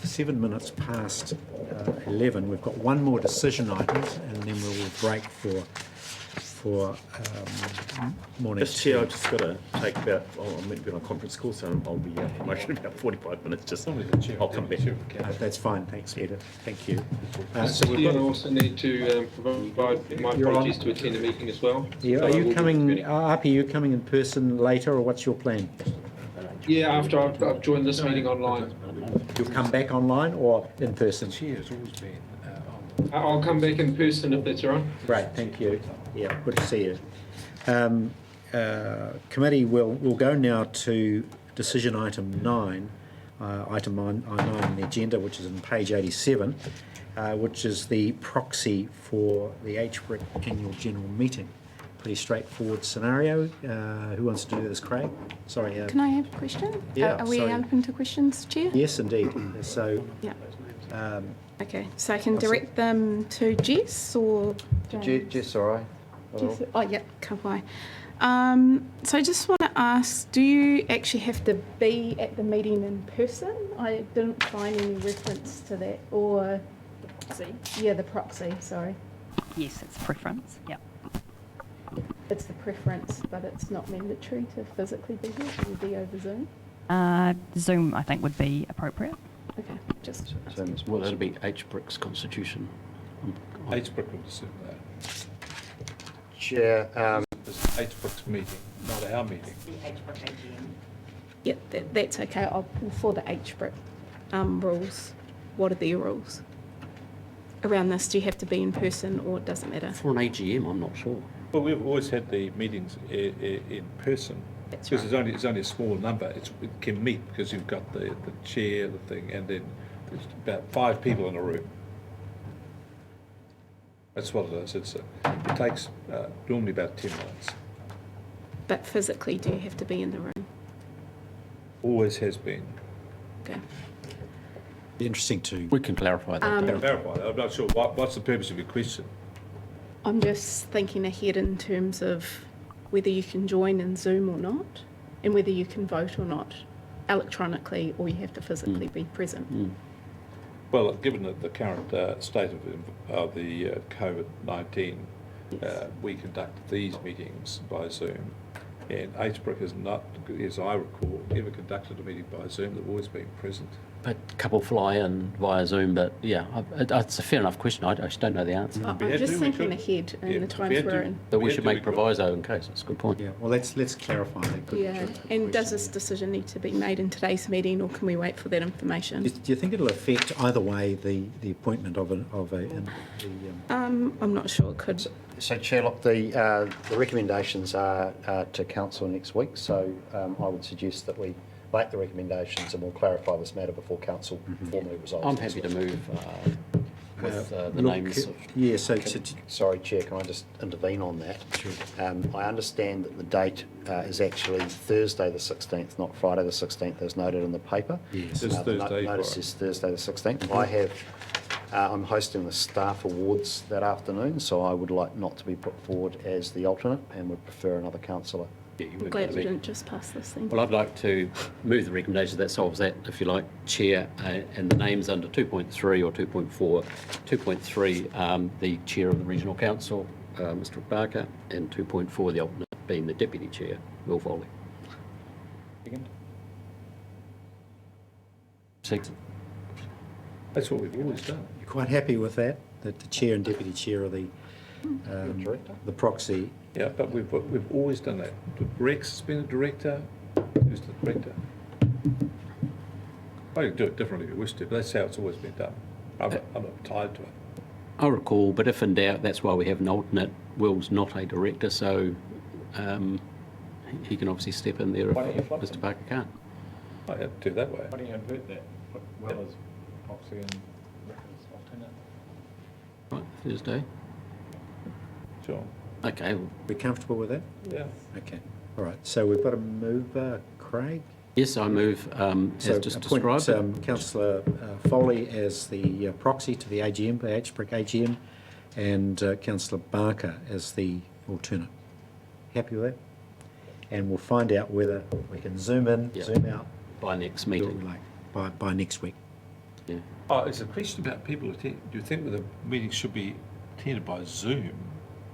7 minutes past 11. We've got one more decision items, and then we'll break for morning. Just Chair, I've just got to take about, I'm meant to be on a conference call, so I'll be motion about 45 minutes. Just I'll come back. That's fine. Thanks, Peter. Thank you. So I also need to provide my apologies to attend the meeting as well. Yeah, So are I you will be coming? contributing. Are you coming in person later, or what's your plan? Yeah, after I've joined this meeting online. You'll come back online or in person? Chair's always been. I'll come back in person if that's all right. Great, thank you. Yeah, good to see you. Committee, we'll go now to decision item 9, item 9 on the agenda, which is on page 87, which is the proxy for the HBRIC annual general meeting. Pretty straightforward scenario. Who wants to do this, Craig? Sorry. Can I have a question? Yeah, Are we sorry. open to questions, Chair? Yes, indeed. So. Yeah. Okay, so I can direct them to Jess or Jess, all right. Jess, oh, yeah, come by. So I just want to ask, do you actually have to be at the meeting in person? I didn't find any reference to that. Or the proxy? Yeah, the proxy, sorry. Yes, it's preference, yep. It's the preference, but it's not mandatory to physically be here. It will be over Zoom. Zoom, I think, would be appropriate. Okay, just. Well, that'll be HBRIC's constitution. HBRIC will decide that. Chair. This is HBRIC's meeting, not our meeting. Yeah, that's okay. I'll pull for the HBRIC rules. What are their rules around this? Do you have to be in person or it doesn't matter? For an AGM, I'm not sure. Well, we've always had the meetings in person. That's because it's only a small number. It can meet because you've got the chair, the thing, and then there's about 5 people in a room. That's what it is. It takes normally about 10 minutes. But physically, do you have to be in the room? Always has been. Okay. Be interesting to. We can clarify that. Clarify that. I'm not sure what's the purpose of your question. I'm just thinking ahead in terms of whether you can join in Zoom or not, and whether you can vote or not electronically, or you have to physically be present. Well, given the current state of the COVID-19, we conduct these meetings by Zoom, and HBRIC has not, as I recall, ever conducted a meeting by Zoom. They've always been present. a couple fly in via Zoom, but yeah, it's a fair enough question. I just don't know the answer. I'm just thinking ahead in the times we're in. But we should make proviso in case. It's a good point. Yeah, well, let's clarify that. Yeah, and does this decision need to be made in today's meeting, or can we wait for that information? Do you think it'll affect either way the appointment of I'm not sure it could. So, Chair, look, the recommendations are to council next week, so I would suggest that we make the recommendations and we'll clarify this matter before council formally resolves. I'm happy to move with the look, names. Yeah, so Sorry, Chair, can I just intervene on that? Sure. I understand that the date is actually Thursday the 16th, not Friday the 16th, as noted in the paper. Yes. It's Thursday, Notice Friday. is Thursday the 16th. I'm hosting the staff awards that afternoon, so I would like not to be put forward as the alternate and would prefer another councillor. Yeah, you I'm weren't glad gonna we be. didn't just pass this thing. Well, I'd like to move the recommendation that solves that, if you like, Chair, and the names under 2.3 or 2.4. 2.3, the Chair of the Regional Council, Mr Barker, and 2.4, the alternate being the Deputy Chair, Will Foley. Second. That's what we've always done. you're quite happy with that the chair and deputy chair are the proxy. Yeah, but we've always done that. Rex has been a director. Who's the director? I can do it differently if you wish to, but that's how it's always been done. I'm not tied to it. I recall, but if in doubt, that's why we have an alternate. Will's not a director, so he can obviously step in there if Why don't you flip Mr him? Barker can't. I have to do it that way. Why don't you invert that? Put Will as proxy and Rick as alternate. Right, Thursday. Sure. Okay. Well, We're comfortable with that? Yeah. Okay. All right. So we've got to move Craig. yes, I move as just appoint, described. Councillor Foley as the proxy to the AGM, the HBRIC AGM, and Councillor Barker as the alternate. Happy with that? And we'll find out whether we can zoom in, Yep. zoom out. By next do what meeting. we like by next week. Yeah. Oh, it's a question about people attend. Do you think that the meeting should be attended by Zoom?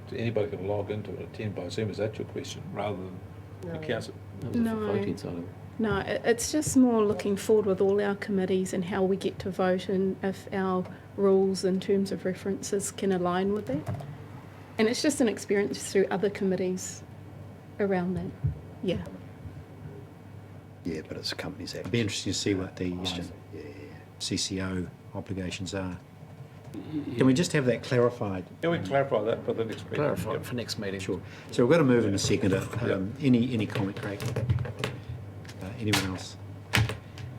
So anybody can log into it, attend by Zoom? Is that your question, rather than the council? That was the No. voting side of it. No, it's just more looking forward with all our committees and how we get to vote and if our rules in terms of references can align with that. And it's just an experience through other committees around that. Yeah. Yeah, but it's a Companies Act. It'd be interesting to see what the CCO obligations are. Can we just have that clarified? Yeah, we can clarify that for the next meeting. Clarify Yep. for next meeting. Sure. So we've got to move in a second. Any comment, Craig? Anyone else?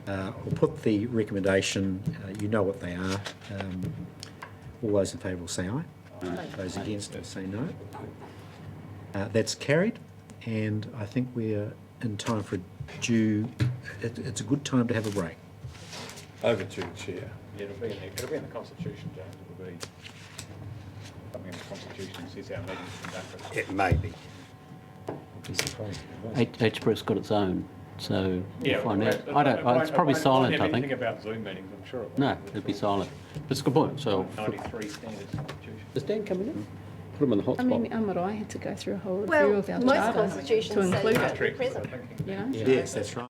We'll put the recommendation, you know what they are. All those in favour will say aye. Those against will say no. That's carried, and I think we're in time for it's a good time to have a break. Over to the chair. Yeah, it'll be in the Constitution, James. It'll be something in the Constitution that says our meetings conducted. It may be. HBRIC's got its own, so we'll find out. It I don't. won't- It's probably it won't silent, have I think. anything about Zoom meetings, I'm sure it won't. No, it'd be silent. But it's a good point. So 93 standard constitution. is Dan coming in? Put him in the hot I spot. mean, Amarai had to go through a whole review Well, of our most charter constitutions to say include you it. have to be present. You know? Yes, that's right.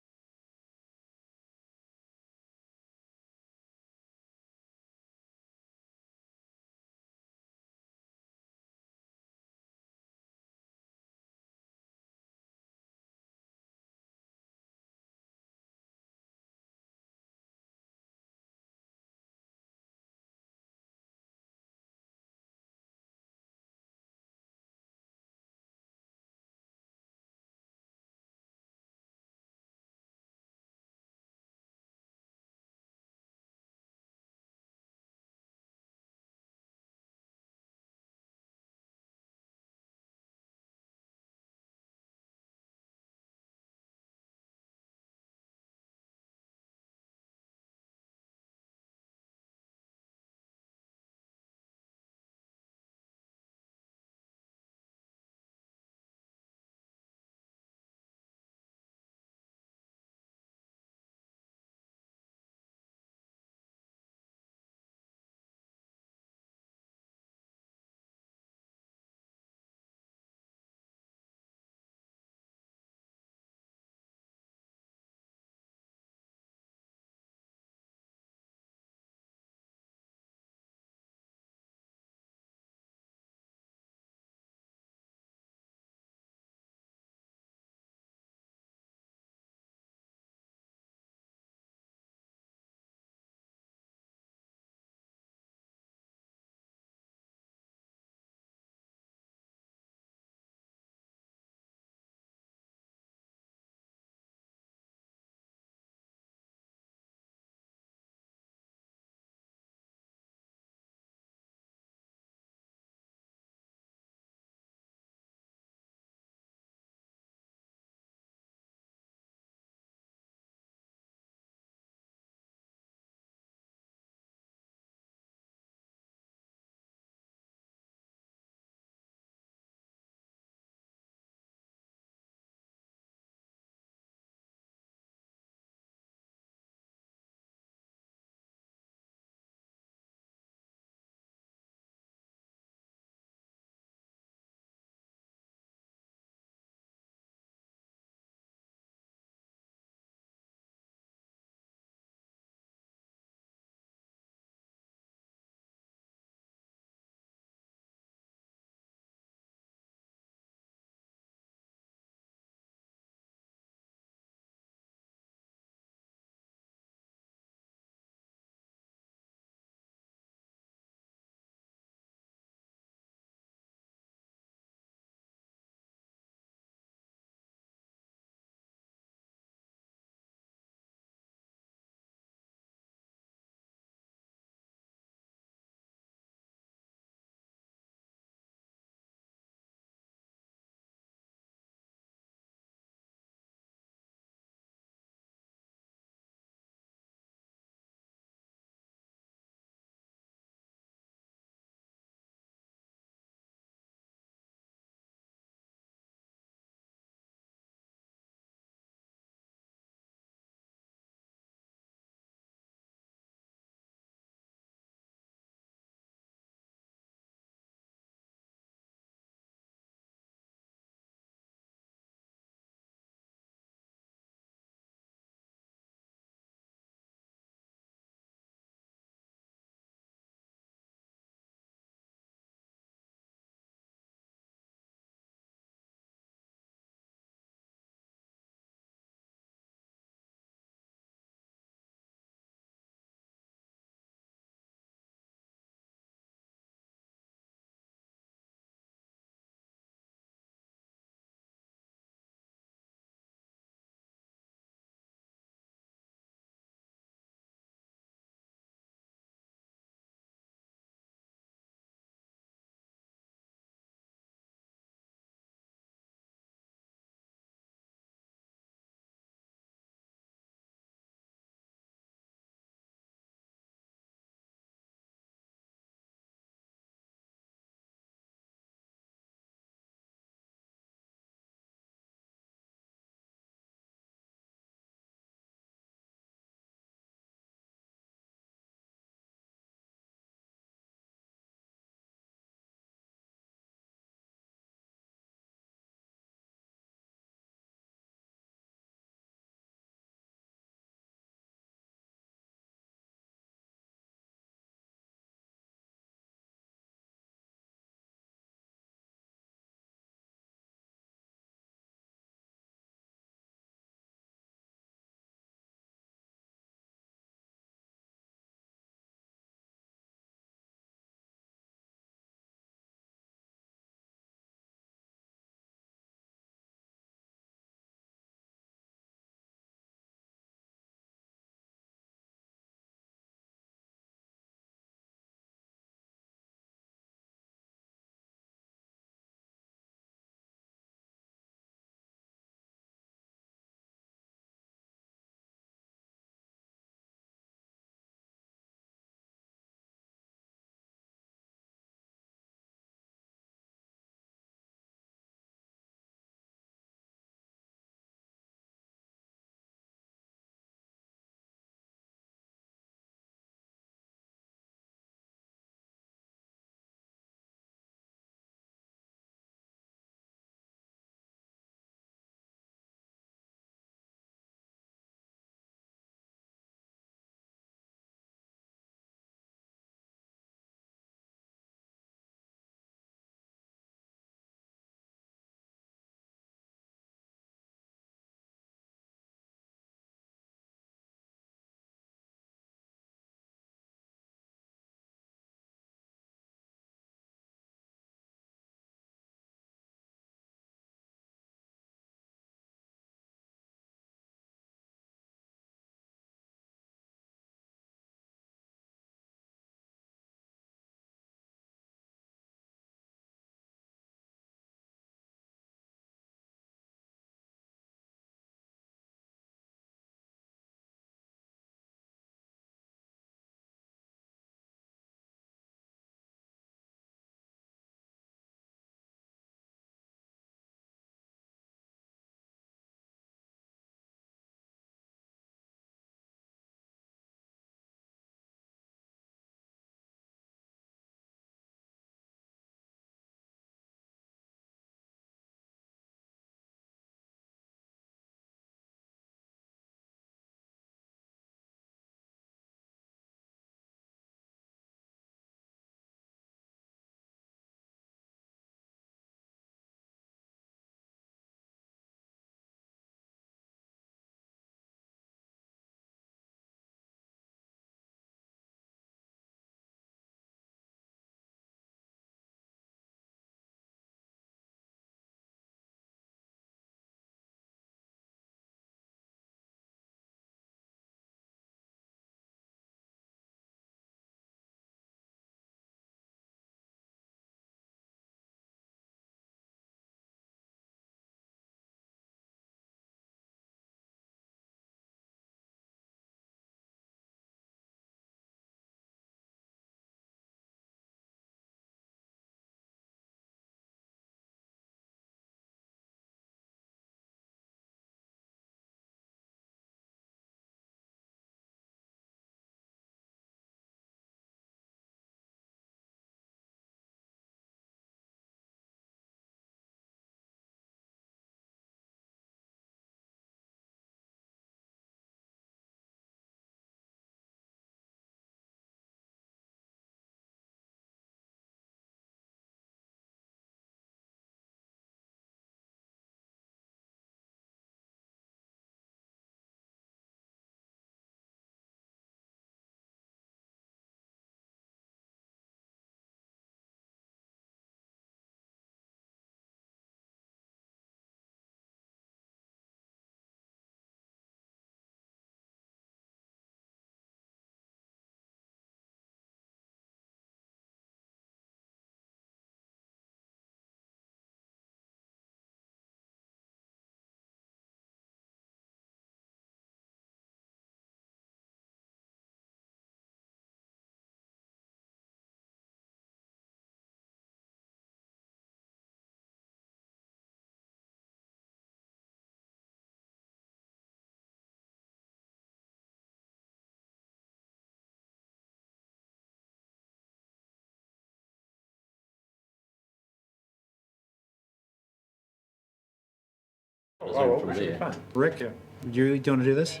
from there. Rick, do you want to do this?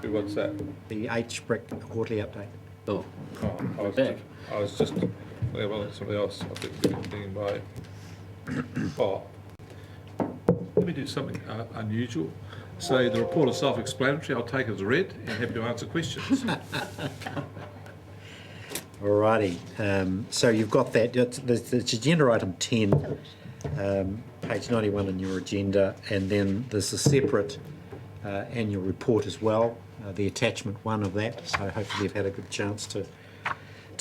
What's that? The H-Brick quarterly update. Oh, I was just, well, somebody else, I think, thinking by, oh, let me do something unusual. So the report is self-explanatory, I'll take it as read and happy to answer questions. Alrighty, so you've got that, it's agenda item 10, page 91 in your agenda, and then there's a separate annual report as well, the attachment one of that, so hopefully you've had a good chance to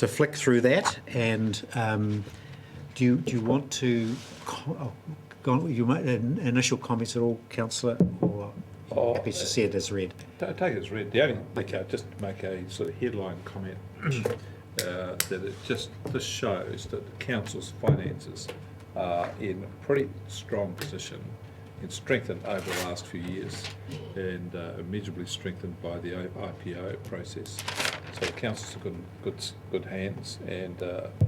flick through that. And do you want to you make initial comments at all, Councillor, or happy to see it as read? Take it as read. The only thing, just make a sort of headline comment that this shows that the council's finances are in a pretty strong position and strengthened over the last few years, and immeasurably strengthened by the IPO process. So the council's in good hands and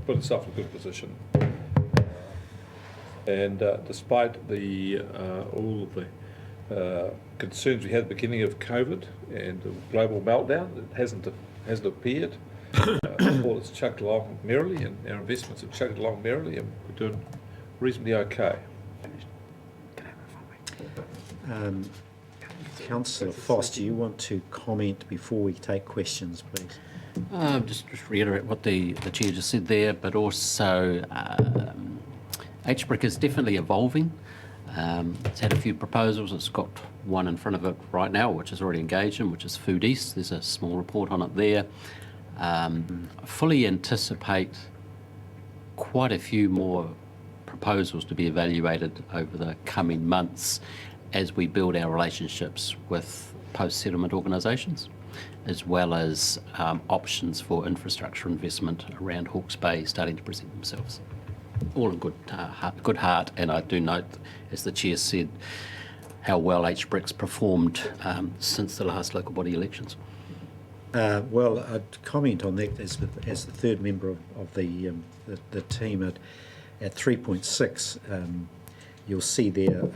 put itself in a good position. And despite the all of the concerns we had at the beginning of COVID and the global meltdown, it hasn't appeared. All it's chugged along merrily, and our investments have chugged along merrily, and we're doing reasonably okay. Councillor Foss, do you want to comment before we take questions, please? Just reiterate what the Chair just said there, but also HBRIC is definitely evolving. It's had a few proposals. It's got one in front of it right now, which is already engaged in, which is Food East. There's a small report on it there. Fully anticipate quite a few more proposals to be evaluated over the coming months as we build our relationships with post-settlement organisations, as well as options for infrastructure investment around Hawke's Bay starting to present themselves. All in good heart, and I do note, as the Chair said, how well HBRIC's performed since the last local body elections. Well, I'd comment on that as the third member of the team at 3.6. You'll see there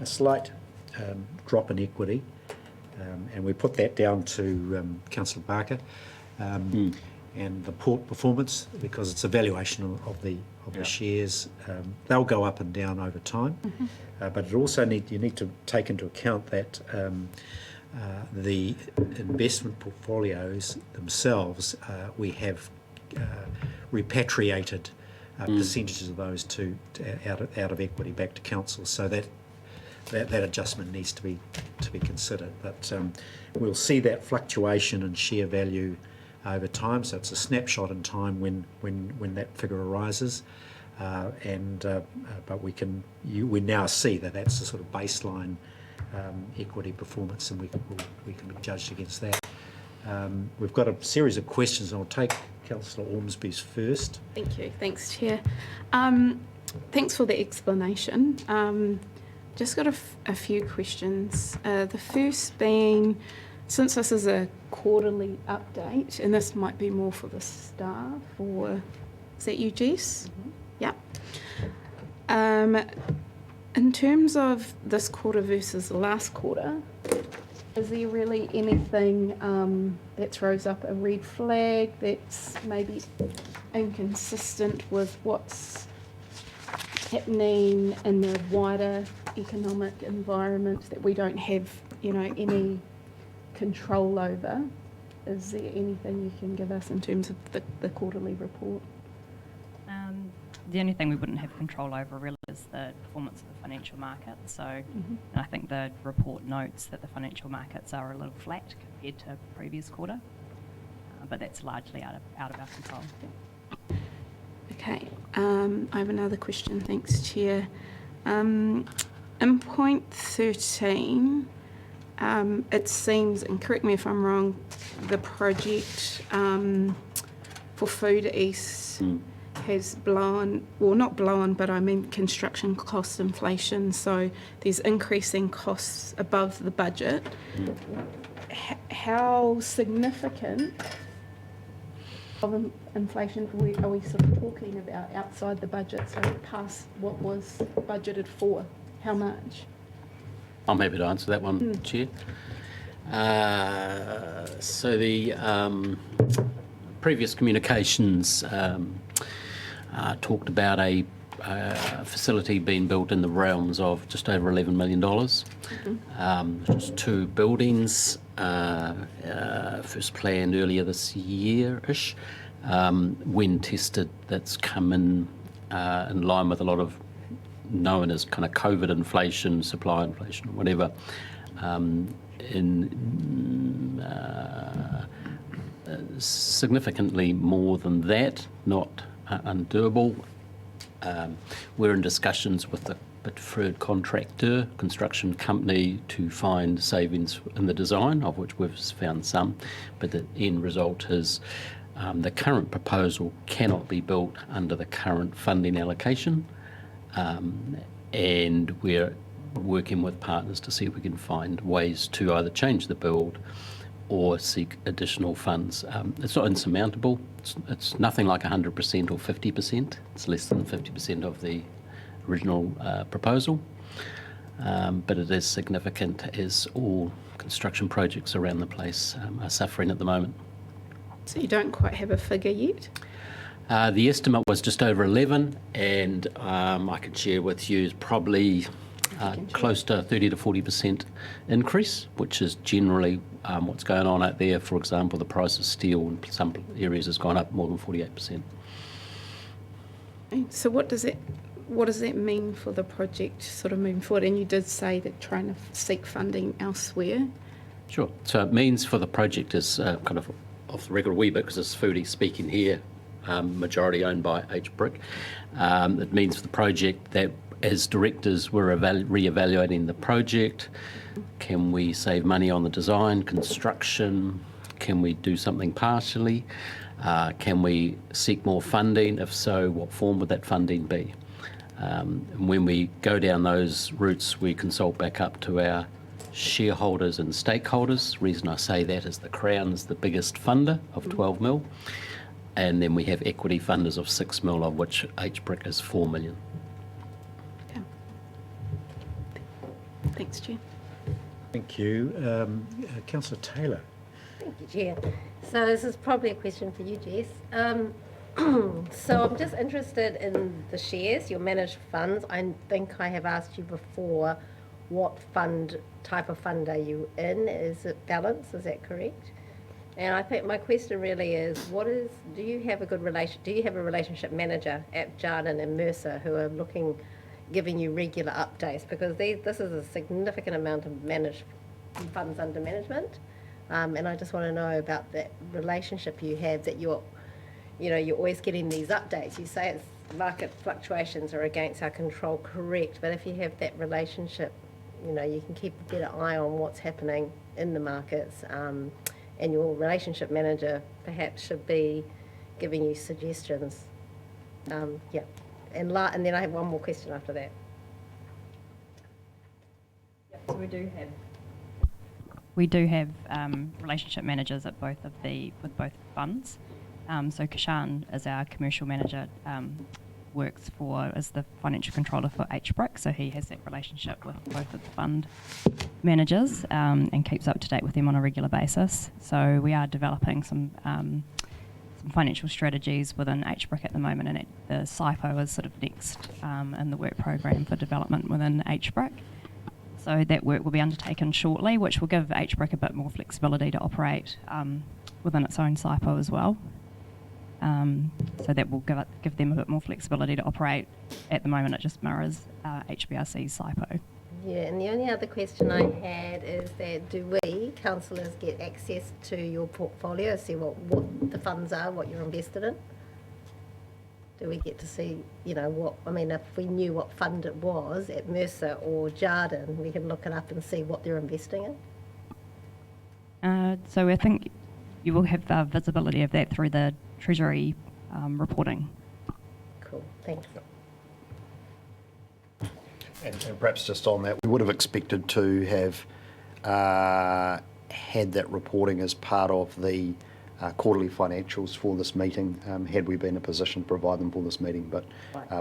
a slight drop in equity, and we put that down to Councillor Barker and the port performance, because it's a valuation of the shares. They'll go up and down over time, but it also you need to take into account that the investment portfolios themselves, we have repatriated percentages of those out of equity back to council, so that adjustment needs to be considered. But we'll see that fluctuation in share value over time. So it's a snapshot in time when that figure arises, but we now see that that's the sort of baseline equity performance, and we can be judged against that. We've got a series of questions, and I'll take Councillor Ormsby's first. Thank you. Thanks, Chair. Thanks for the explanation. Just got a few questions. The first being, since this is a quarterly update, and this might be more for the staff, or is that you, Jess? Yeah. In terms of this quarter versus the last quarter, is there really anything that throws up a red flag that's maybe inconsistent with what's happening in the wider economic environment that we don't have, any control over? Is there anything you can give us in terms of the quarterly report? The only thing we wouldn't have control over really is the performance of the financial market. So and I think the report notes that the financial markets are a little flat compared to previous quarter, but that's largely out of our control. Okay, I have another question. Thanks, Chair. In point 13, it seems, and correct me if I'm wrong, the project for Food East has construction cost inflation, so there's increasing costs above the budget. How significant of inflation are we sort of talking about outside the budget, so past what was budgeted for? How much? I'm happy to answer that one, Chair. So the previous communications talked about a facility being built in the realms of just over $11 million. Just 2 buildings, first planned earlier this year-ish. When tested, that's come in line with a lot of known as kind of COVID inflation, supply inflation, whatever. Significantly more than that, not undoable. We're in discussions with the preferred contractor, construction company, to find savings in the design, of which we've found some, but the end result is the current proposal cannot be built under the current funding allocation, and we're working with partners to see if we can find ways to either change the build or seek additional funds. It's not insurmountable. It's nothing like 100% or 50%. It's less than 50% of the original proposal, but it is significant, as all construction projects around the place are suffering at the moment. So you don't quite have a figure yet? The estimate was just over 11, and I can share with you is probably close to 30 to 40% increase, which is generally what's going on out there. For example, the price of steel in some areas has gone up more than 48%. So what does that mean for the project sort of moving forward? And you did say that trying to seek funding elsewhere. Sure. So it means for the project is kind of off the record a wee bit, because it's Foodie speaking here, majority owned by H-Brick. It means for the project that as directors we're re-evaluating the project. Can we save money on the design, construction? Can we do something partially? Can we seek more funding? If so, what form would that funding be? And when we go down those routes, we consult back up to our shareholders and stakeholders. The reason I say that is the Crown is the biggest funder of 12 mil, and then we have equity funders of 6 mil, of which H-Brick is 4 million. Yeah. Thanks, Chair. Thank you. Councillor Taylor. Thank you, Chair. So this is probably a question for you, Jess. So I'm just interested in the shares, your managed funds. I think I have asked you before, what type of fund are you in? Is it balanced? Is that correct? And I think my question really is, do you have a relationship manager at Jarden and Mercer who are giving you regular updates? Because this is a significant amount of managed funds under management. And I just want to know about that relationship you have, that you're always getting these updates. You say it's market fluctuations are against our control, correct? But if you have that relationship, you can keep a better eye on what's happening in the markets. And your relationship manager perhaps should be giving you suggestions. Yeah. And then I have one more question after that. Yep, so we do have relationship managers at with both funds. So Kashan is our commercial manager, works as the financial controller for H-Brick, so he has that relationship with both of the fund managers and keeps up to date with them on a regular basis. So we are developing some financial strategies within H-Brick at the moment, and the SIPO is sort of next in the work program for development within H-Brick. So that work will be undertaken shortly, which will give H-Brick a bit more flexibility to operate within its own SIPO as well. So that will give them a bit more flexibility to operate. At the moment, it just mirrors HBRC's SIPO. Yeah, and the only other question I had is that do we, councillors, get access to your portfolio, see what the funds are, what you're invested in? Do we get to see, if we knew what fund it was at Mercer or Jarden, we can look it up and see what they're investing in? So I think you will have the visibility of that through the Treasury reporting. Cool, thanks. And perhaps just on that, we would have expected to have had that reporting as part of the quarterly financials for this meeting, had we been in a position to provide them for this meeting. But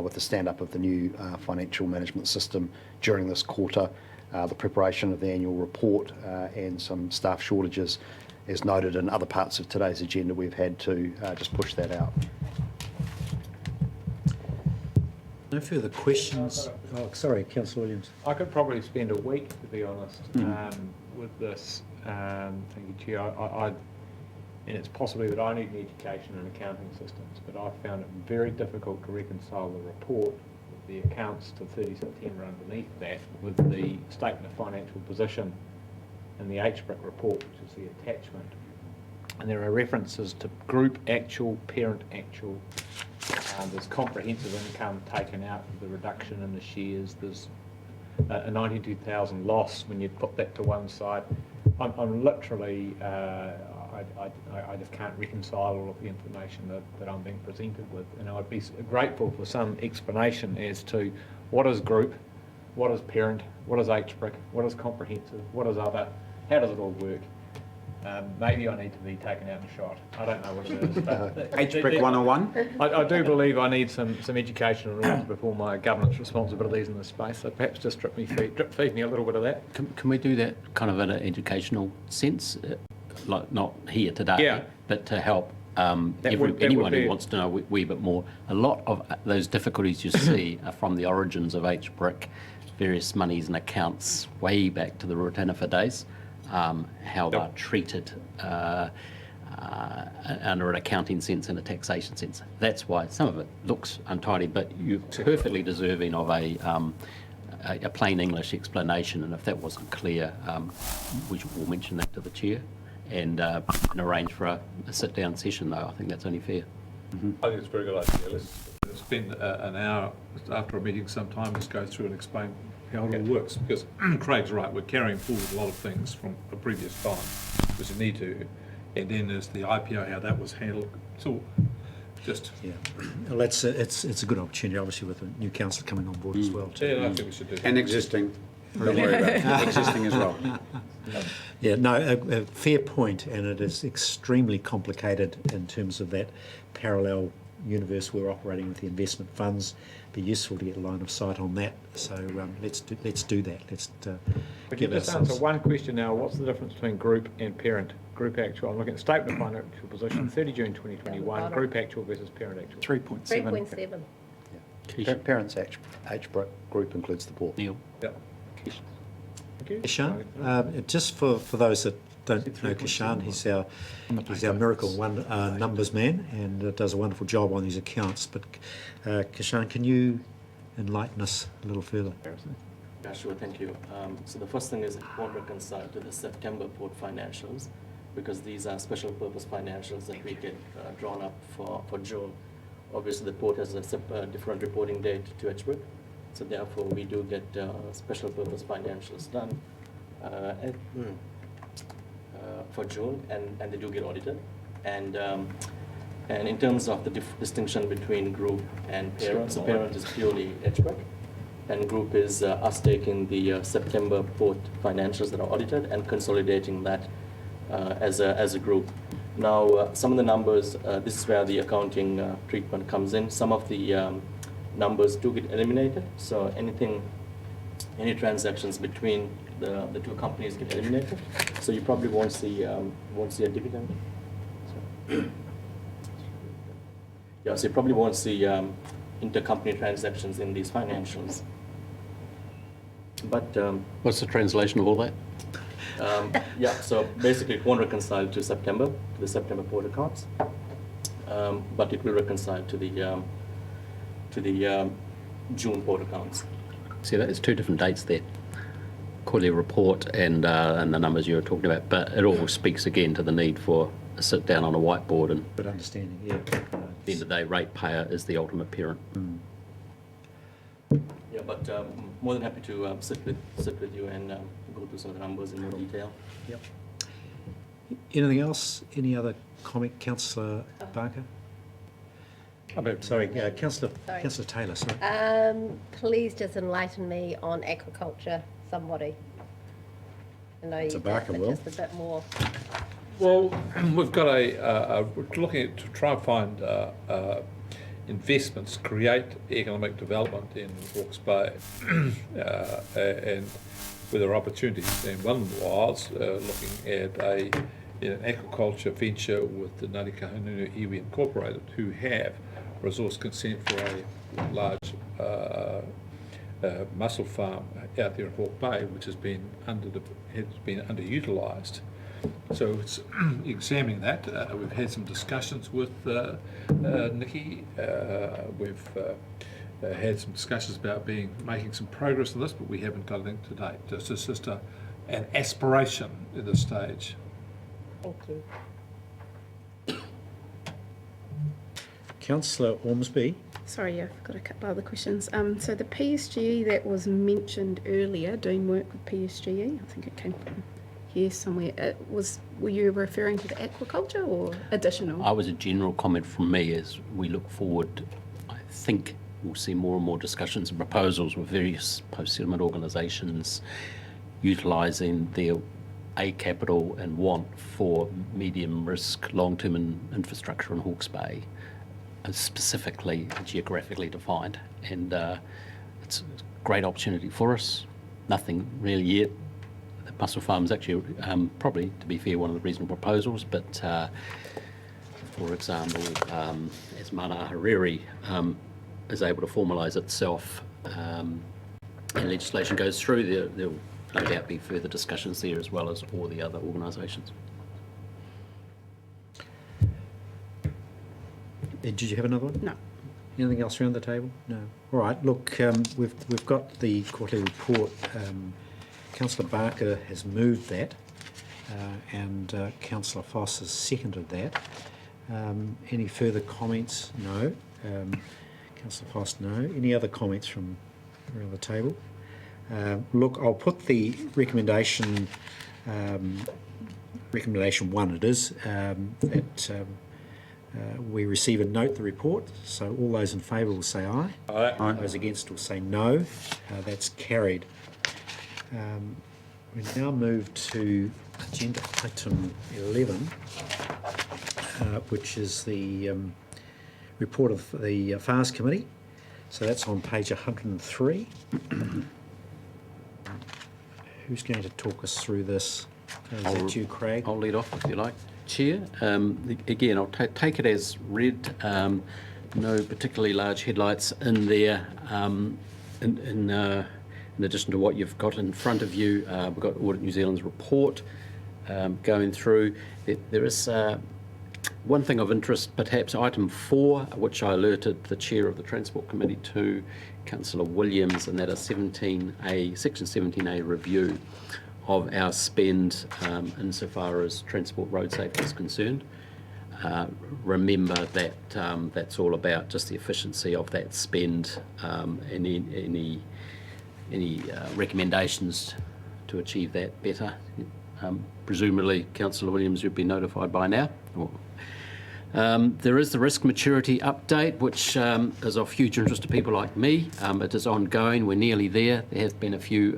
with the stand-up of the new financial management system during this quarter, the preparation of the annual report and some staff shortages, as noted in other parts of today's agenda, we've had to just push that out. No further questions. Oh, sorry, Councillor Williams. I could probably spend a week, to be honest, with this. Thank you, Chair. And it's possibly that I need an education in accounting systems, but I found it very difficult to reconcile the report with the accounts to 30 September underneath that with the statement of financial position in the HBRIC report, which is the attachment. And there are references to group actual, parent actual. There's comprehensive income taken out with the reduction in the shares. There's a 92,000 loss when you put that to one side. I'm literally, I just can't reconcile all of the information that I'm being presented with. And I'd be grateful for some explanation as to what is group, what is parent, what is HBRIC, what is comprehensive, what is other, how does it all work? Maybe I need to be taken out and shot. I don't know what it is. HBRIC 101? I do believe I need some education in order to perform my governance responsibilities in this space, so perhaps just drip feed me a little bit of that. Can we do that kind of in an educational sense, like not here today, but to help anyone who wants to know a wee bit more? A lot of those difficulties you see are from the origins of HBRIC, various monies and accounts way back to the Rotanafa days. How they're treated under an accounting sense and a taxation sense. That's why some of it looks untidy, but you're perfectly deserving of a plain English explanation, and if that wasn't clear, we'll mention that to the Chair and arrange for a sit-down session, though. I think that's only fair. I think it's a very good idea. Let's spend an hour after a meeting sometime, just go through and explain how it all works, because Craig's right, we're carrying forward a lot of things from a previous time, because you need to, and then there's the IPO, how that was handled. So just well, it's a good opportunity, obviously, with the new council coming on board as well. Too. Yeah, I think we should do that. And existing. Don't worry about it. Existing as well. Yeah, no, a fair point, and it is extremely complicated in terms of that parallel universe we're operating with the investment funds. Be useful to get a line of sight on that. So let's do that. Let's Could you just answer one question now? What's the difference between group and parent? Group actual. I'm looking at statement of financial position, 30 June 2021. Group actual versus parent actual. 3.7. Parents HBRIC group includes the port. Neil. Yep. Kishan, just for those that don't know Kishan, he's our miracle numbers man and does a wonderful job on these accounts. But Kishan, can you enlighten us a little further? Yeah, sure, thank you. So the first thing is it won't reconcile to the September port financials, because these are special purpose financials that we get drawn up for June. Obviously the port has a different reporting date to HBRIC, so therefore we do get special purpose financials done for June, and they do get audited. And in terms of the distinction between group and parent, so parent is purely HBRIC, and group is us taking the September port financials that are audited and consolidating that as a group. Now, some of the numbers, this is where the accounting treatment comes in. Some of the numbers do get eliminated, so any transactions between the two companies get eliminated. So you probably won't see a dividend. Yeah, so you probably won't see intercompany transactions in these financials. But what's the translation of all that? Yeah, so basically it won't reconcile to the September port accounts, but it will reconcile to the June port accounts. See, there's two different dates there. Quarterly report and the numbers you were talking about, but it all speaks again to the need for a sit down on a whiteboard and good understanding. Yeah. At the end of the day, ratepayer is the ultimate parent. Yeah, but more than happy to sit with you and go through some of the numbers in more detail. Yep. Anything else? Any other comment, Councillor Barker? Sorry, Councillor Taylor. Sorry. Please just enlighten me on aquaculture, somebody. I know you did, but just a bit more. Well, we've got we're looking at to try and find investments, create economic development in Hawke's Bay, and where there are opportunities, and one was looking at an aquaculture venture with the Ngāti Kahungunu Iwi Incorporated, who have resource consent for a large mussel farm out there in Hawke Bay, which has been underutilised. So it's examining that. We've had some discussions with Nikki. We've had some discussions about making some progress on this, but we haven't got anything to date. It's just an aspiration at this stage. Thank you. Councillor Ormsby. Sorry, I've got a couple other questions. So the PSGE that was mentioned earlier, doing work with PSGE, I think it came from here somewhere. Were you referring to the aquaculture or additional? I was a general comment from me as we look forward. I think we'll see more and more discussions and proposals with various post-settlement organisations utilising their capital and want for medium risk long-term infrastructure in Hawke's Bay, specifically geographically defined, and it's a great opportunity for us. Nothing really yet. The Maxwell Farms actually, probably, to be fair, one of the reasonable proposals, but for example, as Mana Hariri is able to formalise itself and legislation goes through, there'll no doubt be further discussions there, as well as all the other organisations. Did you have another one? No. Anything else around the table? No. All right. Look, we've got the quarterly report. Councillor Barker has moved that, and Councillor Foss has seconded that. Any further comments? No. Councillor Foss, no. Any other comments from around the table? Look, I'll put the recommendation, recommendation 1 it is, that we receive and note the report. So all those in favour will say aye. Aye. Those against will say no. That's carried. We now move to agenda item 11, which is the report of the FARS Committee. So that's on page 103. Who's going to talk us through this? Is that you, Craig? I'll lead off if you like, Chair. Again, I'll take it as read. No particularly large headlights in there. In addition to what you've got in front of you, we've got Audit New Zealand's report going through. There is one thing of interest, perhaps item 4, which I alerted the Chair of the Transport Committee to, Councillor Williams, and that is section 17A review of our spend insofar as transport road safety is concerned. Remember that that's all about just the efficiency of that spend, any recommendations to achieve that better. Presumably, Councillor Williams, you've been notified by now. There is the risk maturity update, which is of huge interest to people like me. It is ongoing. We're nearly there. There have been a few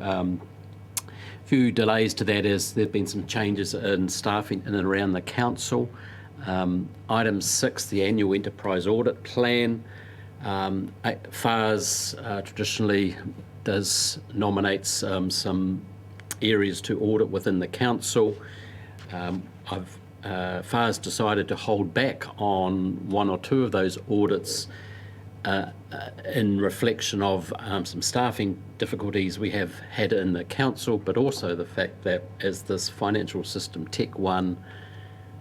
delays to that as there have been some changes in staffing in and around the council. Item 6, the annual enterprise audit plan. FARS traditionally does nominate some areas to audit within the council. FARS decided to hold back on 1 or 2 of those audits in reflection of some staffing difficulties we have had in the council, but also the fact that as this financial system Tech 1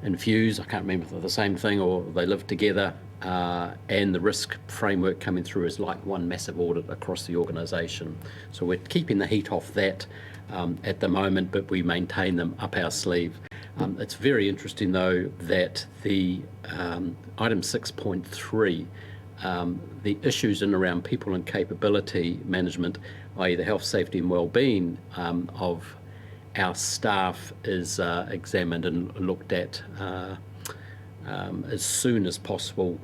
and Fuse, I can't remember if they're the same thing or they live together, and the risk framework coming through is like one massive audit across the organisation. So we're keeping the heat off that at the moment, but we maintain them up our sleeve. It's very interesting though that the item 6.3, the issues in around people and capability management, i.e. the health, safety and well-being of our staff is examined and looked at as soon as possible,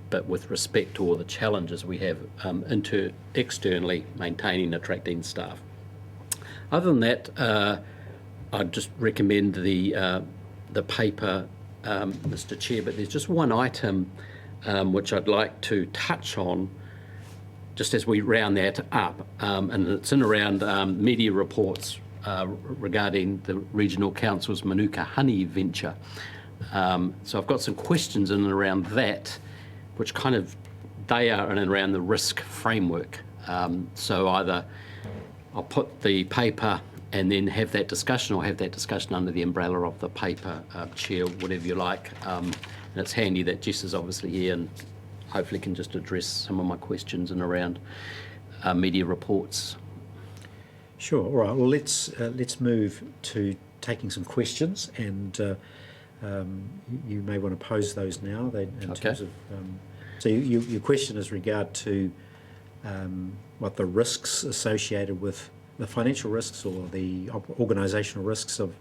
but with respect to all the challenges we have externally maintaining, attracting staff. Other than that, I'd just recommend the paper, Mr. Chair, but there's just one item which I'd like to touch on just as we round that up, and it's in around media reports regarding the Regional Council's Manuka honey venture. So I've got some questions in and around that, which kind of, they are in and around the risk framework. So either I'll put the paper and then have that discussion, or have that discussion under the umbrella of the paper, Chair, whatever you like. And it's handy that Jess is obviously here and hopefully can just address some of my questions in around media reports. Sure. All right. Well, let's move to taking some questions, and you may want to pose those now. In terms of, so your question is regard to what the risks associated with the financial risks or the organisational risks of.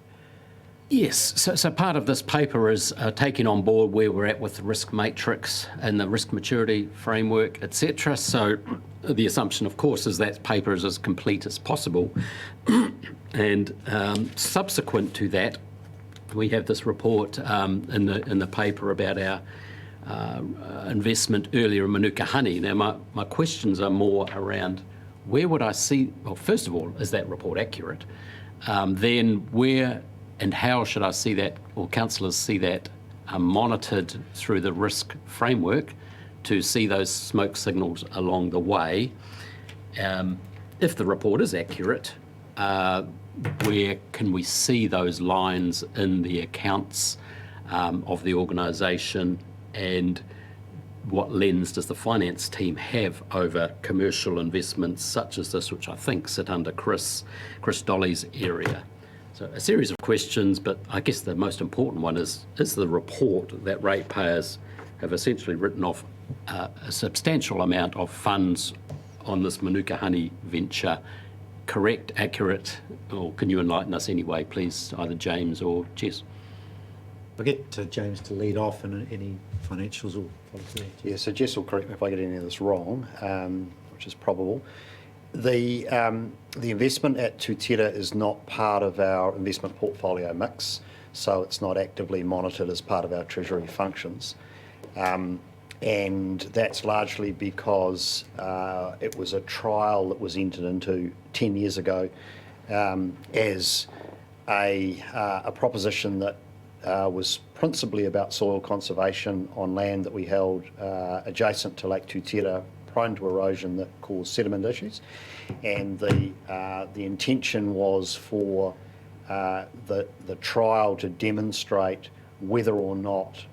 Yes, so part of this paper is taking on board where we're at with the risk matrix and the risk maturity framework, etc. So the assumption, of course, is that paper is as complete as possible. And subsequent to that, we have this report in the paper about our investment earlier in Manuka honey. Now, my questions are more around where would I see, well, first of all, is that report accurate? Then where and how should I see that, or councillors see that monitored through the risk framework to see those smoke signals along the way? If the report is accurate, where can we see those lines in the accounts of the organisation, and what lens does the finance team have over commercial investments such as this, which I think sit under Chris Dolly's area? So a series of questions, but I guess the most important one is the report that ratepayers have essentially written off a substantial amount of funds on this Manuka honey venture correct, accurate, or can you enlighten us anyway, please, either James or Jess? I'll get James to lead off and any financials or policy. Yeah, so Jess will correct me if I get any of this wrong, which is probable. The investment at Tutera is not part of our investment portfolio mix, so it's not actively monitored as part of our treasury functions. And that's largely because it was a trial that was entered into 10 years ago as a proposition that was principally about soil conservation on land that we held adjacent to Lake Tutera, prone to erosion that caused sediment issues. And the intention was for the trial to demonstrate whether or not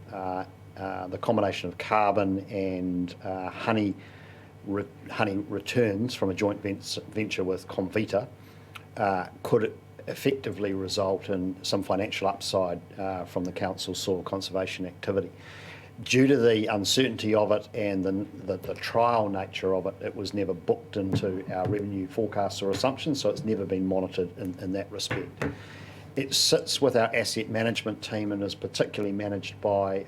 the combination of carbon and honey returns from a joint venture with Comvita could effectively result in some financial upside from the council's soil conservation activity. Due to the uncertainty of it and the trial nature of it, it was never booked into our revenue forecasts or assumptions, so it's never been monitored in that respect. It sits with our asset management team and is particularly managed by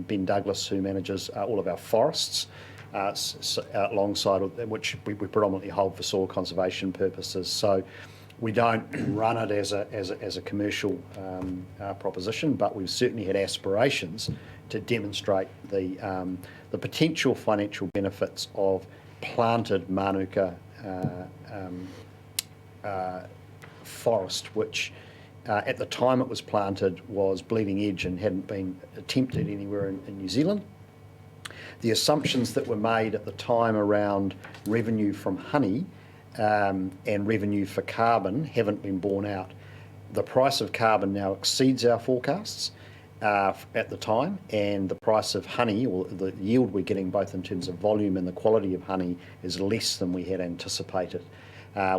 Ben Douglas, who manages all of our forests, alongside which we predominantly hold for soil conservation purposes. So we don't run it as a commercial proposition, but we've certainly had aspirations to demonstrate the potential financial benefits of planted Manuka forest, which at the time it was planted was bleeding edge and hadn't been attempted anywhere in New Zealand. The assumptions that were made at the time around revenue from honey and revenue for carbon haven't been borne out. The price of carbon now exceeds our forecasts at the time, and the price of honey, or the yield we're getting both in terms of volume and the quality of honey, is less than we had anticipated.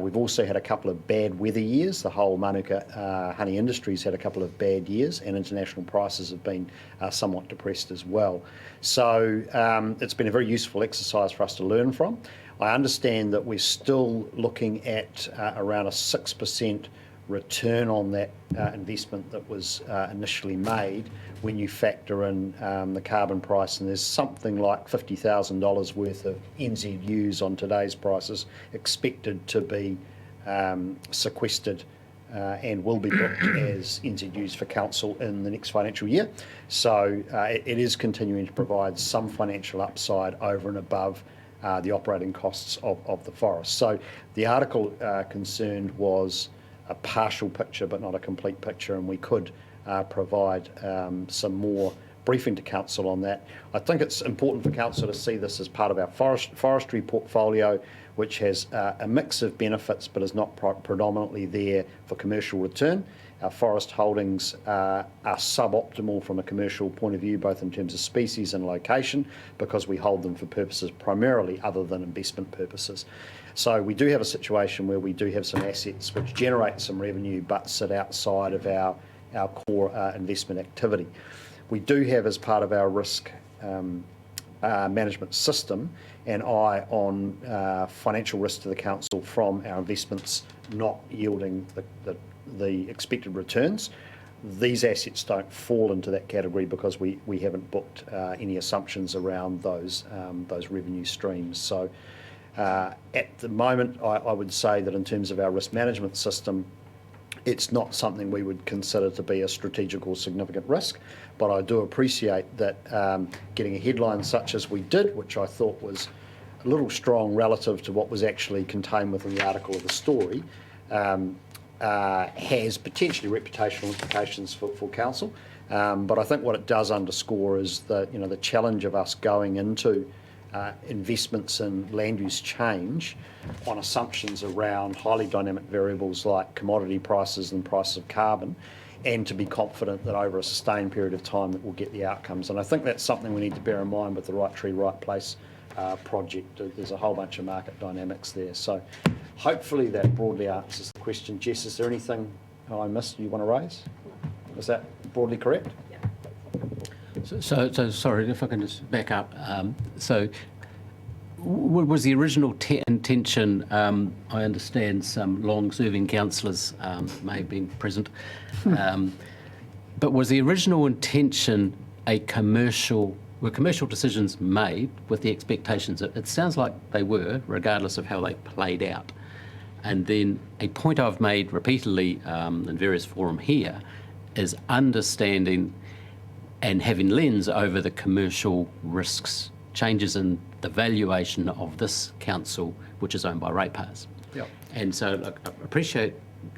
We've also had a couple of bad weather years. The whole Manuka honey industry's had a couple of bad years, and international prices have been somewhat depressed as well. So it's been a very useful exercise for us to learn from. I understand that we're still looking at around a 6% return on that investment that was initially made when you factor in the carbon price, and there's something like $50,000 worth of NZUs on today's prices expected to be sequestered and will be booked as NZUs for council in the next financial year. So it is continuing to provide some financial upside over and above the operating costs of the forest. So the article concerned was a partial picture but not a complete picture, and we could provide some more briefing to council on that. I think it's important for council to see this as part of our forestry portfolio, which has a mix of benefits but is not predominantly there for commercial return. Our forest holdings are suboptimal from a commercial point of view, both in terms of species and location, because we hold them for purposes primarily other than investment purposes. So we do have a situation where we do have some assets which generate some revenue but sit outside of our core investment activity. We do have, as part of our risk management system, an eye on financial risk to the council from our investments not yielding the expected returns. These assets don't fall into that category because we haven't booked any assumptions around those revenue streams. So at the moment, I would say that in terms of our risk management system, it's not something we would consider to be a strategic or significant risk, but I do appreciate that getting a headline such as we did, which I thought was a little strong relative to what was actually contained within the article of the story, has potentially reputational implications for council. But I think what it does underscore is the challenge of us going into investments in land use change on assumptions around highly dynamic variables like commodity prices and price of carbon, and to be confident that over a sustained period of time that we'll get the outcomes. And I think that's something we need to bear in mind with the Right Tree, Right Place project. There's a whole bunch of market dynamics there. So hopefully that broadly answers the question. Jess, is there anything I missed you want to raise? Is that broadly correct? So sorry, if I can just back up. Was the original intention, I understand some long-serving councillors may have been present, but was the original intention were commercial decisions made with the expectations? It sounds like they were, regardless of how they played out. And then a point I've made repeatedly in various forums here is understanding and having lens over the commercial risks, changes in the valuation of this council, which is owned by ratepayers. Yep. And so look, I appreciate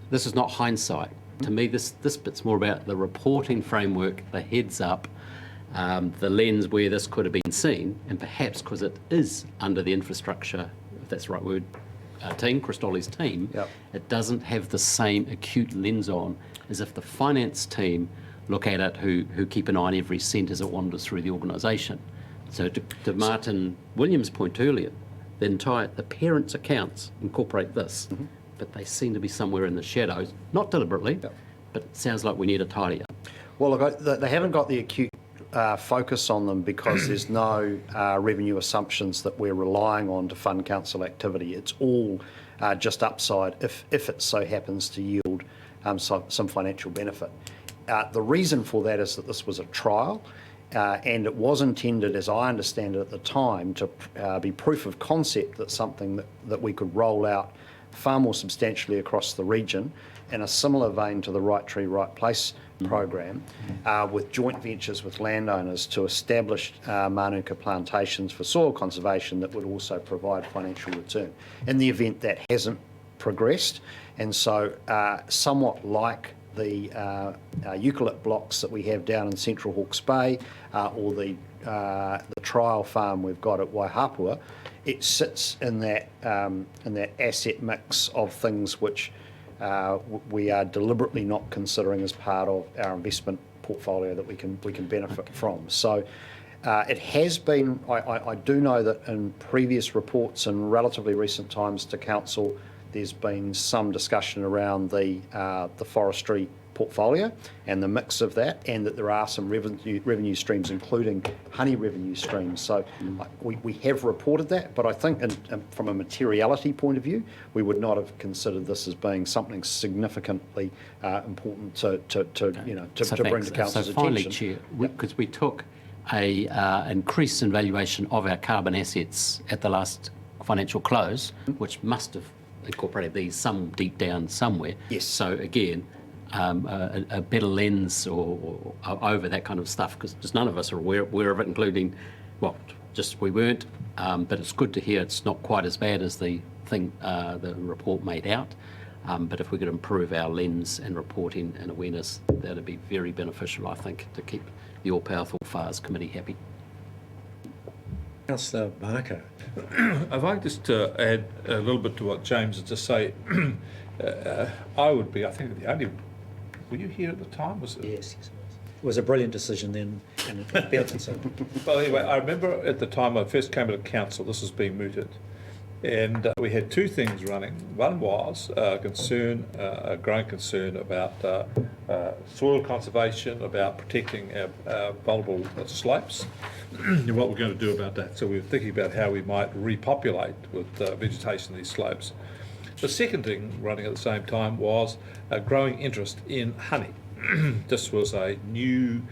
this is not hindsight. To me, this bit's more about the reporting framework, the heads up, the lens where this could have been seen, and perhaps because it is under the infrastructure, if that's the right word, team, Christoli's team, Yep. It doesn't have the same acute lens on as if the finance team look at it who keep an eye on every cent as it wanders through the organisation. So to Martin Williams' point earlier, the parents' accounts incorporate this, but they seem to be somewhere in the shadows, not deliberately, but it sounds like we need a tidy up. Well, look, they haven't got the acute focus on them because there's no revenue assumptions that we're relying on to fund council activity. It's all just upside if it so happens to yield some financial benefit. The reason for that is that this was a trial, and it was intended, as I understand it at the time, to be proof of concept that something that we could roll out far more substantially across the region in a similar vein to the Right Tree, Right Place program, with joint ventures with landowners to establish Manuka plantations for soil conservation that would also provide financial return. In the event that hasn't progressed, and so somewhat like the eucalypt blocks that we have down in central Hawke's Bay, or the trial farm we've got at Waihapua, it sits in that asset mix of things which we are deliberately not considering as part of our investment portfolio that we can benefit from. So it has been. I do know that in previous reports in relatively recent times to council, there's been some discussion around the forestry portfolio and the mix of that, and that there are some revenue streams, including honey revenue streams. So we have reported that, but I think from a materiality point of view, we would not have considered this as being something significantly important to bring to council's so finally, attention. Chair, because we took a increase in valuation of our carbon assets at the last financial close, which must have incorporated these some deep down somewhere. Yes. So again, a better lens or over that kind of stuff, because just none of us are aware of it, including, we weren't But it's good to hear it's not quite as bad as the report made out. But if we could improve our lens and reporting and awareness, that would be very beneficial, I think, to keep the all-powerful FARS committee happy. Councillor Barker. I'd like just to add a little bit to what James has just said. I would be, I think, the only... Were you here at the time? Was it? Yes, yes. It was a brilliant decision then, and it built itself. Well, anyway, I remember at the time I first came to council, this was being mooted, and we had two things running. One was a growing concern about soil conservation, about protecting our vulnerable slopes, and what we're going to do about that. So we were thinking about how we might repopulate with vegetation these slopes. The second thing running at the same time was a growing interest in honey. This was a new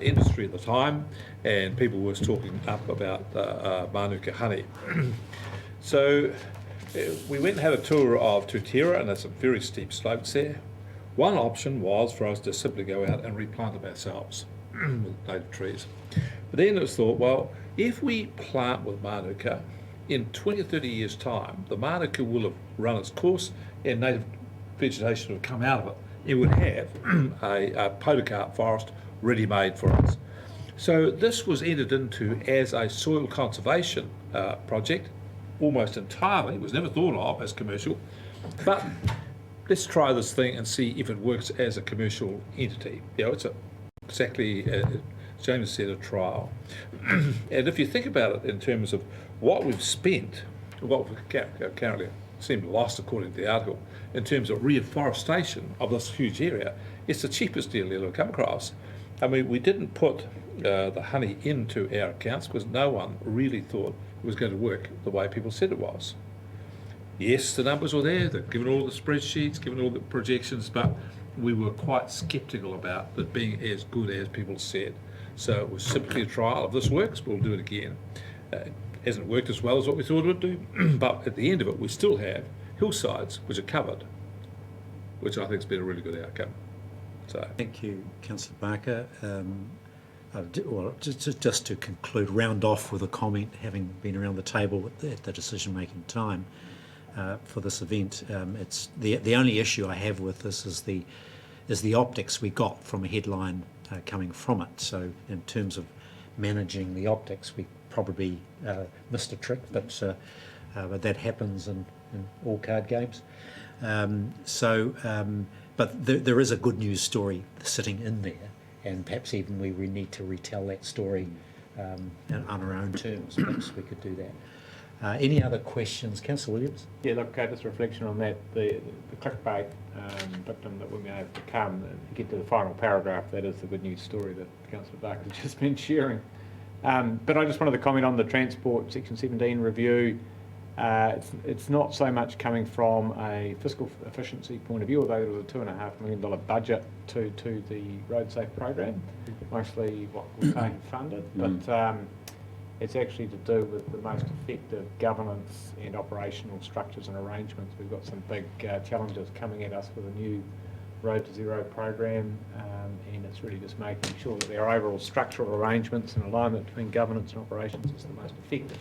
industry at the time, and people were talking up about Manuka honey. So we went and had a tour of Tutira, and there's some very steep slopes there. One option was for us to simply go out and replant them ourselves with native trees. But then it was thought, well, if we plant with Manuka, in 20 or 30 years' time, the Manuka will have run its course and native vegetation will come out of it. It would have a podocarp forest ready-made for us. So this was entered into as a soil conservation project, almost entirely. It was never thought of as commercial. But let's try this thing and see if it works as a commercial entity. You know, it's exactly, as James said, a trial. And if you think about it in terms of what we've spent, what we've currently seemed lost according to the article, in terms of reforestation of this huge area, it's the cheapest deal you'll ever come across. I mean, we didn't put the honey into our accounts because no one really thought it was going to work the way people said it was. Yes, the numbers were there, they've given all the spreadsheets, given all the projections, but we were quite sceptical about it being as good as people said. So it was simply a trial. If this works, we'll do it again. It hasn't worked as well as what we thought it would do, but at the end of it, we still have hillsides which are covered, which I think has been a really good outcome. So thank you, Councillor Barker. Well, just to conclude, round off with a comment, having been around the table at the decision-making time for this event, it's the only issue I have with this is the optics we got from a headline coming from it. So in terms of managing the optics, we probably missed a trick, but that happens in all card games. But there is a good news story sitting in there, and perhaps even we need to retell that story on our own terms. Perhaps we could do that. Any other questions? Councillor Williams? Yeah, look, just reflection on that. The clickbait victim that we may have become, get to the final paragraph, that is the good news story that Councillor Barker has just been sharing. But I just wanted to comment on the Transport Section 17 review. It's not so much coming from a fiscal efficiency point of view, although there was a $2.5 million budget to the Road Safe program, mostly what we're paying funded, but it's actually to do with the most effective governance and operational structures and arrangements. We've got some big challenges coming at us with a new Road to Zero program, and it's really just making sure that their overall structural arrangements and alignment between governance and operations is the most effective.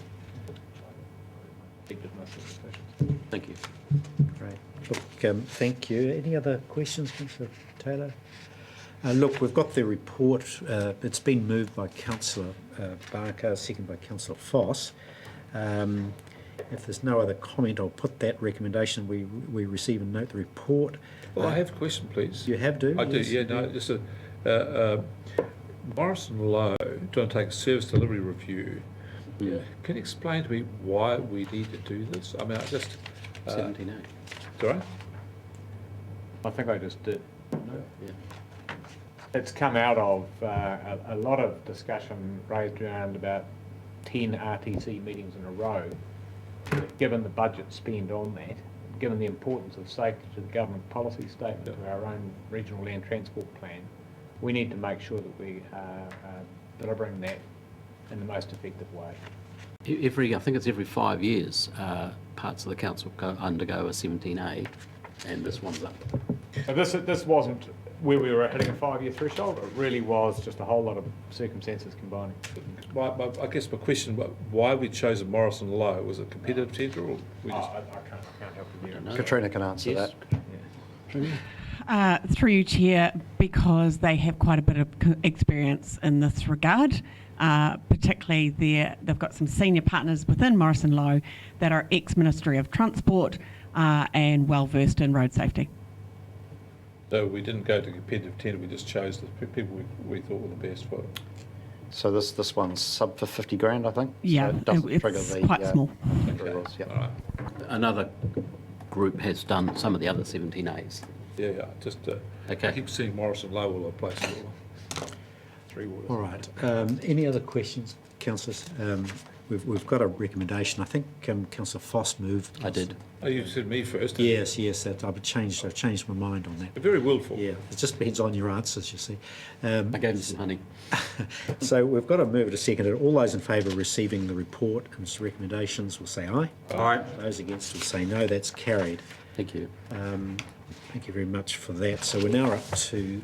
Thank you. Great. Look, thank you. Any other questions, Councillor Taylor? Look, we've got the report. It's been moved by Councillor Barker, seconded by Councillor Foss. If there's no other comment, I'll put that recommendation. We receive and note the report. Well, I have a question, please. You have, do? I do, yeah. No, just Morrison Lowe to undertake a service delivery review. Yeah. Can you explain to me why we need to do this? I mean, I just... 17A. Sorry? I think I just did. Yeah. It's come out of a lot of discussion raised around about 10 RTC meetings in a row. Given the budget spend on that, given the importance of safety to the government policy statement to our own regional land transport plan, we need to make sure that we are delivering that in the most effective way. I think it's every 5 years, parts of the council undergo a 17A, and this one's up. So this wasn't where we were hitting a 5-year threshold. It really was just a whole lot of circumstances combining. I guess my question, why we chosen Morrison Low? Was it competitive tender or we just... I can't help you there. Katrina can answer Yes. that. Through you, Chair, because they have quite a bit of experience in this regard. Particularly they've got some senior partners within Morrison Low that are ex-Ministry of Transport and well versed in road safety. So we didn't go to competitive tender, we just chose the people we thought were the best for it. So this one's sub for 50 grand, I think. Yeah, so it doesn't it's trigger the quite small. approvals, yeah. All right. Another group has done some of the other 17As. Yeah, just Okay. I keep seeing Morrison Low all over the place. Three waters. All right. Any other questions, councillors? We've got a recommendation. I think Councillor Foss moved. I did. Oh, you said me first. Yes, that I've changed my mind on that. You're very willful. Yeah, it just depends on your answers, you see. I gave him some honey. So we've got to move it a second. All those in favour of receiving the report and its recommendations will say aye. Aye. Those against will say no. That's carried. Thank you. Thank you very much for that. So we're now up to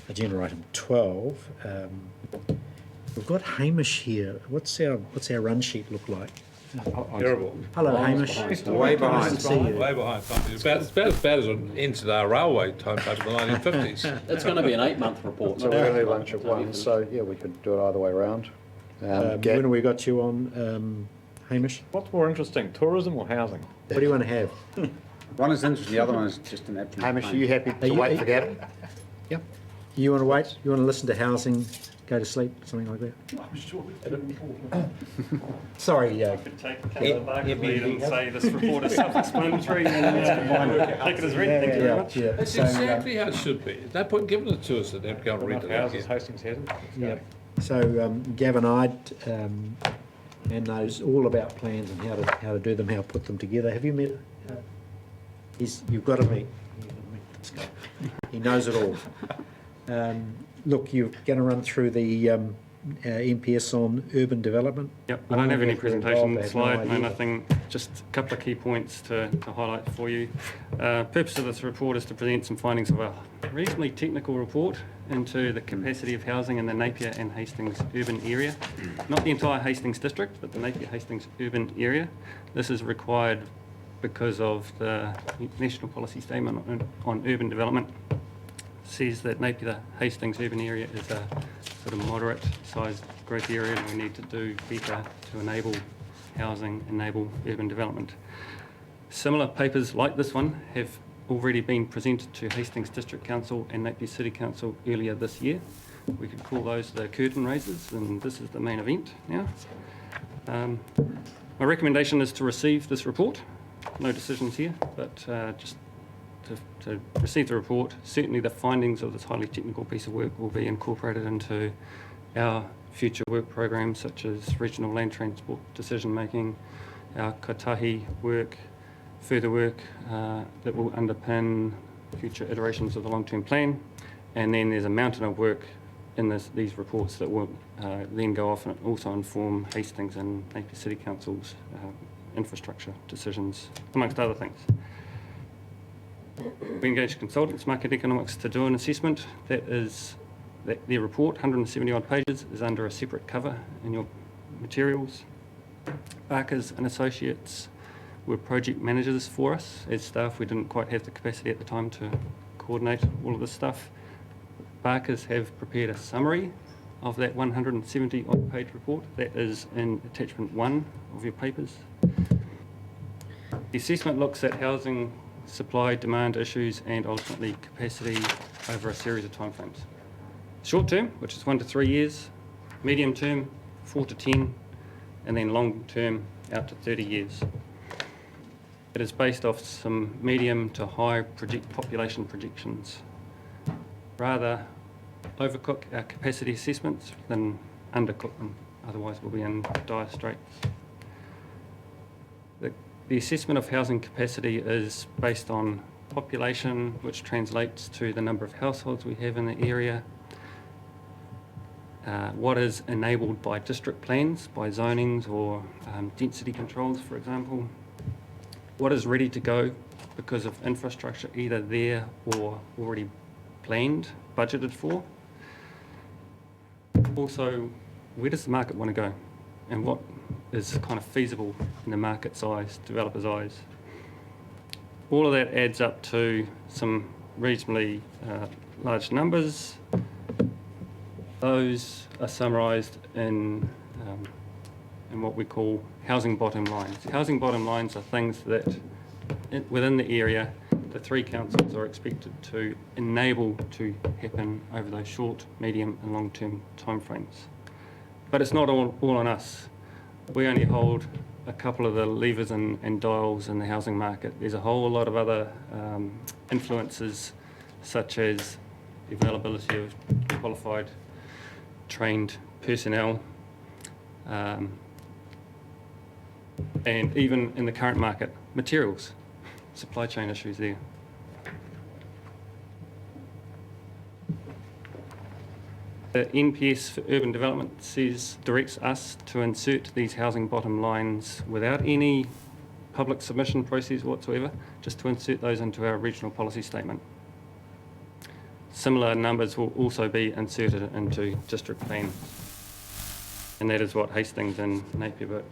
agenda item 12. We've got Hamish here. What's our run sheet look like? Terrible. Hello, Hamish. Way behind. Nice to see you. Way behind. It's about as bad as an NZR railway timetable in the 1950s. It's going to be an 8-month report. So we're going to do lunch at 1, so yeah, we could do it either way around. When have we got you on, Hamish? What's more interesting, tourism or housing? What do you want to have? One is interesting, the other one is just an absolute Hamish, are pain. you happy to wait for Gavin? Yep. You want to wait? You want to listen to housing, go to sleep, something like that? I'm sure Sorry, could take the lead and say this report is self-explanatory and take it as read. Thank you very much. That's exactly how it should be. There's no point giving it to us and then go and read it Houses, again. Hastings hasn't. Yeah. So Gavin and knows all about plans and how to do them, how to put them together. Have you met? You've got to meet. This guy. He knows it all. Look, you're going to run through the MPS on urban development. Yep, I don't have any If you're involved, presentation I have slide, no no idea. nothing, just a couple of key points to highlight for you. Purpose of this report is to present some findings of a reasonably technical report into the capacity of housing in the Napier and Hastings urban area. Not the entire Hastings district, but the Napier-Hastings urban area. This is required because of the National Policy Statement on Urban Development. Says that Napier-Hastings urban area is a sort of moderate-sized growth area, and we need to do better to enable housing, enable urban development. Similar papers like this one have already been presented to Hastings District Council and Napier City Council earlier this year. We could call those the curtain raisers, and this is the main event now. My recommendation is to receive this report. No decisions here, but just to receive the report. Certainly the findings of this highly technical piece of work will be incorporated into our future work programs, such as regional land transport decision making, our kotahi work, further work that will underpin future iterations of the long-term plan, and then there's a mountain of work in these reports that will then go off and also inform Hastings and Napier City Council's infrastructure decisions, amongst other things. We engaged consultants, Market Economics, to do an assessment. Their report, 170 odd pages, is under a separate cover in your materials. Barkers and Associates were project managers for us. As staff, we didn't quite have the capacity at the time to coordinate all of this stuff. Barkers have prepared a summary of that 170 odd page report. That is in attachment 1 of your papers. The assessment looks at housing supply, demand issues, and ultimately capacity over a series of timeframes. Short term, which is 1 to 3 years, medium term, 4 to 10, and then long term, out to 30 years. It is based off some medium to high population projections. Rather overcook our capacity assessments than undercook them, otherwise we'll be in dire straits. The assessment of housing capacity is based on population, which translates to the number of households we have in the area, what is enabled by district plans, by zonings or density controls, for example, what is ready to go because of infrastructure either there or already planned, budgeted for. Also where does the market want to go, and what is kind of feasible in the market's eyes, developers' eyes. All of that adds up to some reasonably large numbers. Those are summarised in what we call housing bottom lines. Housing bottom lines are things that within the area the three councils are expected to enable to happen over those short, medium and long-term timeframes. But it's not all on us. We only hold a couple of the levers and dials in the housing market. There's a whole lot of other influences, such as the availability of qualified, trained personnel, and even in the current market, materials, supply chain issues there. The NPS for urban development directs us to insert these housing bottom lines without any public submission process whatsoever, just to insert those into our regional policy statement. Similar numbers will also be inserted into district plans, and that is what Hastings and Napier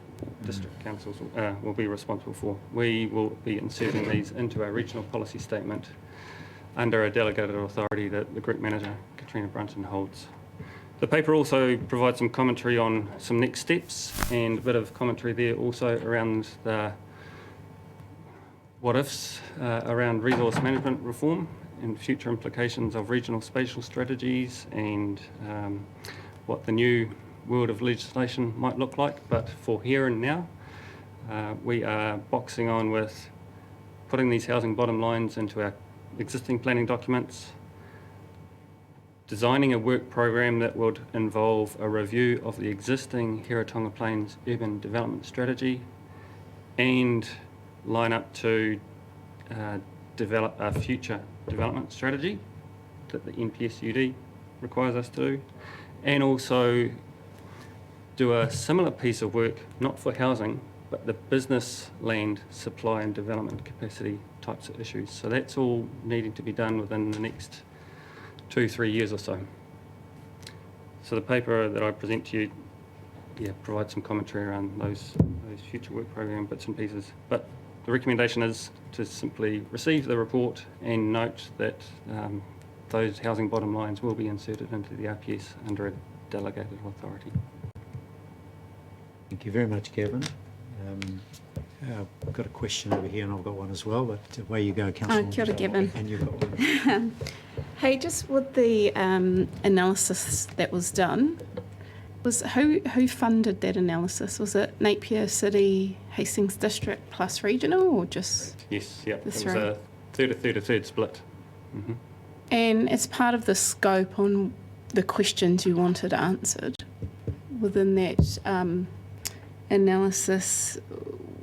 district councils will be responsible for. We will be inserting these into our regional policy statement under a delegated authority that the Group Manager, Katrina Brunton, holds. The paper also provides some commentary on some next steps, and a bit of commentary there also around the what-ifs around resource management reform and future implications of regional spatial strategies, and what the new world of legislation might look like. But for here and now, we are boxing on with putting these housing bottom lines into our existing planning documents, designing a work program that would involve a review of the existing Hiratonga Plains urban development strategy, and line up to develop a future development strategy that the NPSUD requires us to do, and also do a similar piece of work, not for housing, but the business land supply and development capacity types of issues. So that's all needing to be done within the next 2-3 years or so. So the paper that I present to you provides some commentary around those future work program bits and pieces. But the recommendation is to simply receive the report and note that those housing bottom lines will be inserted into the RPS under a delegated authority. Thank you very much, Gavin. I've got a question over here, and I've got one as well, but away you go, Councillor. Kia ora, Gavin. And you've got one. Hey, just with the analysis that was done, who funded that analysis? Was it Napier City, Hastings District plus regional, or just? Yes, yeah. It was three? a third split. Mm-hmm. And as part of the scope on the questions you wanted answered within that analysis,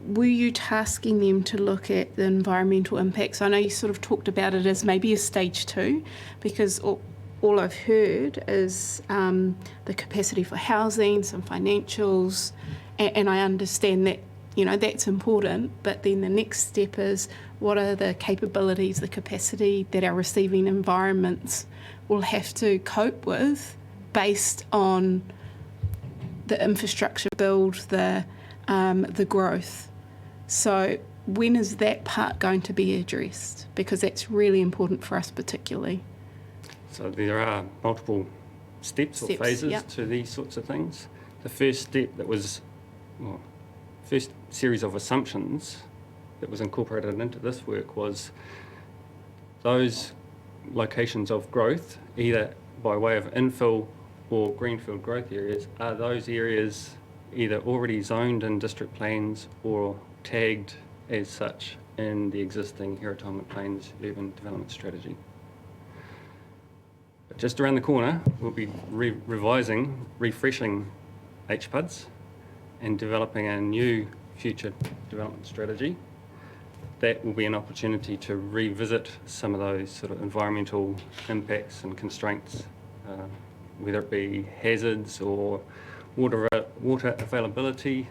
were you tasking them to look at the environmental impacts? I know you sort of talked about it as maybe a stage 2, because all I've heard is the capacity for housing, some financials, and I understand that, you know, that's important, but then the next step is what are the capabilities, the capacity that our receiving environments will have to cope with based on the infrastructure build, the growth. So when is that part going to be addressed? Because that's really important for us particularly. So there are multiple steps or phases to these sorts of things. The first step that was, first series of assumptions that was incorporated into this work was those locations of growth, either by way of infill or greenfield growth areas, are those areas either already zoned in district plans or tagged as such in the existing Hiratonga Plains urban development strategy. But just around the corner, we'll be refreshing HPUDs and developing a new future development strategy. That will be an opportunity to revisit some of those sort of environmental impacts and constraints, whether it be hazards or water availability,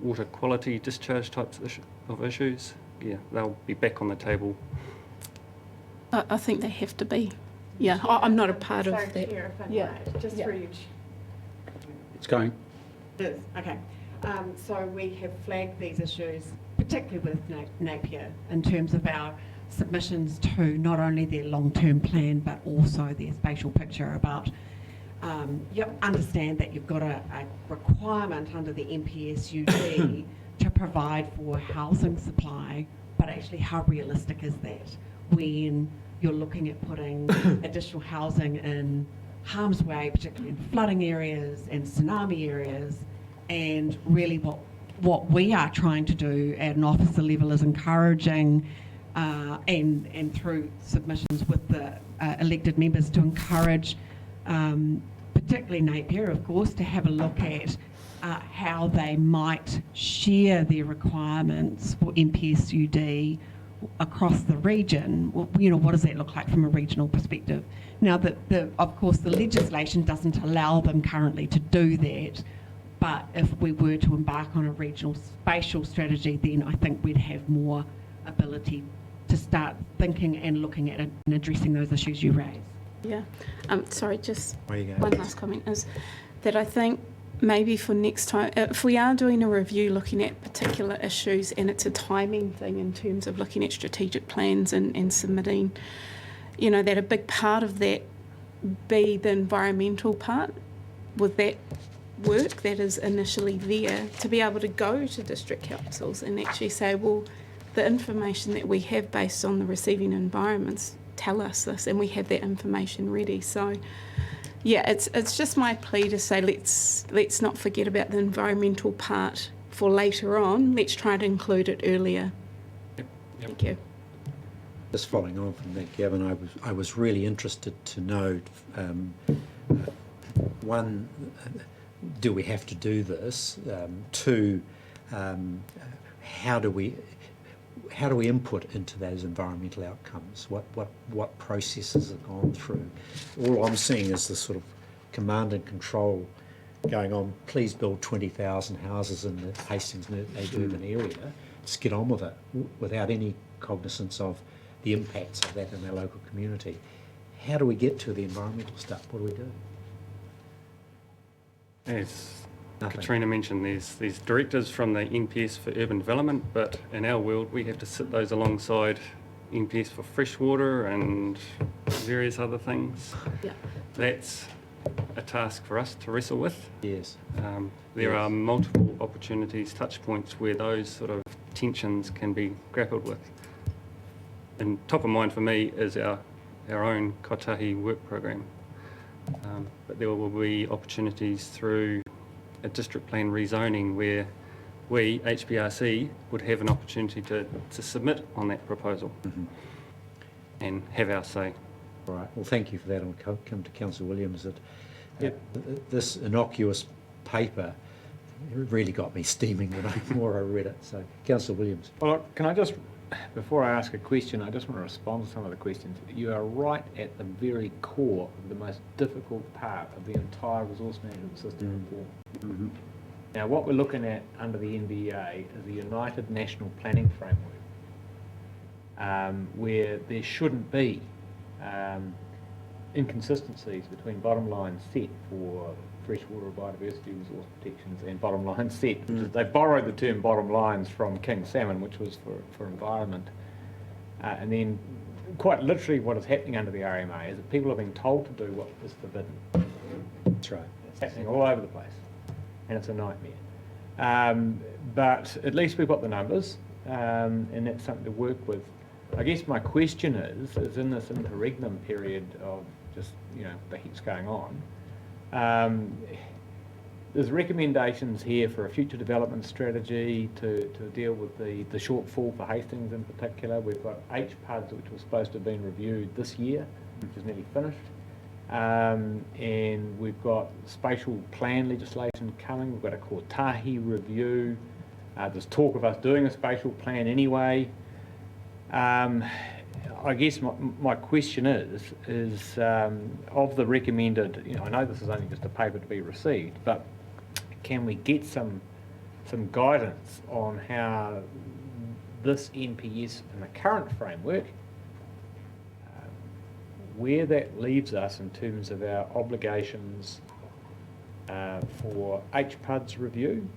water quality, discharge types of issues. Yeah, they'll be back on the table. I think they have to be. Yeah, I'm not a part of that. Just for you. It's going. It is, okay. So we have flagged these issues, particularly with Napier, in terms of our submissions to not only their long-term plan, but also their spatial picture about, you understand that you've got a requirement under the NPSUD to provide for housing supply, but actually how realistic is that when you're looking at putting additional housing in harm's way, particularly in flooding areas and tsunami areas, and really what we are trying to do at an officer level is encouraging and through submissions with the elected members to encourage particularly Napier, of course, to have a look at how they might share their requirements for NPSUD across the region. What does that look like from a regional perspective? Now, of course, the legislation doesn't allow them currently to do that, but if we were to embark on a regional spatial strategy, then I think we'd have more ability to start thinking and looking at it and addressing those issues you raise. Yeah. Sorry, just There you go. one last comment is that I think maybe for next time, if we are doing a review looking at particular issues and it's a timing thing in terms of looking at strategic plans and submitting, that a big part of that be the environmental part with that work that is initially there to be able to go to district councils and actually say, well, the information that we have based on the receiving environments tell us this, and we have that information ready. So yeah, it's just my plea to say let's not forget about the environmental part for later on. Let's try to include it earlier. Yep. Thank you. Just following on from that, Gavin, I was really interested to know, one, do we have to do this? Two, how do we input into those environmental outcomes? What processes are gone through? All I'm seeing is this sort of command and control going on. Please build 20,000 houses in the Hastings urban area. Just get on with it without any cognizance of the impacts of that in our local community. How do we get to the environmental stuff? What do we do? As Nothing. Katrina mentioned, there's these directives from the NPS for urban development, but in our world we have to sit those alongside NPS for freshwater and various other things. Yeah. That's a task for us to wrestle with. Yes. There are multiple opportunities, touch points where those sort of tensions can be grappled with. And top of mind for me is our own Kotahi work program. But there will be opportunities through a district plan rezoning where we, HBRC, would have an opportunity to submit on that proposal and have our say. All right. Well, thank you for that. I'll come to Councillor Williams. This innocuous paper really got me steaming the more I read it. So, Councillor Williams. Well, can I just, before I ask a question, I just want to respond to some of the questions. You are right at the very core of the most difficult part of the entire resource management system reform. Now, what we're looking at under the NBA is a United National Planning Framework, where there shouldn't be inconsistencies between bottom line set for freshwater biodiversity resource protections and bottom line set. They borrowed the term bottom lines from King Salmon, which was for environment. And then quite literally what is happening under the RMA is that people are being told to do what is forbidden. That's right. It's happening all over the place, and it's a nightmare. But at least we've got the numbers, and that's something to work with. I guess my question is in this interregnum period of just, the heat's going on, there's recommendations here for a future development strategy to deal with the shortfall for Hastings in particular. We've got HPUDs, which was supposed to have been reviewed this year, which is nearly finished. And we've got spatial plan legislation coming. We've got a Kotahi review. There's talk of us doing a spatial plan anyway. I guess my question is of the recommended, I know this is only just a paper to be received, but can we get some guidance on how this NPS in the current framework, where that leaves us in terms of our obligations for HPUD's review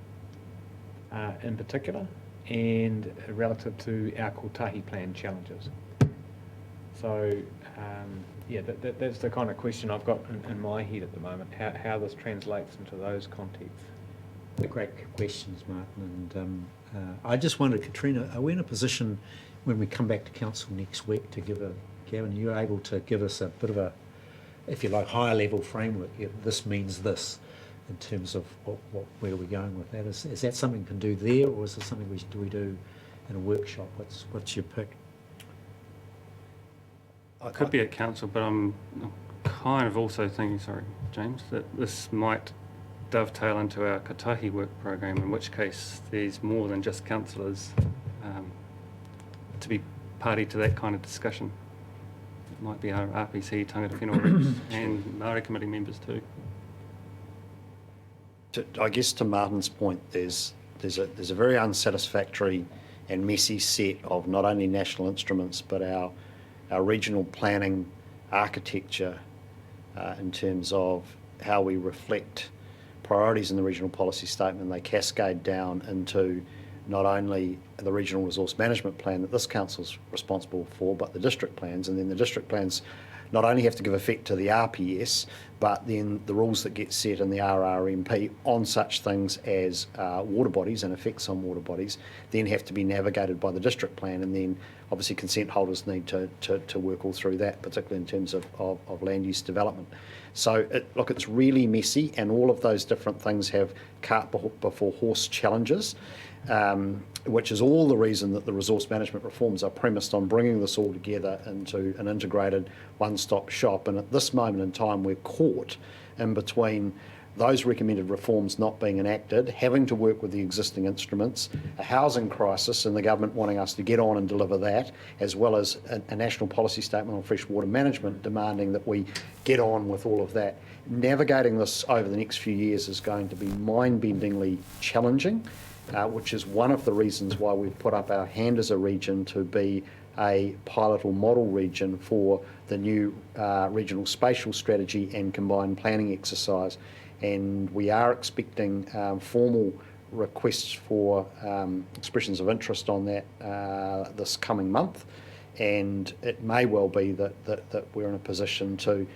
in particular, and relative to our Kotahi plan challenges. So, yeah, that's the kind of question I've got in my head at the moment, how this translates into those contexts. The great questions, Martin. And I just wondered, Katrina, are we in a position when we come back to council next week to give Gavin, you're able to give us a bit of a, if you like, higher level framework? Yeah, this means this in terms of where we're going with that. Is that something we can do there, or is it something we do in a workshop? What's your pick? It could be at council, but I'm kind of also thinking, sorry, James, that this might dovetail into our Kotahi work program, in which case there's more than just councillors to be party to that kind of discussion. It might be our RPC, Tangata Whenua reps and Māori committee members too. I guess to Martin's point, there's a very unsatisfactory and messy set of not only national instruments but our regional planning architecture in terms of how we reflect priorities in the regional policy statement. They cascade down into not only the regional resource management plan that this council's responsible for, but the district plans, and then the district plans not only have to give effect to the RPS, but then the rules that get set in the RRMP on such things as water bodies and effects on water bodies then have to be navigated by the district plan, and then obviously consent holders need to work all through that, particularly in terms of land use development. So look, it's really messy, and all of those different things have cart before horse challenges, which is all the reason that the resource management reforms are premised on bringing this all together into an integrated one-stop shop. And at this moment in time, we're caught in between those recommended reforms not being enacted, having to work with the existing instruments, a housing crisis and the government wanting us to get on and deliver that, as well as a national policy statement on freshwater management demanding that we get on with all of that. Navigating this over the next few years is going to be mind-bendingly challenging, which is one of the reasons why we've put up our hand as a region to be a pilot or model region for the new regional spatial strategy and combined planning exercise. And we are expecting formal requests for expressions of interest on that this coming month, and it may well be that we're in a position to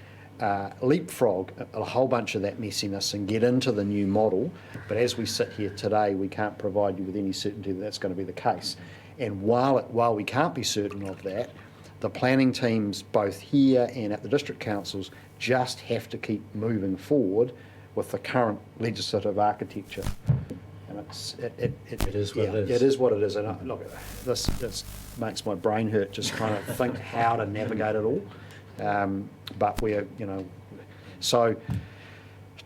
leapfrog a whole bunch of that messiness and get into the new model. But as we sit here today, we can't provide you with any certainty that that's going to be the case. And while we can't be certain of that, the planning teams both here and at the district councils just have to keep moving forward with the current legislative architecture. And it is what it is. It is what it is. And look, this makes my brain hurt just trying to think how to navigate it all. But we're, so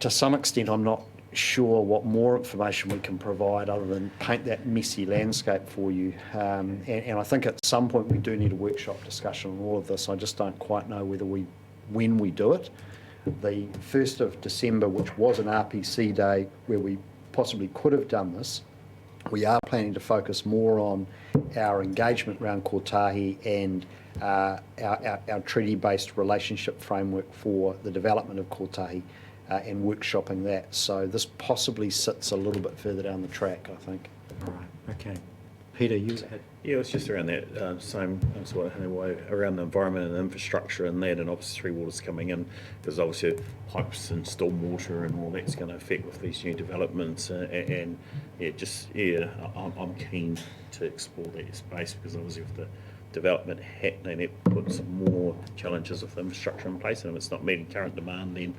to some extent, I'm not sure what more information we can provide other than paint that messy landscape for you. And I think at some point we do need a workshop discussion on all of this. I just don't quite know when we do it. The 1st of December, which was an RPC day where we possibly could have done this, we are planning to focus more on our engagement around Kotahi and our treaty-based relationship framework for the development of Kotahi and workshopping that. So this possibly sits a little bit further down the track, I think. All right, okay. Peter, you had... Yeah, it's just around that same sort of way, around the environment and infrastructure and that, and obviously Three Waters coming in, because obviously pipes and stormwater and all that's going to affect with these new developments, and I'm keen to explore that space, because obviously with the development happening, it puts more challenges of the infrastructure in place, and if it's not meeting current demand, then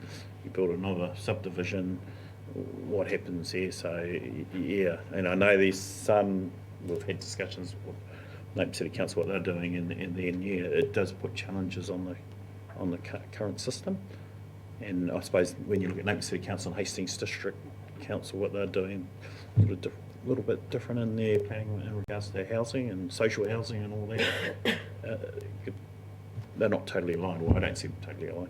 you build another subdivision, what happens there? So yeah, and I know there's some, we've had discussions with Napier City Council, what they're doing, and then yeah, it does put challenges on the current system. And I suppose when you look at Napier City Council and Hastings District Council, what they're doing, sort of a little bit different in their planning in regards to their housing and social housing and all that. They're not totally aligned. Well, I don't see them totally aligned.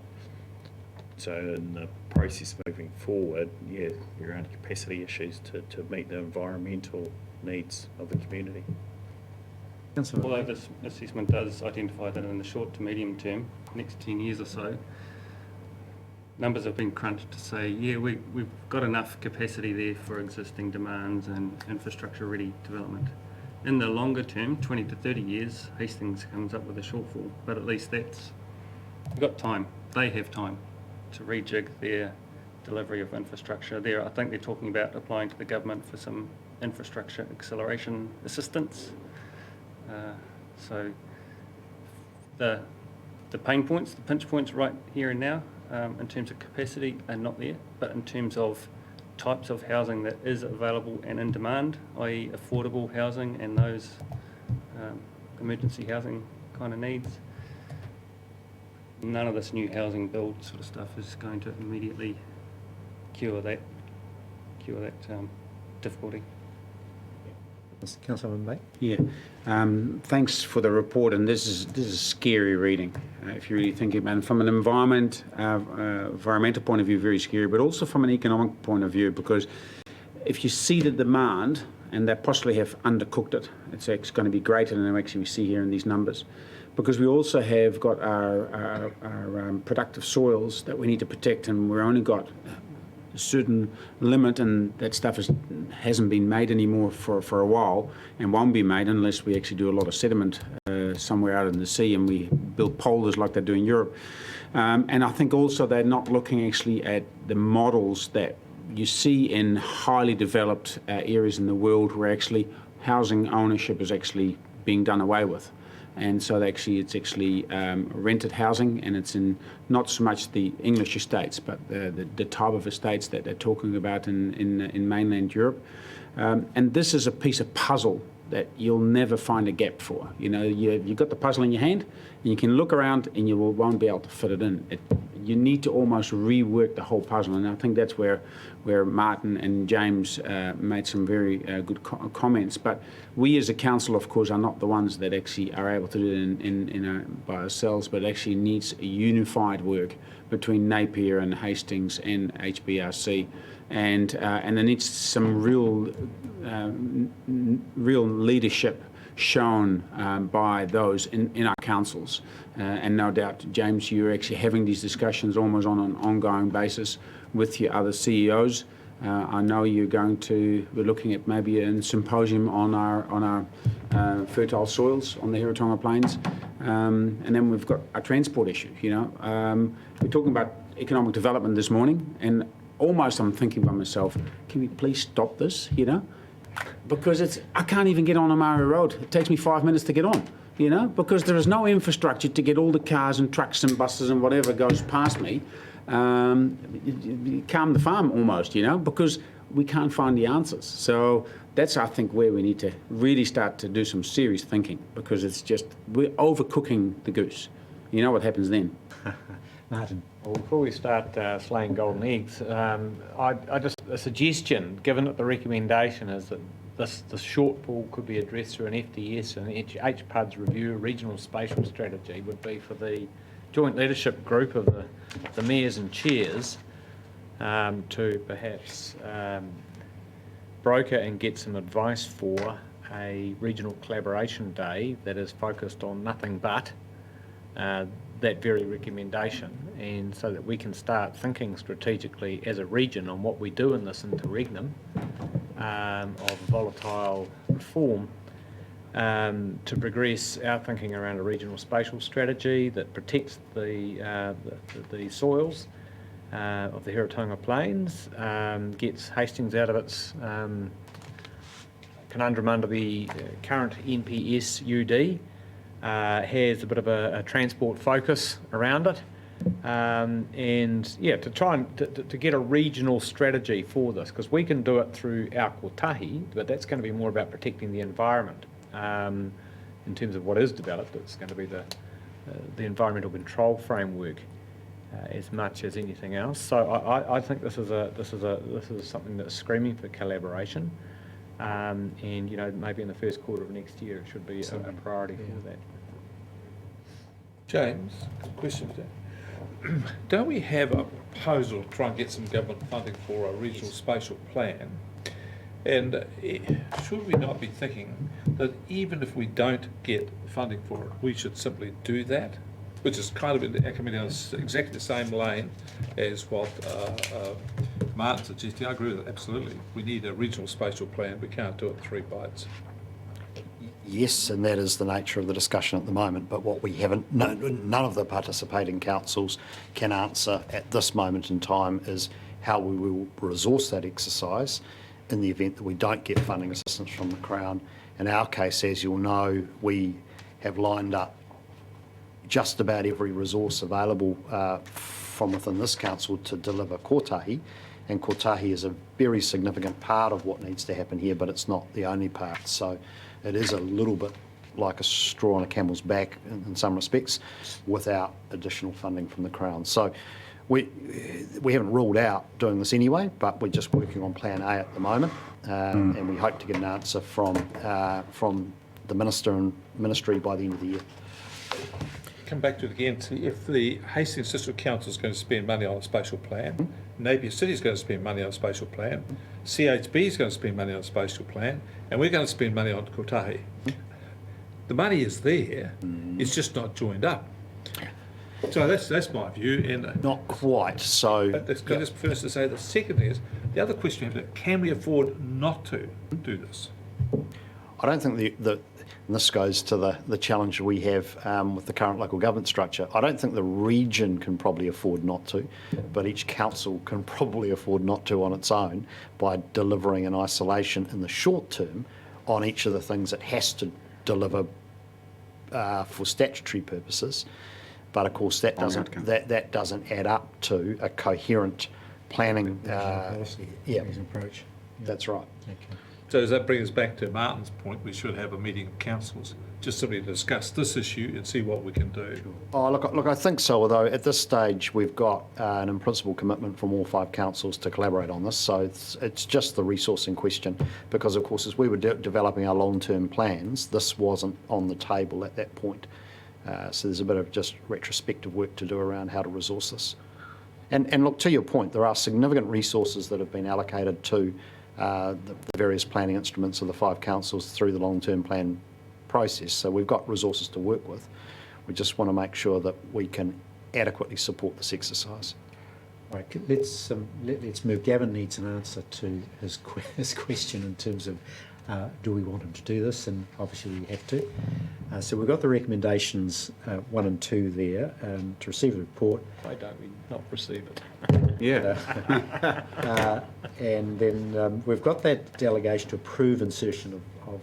So in the process moving forward, yeah, you're under capacity issues to meet the environmental needs of the community. Although this assessment does identify that in the short to medium term, next 10 years or so, numbers have been crunched to say, yeah, we've got enough capacity there for existing demands and infrastructure-ready development. In the longer term, 20 to 30 years, Hastings comes up with a shortfall, but at least we've got time. They have time to rejig their delivery of infrastructure. I think they're talking about applying to the government for some infrastructure acceleration assistance. So the pain points, the pinch points right here and now, in terms of capacity are not there, but in terms of types of housing that is available and in demand, i.e. affordable housing and those emergency housing kind of needs, none of this new housing build sort of stuff is going to immediately cure that difficulty. Councillor Mbaye? Yeah, thanks for the report, and this is scary reading if you really think about it. From an environmental point of view, very scary, but also from an economic point of view, because if you see the demand, and they possibly have undercooked it, it's going to be greater than actually we see here in these numbers, because we also have got our productive soils that we need to protect, and we're only got a certain limit, and that stuff hasn't been made anymore for a while, and won't be made unless we actually do a lot of sediment somewhere out in the sea, and we build polders like they do in Europe. And I think also they're not looking actually at the models that you see in highly developed areas in the world where actually housing ownership is actually being done away with. And so it's actually rented housing, and it's in not so much the English estates, but the type of estates that they're talking about in mainland Europe. And this is a piece of puzzle that you'll never find a gap for. You know, you've got the puzzle in your hand, and you can look around and you won't be able to fit it in. You need to almost rework the whole puzzle, and I think that's where Martin and James made some very good comments. But we as a council, of course, are not the ones that actually are able to do it by ourselves, but it actually needs a unified work between Napier and Hastings and HBRC. And there needs some real leadership shown by those in our councils. And no doubt, James, you're actually having these discussions almost on an ongoing basis with your other CEOs. I know we're looking at maybe a symposium on our fertile soils on the Hiratonga Plains. And then we've got a transport issue, We're talking about economic development this morning, and almost I'm thinking by myself, can we please stop this, Because I can't even get on Amari Road. It takes me 5 minutes to get on, because there is no infrastructure to get all the cars and trucks and buses and whatever goes past me. Calm the farm almost, because we can't find the answers. So that's, I think, where we need to really start to do some serious thinking, because we're overcooking the goose. You know what happens then? Martin. Well, before we start slaying golden eggs, a suggestion, given that the recommendation is that this shortfall could be addressed through an FDS and HPUD's review, regional spatial strategy, would be for the joint leadership group of the mayors and chairs to perhaps broker and get some advice for a regional collaboration day that is focused on nothing but that very recommendation, and so that we can start thinking strategically as a region on what we do in this interregnum of volatile reform to progress our thinking around a regional spatial strategy that protects the soils of the Hiratonga Plains, gets Hastings out of its conundrum under the current NPS UD, has a bit of a transport focus around it, to try and to get a regional strategy for this, because we can do it through our kotahi, but that's going to be more about protecting the environment in terms of what is developed. It's going to be the environmental control framework as much as anything else. So I think this is something that's screaming for collaboration. And maybe in the first quarter of next year it should be a priority for that. James, question for that. Don't we have a proposal to try and get some government funding for a regional spatial plan? And should we not be thinking that even if we don't get funding for it, we should simply do that? which is kind of coming down exactly the same lane as what Martin suggested. I agree with it, absolutely. We need a regional spatial plan. We can't do it in 3 bites. Yes, and that is the nature of the discussion at the moment, but what we haven't, none of the participating councils can answer at this moment in time is how we will resource that exercise in the event that we don't get funding assistance from the Crown. In our case, as you'll know, we have lined up just about every resource available from within this council to deliver kotahi, and kotahi is a very significant part of what needs to happen here, but it's not the only part. So it is a little bit like a straw on a camel's back in some respects without additional funding from the Crown. So we haven't ruled out doing this anyway, but we're just working on plan A at the moment, and we hope to get an answer from the Minister and Ministry by the end of the year. Come back to it again. See, if the Hastings District Council is going to spend money on a spatial plan, Napier City is going to spend money on a spatial plan, CHB is going to spend money on a spatial plan, and we're going to spend money on kotahi. The money is there, it's just not joined up. So that's my view. And not quite. So that's first to say. The second is the other question: can we afford not to do this? I don't think and this goes to the challenge we have with the current local government structure. I don't think the region can probably afford not to, but each council can probably afford not to on its own by delivering in isolation in the short term on each of the things it has to deliver for statutory purposes. But of course, that doesn't add up to a coherent planning approach. That's right. Okay. So does that bring us back to Martin's point? We should have a meeting of councils just simply to discuss this issue and see what we can do. Oh, look, I think so. Although at this stage we've got an in-principle commitment from all 5 councils to collaborate on this. So it's just the resourcing question, because of course as we were developing our long-term plans, this wasn't on the table at that point. So there's a bit of just retrospective work to do around how to resource this. And look, to your point, there are significant resources that have been allocated to the various planning instruments of the 5 councils through the long-term plan process. So we've got resources to work with. We just want to make sure that we can adequately support this exercise. Right, let's move. Gavin needs an answer to his question in terms of do we want him to do this, and obviously we have to. So we've got the recommendations 1 and 2 there to receive the report. Why don't we not receive it? Yeah. And then we've got that delegation to approve insertion of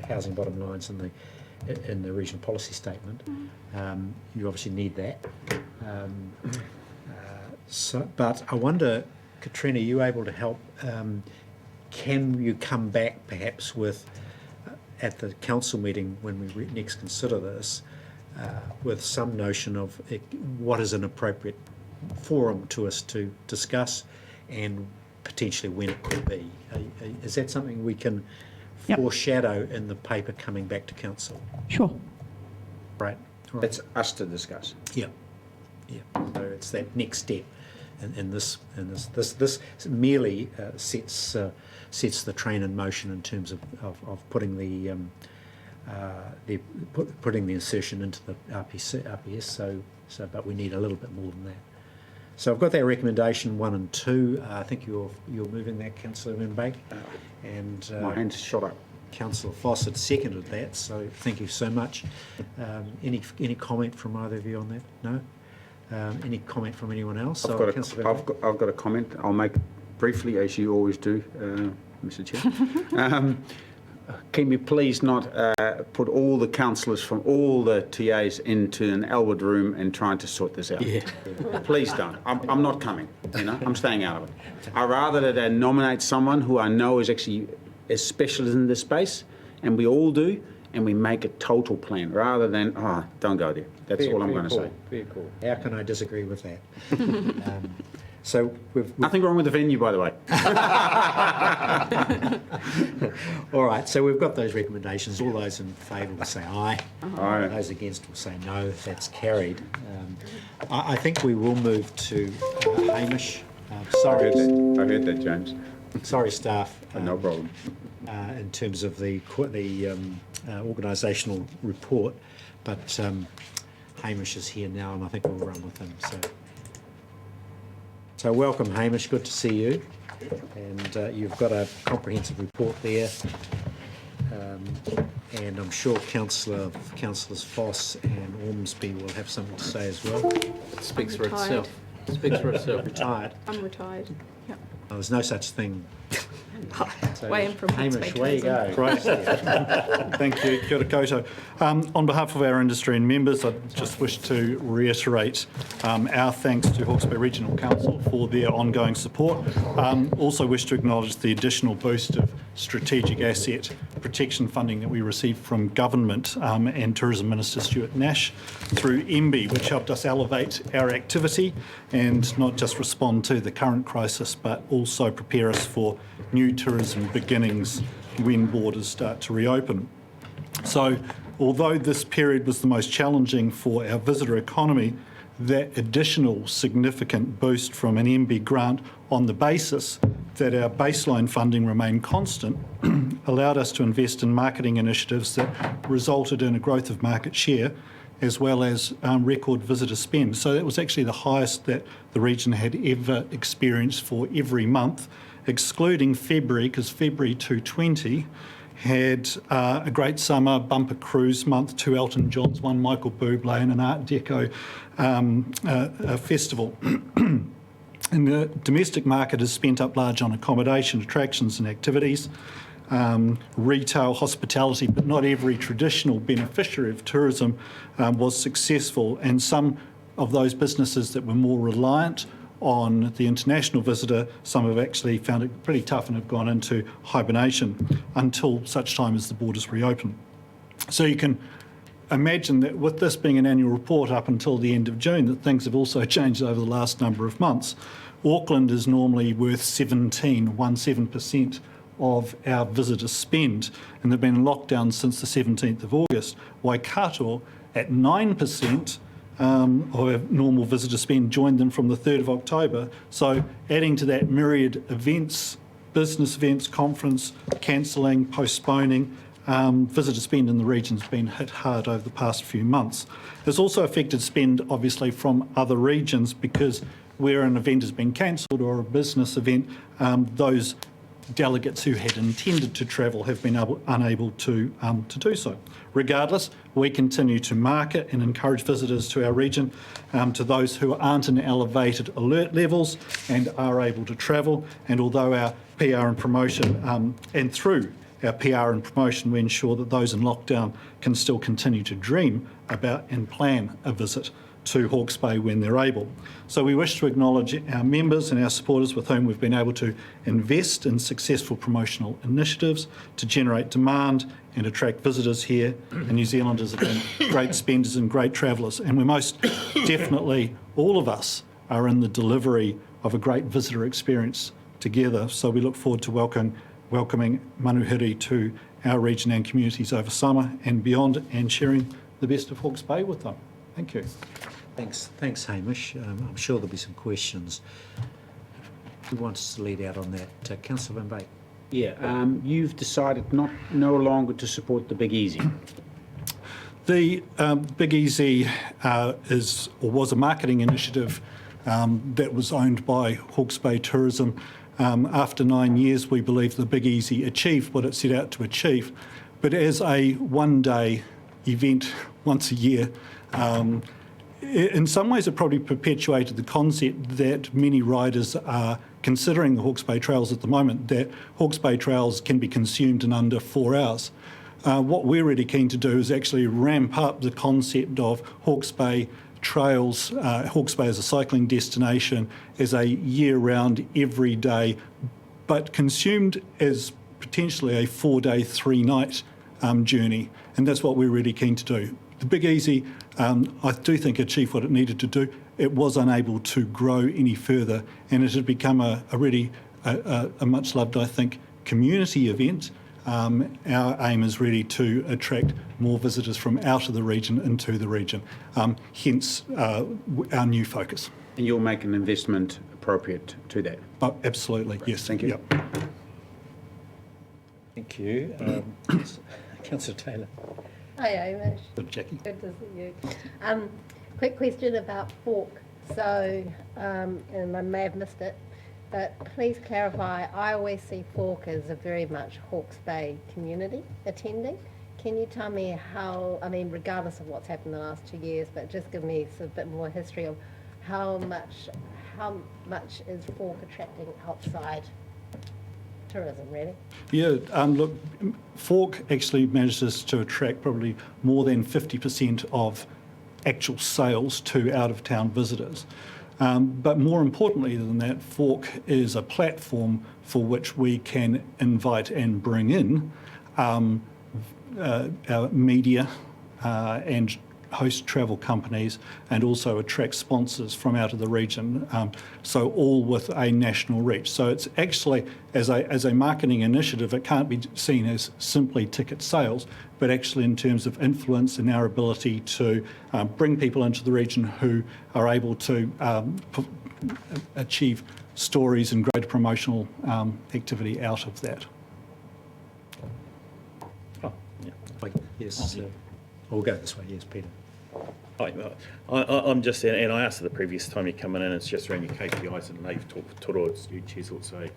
housing bottom lines in the regional policy statement. You obviously need that. But I wonder, Katrina, are you able to help? Can you come back perhaps with, at the council meeting when we next consider this, with some notion of what is an appropriate forum to us to discuss and potentially when it could be? Is that something we can foreshadow in the paper coming back to council? Sure. Right. All right. It's us to discuss. Yeah. Yeah. So it's that next step. And this merely sets the train in motion in terms of putting the putting the insertion into the RPS. But we need a little bit more than that. So I've got that recommendation 1 and 2. I think you're moving that, Councillor Wimbank, and my hand's shot up. Councillor Foss had seconded that. So thank you so much. Any comment from either of you on that? No. Any comment from anyone else? I've got a comment. I'll make briefly, as you always do, Mr. Chair. Can we please not put all the councillors from all the TAs into an Elwood room and trying to sort this out? Yeah. Please don't. I'm not coming. I'm staying out of it. I'd rather that they nominate someone who I know is actually a specialist in this space, and we all do, and we make a total plan rather than, don't go there. That's all I'm going to say. Very cool. How can I disagree with that? So we've nothing wrong with the venue, by the way. All right. So we've got those recommendations. All those in favour will say aye. Aye. Those against will say no. That's carried. I think we will move to Hamish. Sorry. I heard that, James. Sorry, staff. No problem. In terms of the organisational report, but Hamish is here now, and I think we'll run with him. So welcome, Hamish. Good to see you. And you've got a comprehensive report there. And I'm sure Councillors Foss and Ormsby will have something to say as well. It speaks for itself. Speaks for itself. Retired. I'm retired. Yep. Oh, there's no such thing. So, Way in from Hamish, where you go? Great. Thank you. Kia ora koutou. On behalf of our industry and members, I just wish to reiterate our thanks to Hawke's Bay Regional Council for their ongoing support. Also wish to acknowledge the additional boost of strategic asset protection funding that we received from government and Tourism Minister Stuart Nash through MB, which helped us elevate our activity and not just respond to the current crisis, but also prepare us for new tourism beginnings when borders start to reopen. So, although this period was the most challenging for our visitor economy, that additional significant boost from an MB grant on the basis that our baseline funding remained constant allowed us to invest in marketing initiatives that resulted in a growth of market share as well as record visitor spend. So that was actually the highest that the region had ever experienced for every month, excluding February, because February 2020 had a great summer bumper cruise month, 2 Elton Johns, 1 Michael Bublé and an Art Deco festival. And the domestic market is spent up large on accommodation, attractions and activities, retail, hospitality, but not every traditional beneficiary of tourism was successful, and some of those businesses that were more reliant on the international visitor, some have actually found it pretty tough and have gone into hibernation until such time as the borders reopen. So you can imagine that with this being an annual report up until the end of June, that things have also changed over the last number of months. Auckland is normally worth 17% of our visitor spend, and they've been in lockdown since the 17th of August. Waikato at 9% of our normal visitor spend joined them from the 3rd of October. So adding to that myriad events, business events, conference, cancelling, postponing, visitor spend in the region's been hit hard over the past few months. It's also affected spend, obviously, from other regions, because where an event has been cancelled or a business event, those delegates who had intended to travel have been unable to do so. Regardless, we continue to market and encourage visitors to our region, to those who aren't in elevated alert levels and are able to travel. And although our PR and promotion, and through our PR and promotion, we ensure that those in lockdown can still continue to dream about and plan a visit to Hawke's Bay when they're able. So we wish to acknowledge our members and our supporters with whom we've been able to invest in successful promotional initiatives to generate demand and attract visitors here. And New Zealanders have been great spenders and great travellers. And we're most definitely, all of us, are in the delivery of a great visitor experience together. So we look forward to welcoming Manuhiri to our region and communities over summer and beyond, and sharing the best of Hawke's Bay with them. Thank you. Thanks, Hamish. I'm sure there'll be some questions. Who wants to lead out on that? Councillor Van Beek. Yeah, you've decided no longer to support the Big Easy. The Big Easy was a marketing initiative that was owned by Hawke's Bay Tourism. After 9 years, we believe the Big Easy achieved what it set out to achieve. But as a one-day event once a year, in some ways it probably perpetuated the concept that many riders are considering the Hawke's Bay Trails at the moment, that Hawke's Bay Trails can be consumed in under 4 hours. What we're really keen to do is actually ramp up the concept of Hawke's Bay Trails, Hawke's Bay as a cycling destination, as a year-round, everyday, but consumed as potentially a 4-day, 3-night journey. And that's what we're really keen to do. The Big Easy, I do think, achieved what it needed to do. It was unable to grow any further, and it had become a really much-loved, I think, community event. Our aim is really to attract more visitors from out of the region into the region, hence our new focus. And you'll make an investment appropriate to that? Oh, absolutely, yes. Thank you. Yep. Thank you. Councillor Taylor. Hi, Hamish. Good, Jackie. Good to see you. Quick question about Fork. So, and I may have missed it, but please clarify, I always see Fork as a very much Hawke's Bay community attending. Can you tell me how, I mean, regardless of what's happened in the last 2 years, but just give me a bit more history of how much is Fork attracting outside tourism, really? Yeah, look, Fork actually manages to attract probably more than 50% of actual sales to out-of-town visitors. But more importantly than that, Fork is a platform for which we can invite and bring in our media and host travel companies, and also attract sponsors from out of the region, so all with a national reach. So it's actually, as a marketing initiative, it can't be seen as simply ticket sales, but actually in terms of influence and our ability to bring people into the region who are able to achieve stories and greater promotional activity out of that. Oh, yeah. Yes, we'll go this way. Yes, Peter. I'm just, and I asked the previous time you come in, and it's just around your KPIs, and they've talked towards you choose also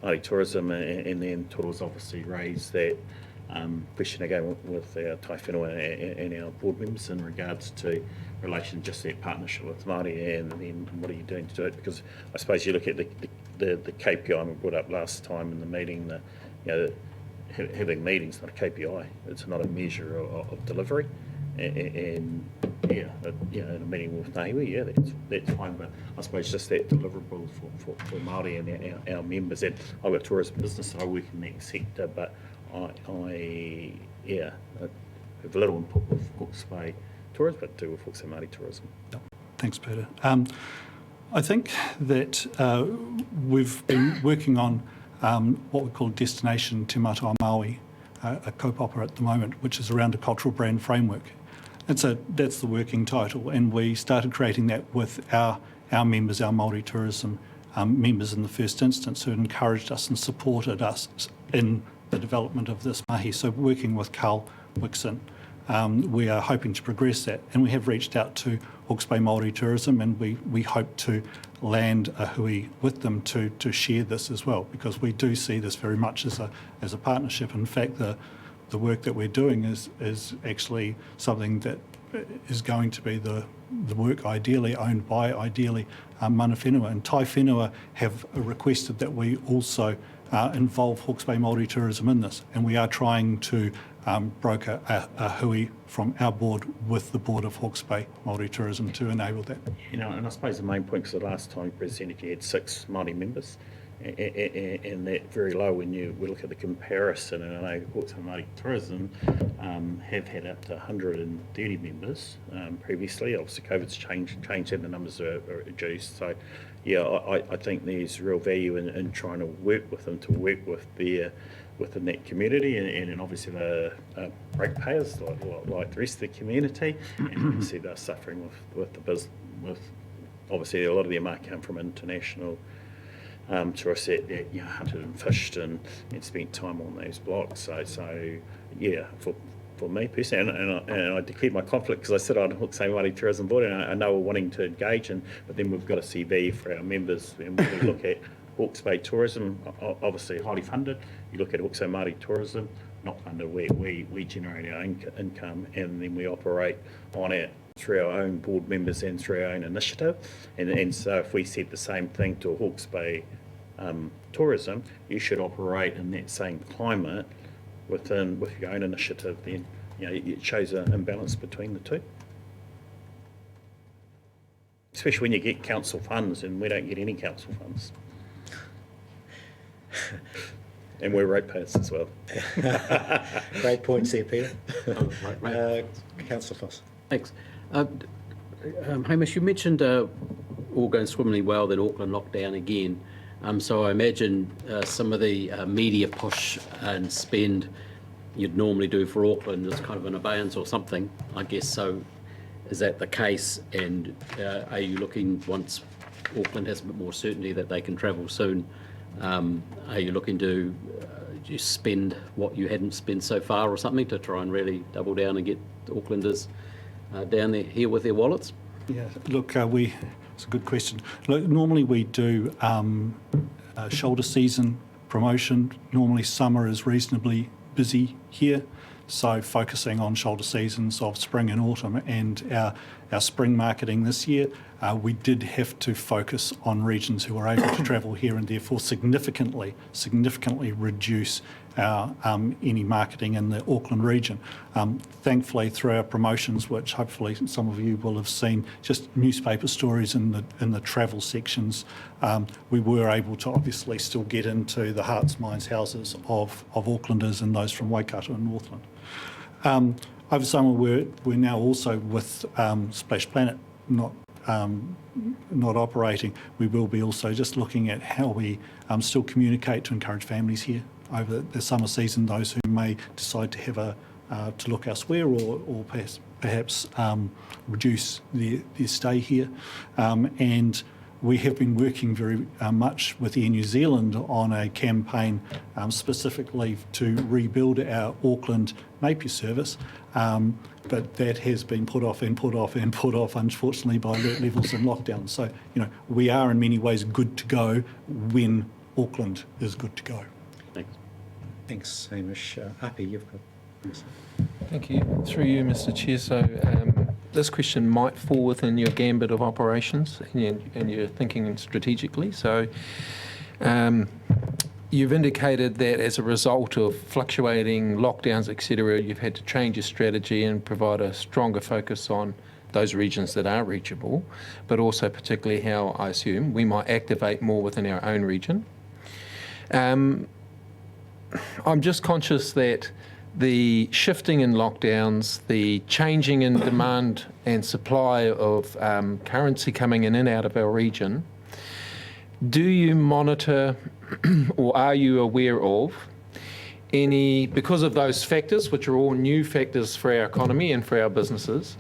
Māori tourism, and then Toro's obviously raised that question again with our Tai Whenua and our board members in regards to relation just that partnership with Māori, and then what are you doing to do it? Because I suppose you look at the KPI we brought up last time in the meeting, having meetings not a KPI, it's not a measure of delivery. And in a meeting with Nahiwi, that's fine, but I suppose just that deliverable for Māori and our members. And I've got a tourism business, so I work in that sector, but I have a little input with Hawke's Bay tourism, but do with Hawke's Bay Māori tourism. Thanks, Peter. I think that we've been working on what we call Destination Te Matawa Māui, a kaupapa at the moment, which is around a cultural brand framework. That's the working title, and we started creating that with our members, our Māori tourism members in the first instance, who encouraged us and supported us in the development of this mahi. So working with Carl Wixon, we are hoping to progress that, and we have reached out to Hawke's Bay Māori Tourism, and we hope to land a hui with them to share this as well, because we do see this very much as a partnership. In fact, the work that we're doing is actually something that is going to be the work ideally owned by mana whenua, and Tai Whenua have requested that we also involve Hawke's Bay Māori Tourism in this, and we are trying to broker a hui from our board with the board of Hawke's Bay Māori Tourism to enable that. And I suppose the main point, because the last time you presented you had 6 Māori members, and that very low when we look at the comparison, and I know Hawke's Bay Māori Tourism have had up to 130 members previously. Obviously COVID's changed and the numbers are reduced, so yeah, I think there's real value in trying to work with them, to work with within that community, and obviously the ratepayers like the rest of the community, and obviously they're suffering with the business, with obviously a lot of them are come from international tourists that hunted and fished and spent time on those blocks. So yeah, for me personally, and I declared my conflict because I sit on Hawke's Bay Māori Tourism Board, and I know we're wanting to engage, but then we've got a CV for our members, and when we look at Hawke's Bay Tourism, obviously highly funded. You look at Hawke's Bay Māori Tourism, not funded. We generate our income, and then we operate on it through our own board members and through our own initiative. And so if we said the same thing to Hawke's Bay Tourism, you should operate in that same climate with your own initiative. Then it shows an imbalance between the two. Especially when you get council funds, and we don't get any council funds. And we're ratepayers as well. Great points there, Peter. Councillor Foss. Thanks. Hamish, you mentioned all going swimmingly well, then Auckland locked down again. So I imagine some of the media push and spend you'd normally do for Auckland is kind of an abeyance or something, I guess. So is that the case? And are you looking, once Auckland has a bit more certainty that they can travel soon, are you looking to just spend what you hadn't spent so far or something to try and really double down and get Aucklanders down there here with their wallets? Yeah, look, it's a good question. Look, normally we do shoulder season promotion. Normally summer is reasonably busy here, so focusing on shoulder seasons of spring and autumn, and our spring marketing this year, we did have to focus on regions who were able to travel here, and therefore significantly reduce our any marketing in the Auckland region. Thankfully, through our promotions, which hopefully some of you will have seen, just newspaper stories in the travel sections, we were able to obviously still get into the hearts, minds, houses of Aucklanders and those from Waikato and Northland. Over summer, we're now also with Splash Planet not operating. We will be also just looking at how we still communicate to encourage families here over the summer season, those who may decide to have to look elsewhere or perhaps reduce their stay here. And we have been working very much with Air New Zealand on a campaign specifically to rebuild our Auckland Napier service, but that has been put off, unfortunately, by alert levels and lockdown. So, we are in many ways good to go when Auckland is good to go. Thanks, Hamish. Api, you've got... Thank you. Through you, Mr. Chair. So this question might fall within your gambit of operations and your thinking strategically. So you've indicated that as a result of fluctuating lockdowns, etc., you've had to change your strategy and provide a stronger focus on those regions that are reachable, but also particularly how, I assume, we might activate more within our own region. I'm just conscious that the shifting in lockdowns, the changing in demand and supply of currency coming in and out of our region, do you monitor or are you aware of any, because of those factors, which are all new factors for our economy and for our businesses,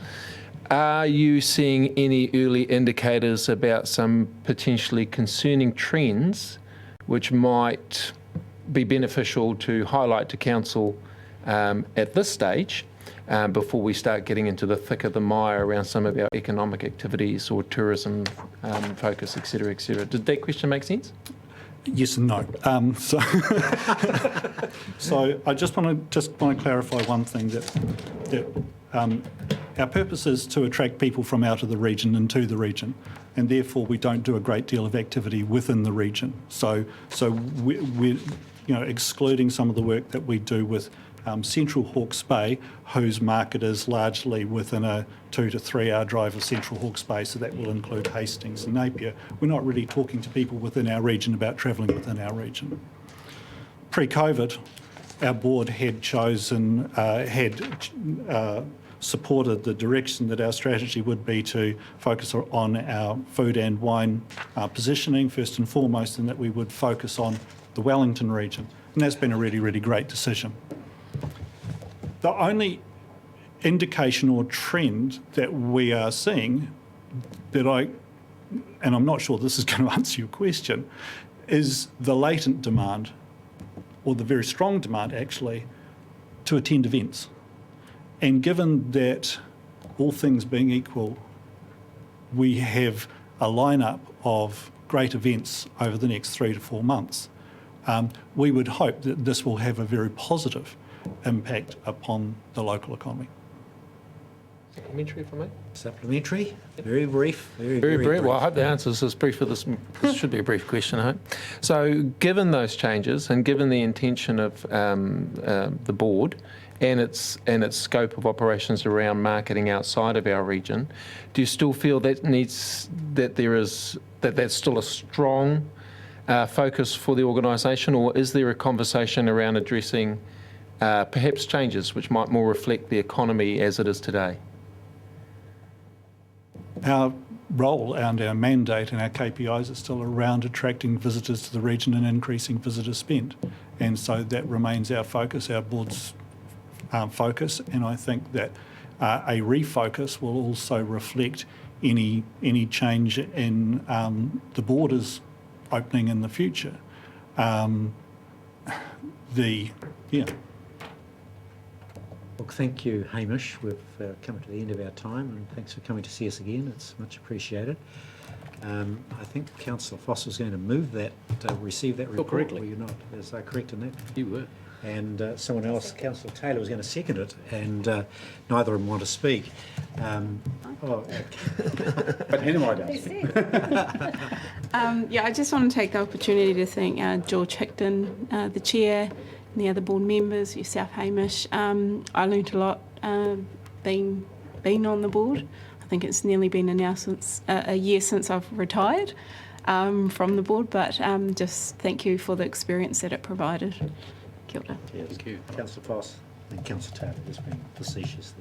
are you seeing any early indicators about some potentially concerning trends which might be beneficial to highlight to Council at this stage before we start getting into the thick of the mire around some of our economic activities or tourism focus, etc., etc. Did that question make sense? Yes and no. So I just want to clarify one thing, that our purpose is to attract people from out of the region into the region, and therefore we don't do a great deal of activity within the region. So we're excluding some of the work that we do with Central Hawke's Bay, whose market is largely within a 2 to 3 hour drive of Central Hawke's Bay, so that will include Hastings and Napier. We're not really talking to people within our region about travelling within our region. Pre-COVID, our board had chosen, supported the direction that our strategy would be to focus on our food and wine positioning first and foremost, and that we would focus on the Wellington region. And that's been a really, really great decision. The only indication or trend that we are seeing and I'm not sure this is going to answer your question, is the latent demand, or the very strong demand actually, to attend events. And given that, all things being equal, we have a lineup of great events over the next 3 to 4 months, we would hope that this will have a very positive impact upon the local economy. Supplementary from me? Supplementary? Very brief. Very brief. Well, I hope the answer is as brief for this. This should be a brief question, I hope. So, given those changes and given the intention of the board and its scope of operations around marketing outside of our region, do you still feel that's still a strong focus for the organisation, or is there a conversation around addressing perhaps changes which might more reflect the economy as it is today? Our role and our mandate and our KPIs are still around attracting visitors to the region and increasing visitor spend. And so that remains our focus, our board's focus, and I think that a refocus will also reflect any change in the borders opening in the future. Well, thank you, Hamish. We've come to the end of our time, and thanks for coming to see us again. It's much appreciated. I think Councillor Foster was going to move that, receive that report. correctly. Were you not? Is that correct in that? You were. And someone else, Councillor Taylor, was going to second it, and neither of them want to speak. But anyway, Yeah, I just want to take the opportunity to thank George Hickton, the chair, and the other board members, yourself, Hamish. I learnt a lot being on the board. I think it's nearly been a year since I've retired from the board, but just thank you for the experience that it provided. Kia ora. Yes. Thank you. Councillor Foss and Councillor Taylor has been facetious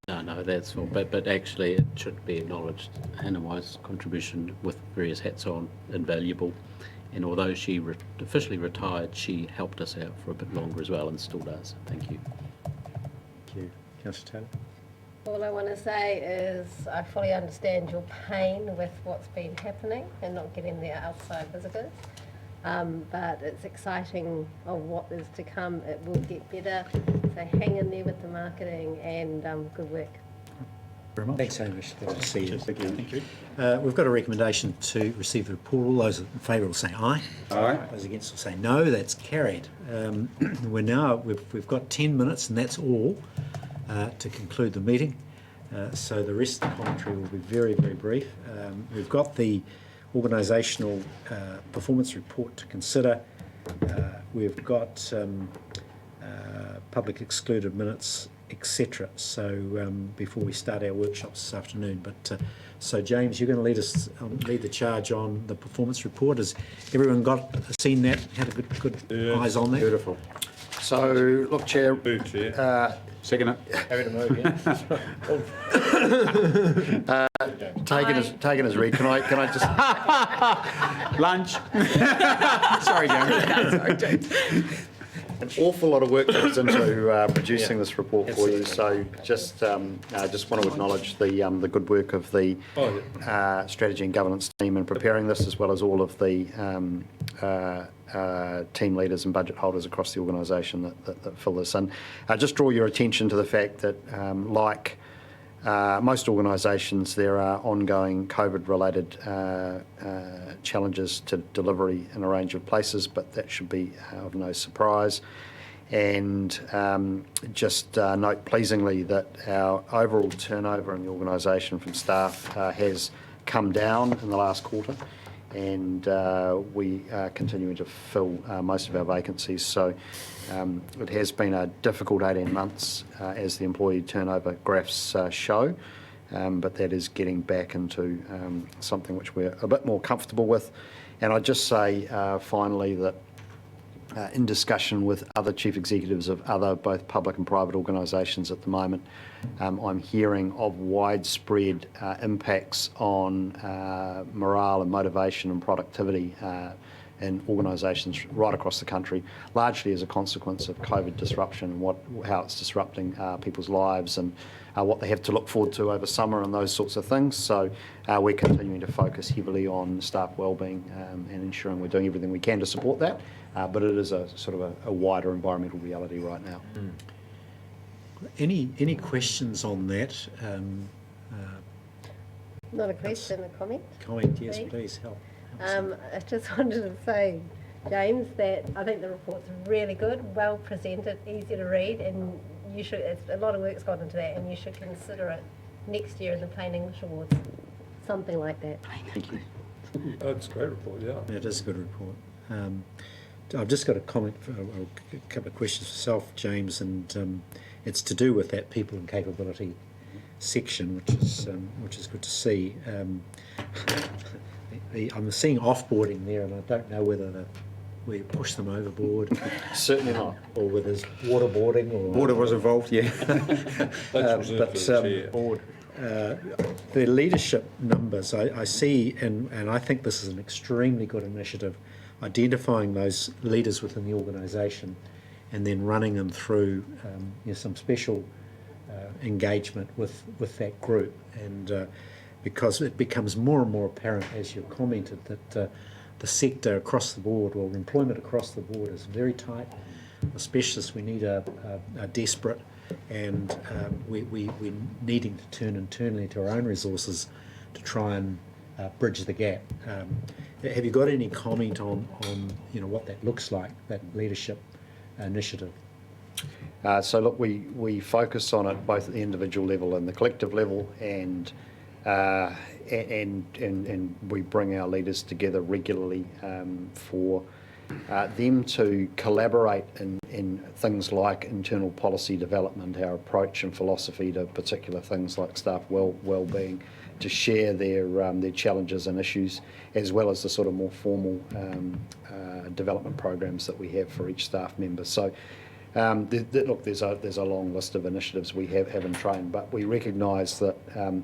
there. No, that's all. But actually, it should be acknowledged. Hannah White's contribution with various hats on, invaluable. And although she officially retired, she helped us out for a bit longer as well, and still does. Thank you. Thank you. Councillor Taylor? All I want to say is I fully understand your pain with what's been happening and not getting the outside visitors. But it's exciting of what is to come. It will get better. So hang in there with the marketing and good work. Very much. Thanks, Hamish. Good to see you. Thank you. Thank you. We've got a recommendation to receive the report. All those in favour will say aye. Aye. Those against will say no. That's carried. We've got 10 minutes, and that's all to conclude the meeting. So the rest of the commentary will be very, very brief. We've got the organisational performance report to consider. We've got public excluded minutes, etc. So before we start our workshops this afternoon, but so James, you're going to lead the charge on the performance report. Has everyone seen that? Had a good eyes on that? Beautiful. So, look, Chair. Second it. Happy to move, yeah. Taken as read. Can I just lunch? Sorry, James. An awful lot of work goes into producing this report for you. So just want to acknowledge the good work of the strategy and governance team in preparing this, as well as all of the team leaders and budget holders across the organisation that fill this in. Just draw your attention to the fact that, like most organisations, there are ongoing COVID-related challenges to delivery in a range of places, but that should be of no surprise. And just note pleasingly that our overall turnover in the organisation from staff has come down in the last quarter, and we are continuing to fill most of our vacancies. So it has been a difficult 18 months as the employee turnover graphs show, but that is getting back into something which we're a bit more comfortable with. And I'd just say finally that in discussion with other chief executives of other both public and private organisations at the moment, I'm hearing of widespread impacts on morale and motivation and productivity in organisations right across the country, largely as a consequence of COVID disruption and how it's disrupting people's lives and what they have to look forward to over summer and those sorts of things. So we're continuing to focus heavily on staff wellbeing and ensuring we're doing everything we can to support that. But it is a sort of a wider environmental reality right now. Any questions on that? Not a question, a comment. Comment, yes, please, help. I just wanted to say, James, that I think the report's really good, well presented, easy to read, and you should. A lot of work's gone into that, and you should consider it next year in the Plain English Awards, something like that. Thank you. Oh, it's a great report, yeah. It is a good report. I've just got a comment, a couple of questions for self, James, and it's to do with that people and capability section, which is good to see. I'm seeing offboarding there, and I don't know whether we push them overboard. Certainly not. Or whether there's waterboarding. Or Water was involved, yeah. The leadership numbers I see, and I think this is an extremely good initiative, identifying those leaders within the organisation and then running them through some special engagement with that group. And because it becomes more and more apparent, as you've commented, that the sector across the board, or employment across the board, is very tight. The specialists, we need are desperate. and we're needing to turn internally to our own resources to try and bridge the gap. Have you got any comment on what that looks like, that leadership initiative? So look, we focus on it both at the individual level and the collective level, and we bring our leaders together regularly for them to collaborate in things like internal policy development, our approach and philosophy to particular things like staff well-being, to share their challenges and issues, as well as the sort of more formal development programs that we have for each staff member. So look, there's a long list of initiatives we have in train, but we recognise that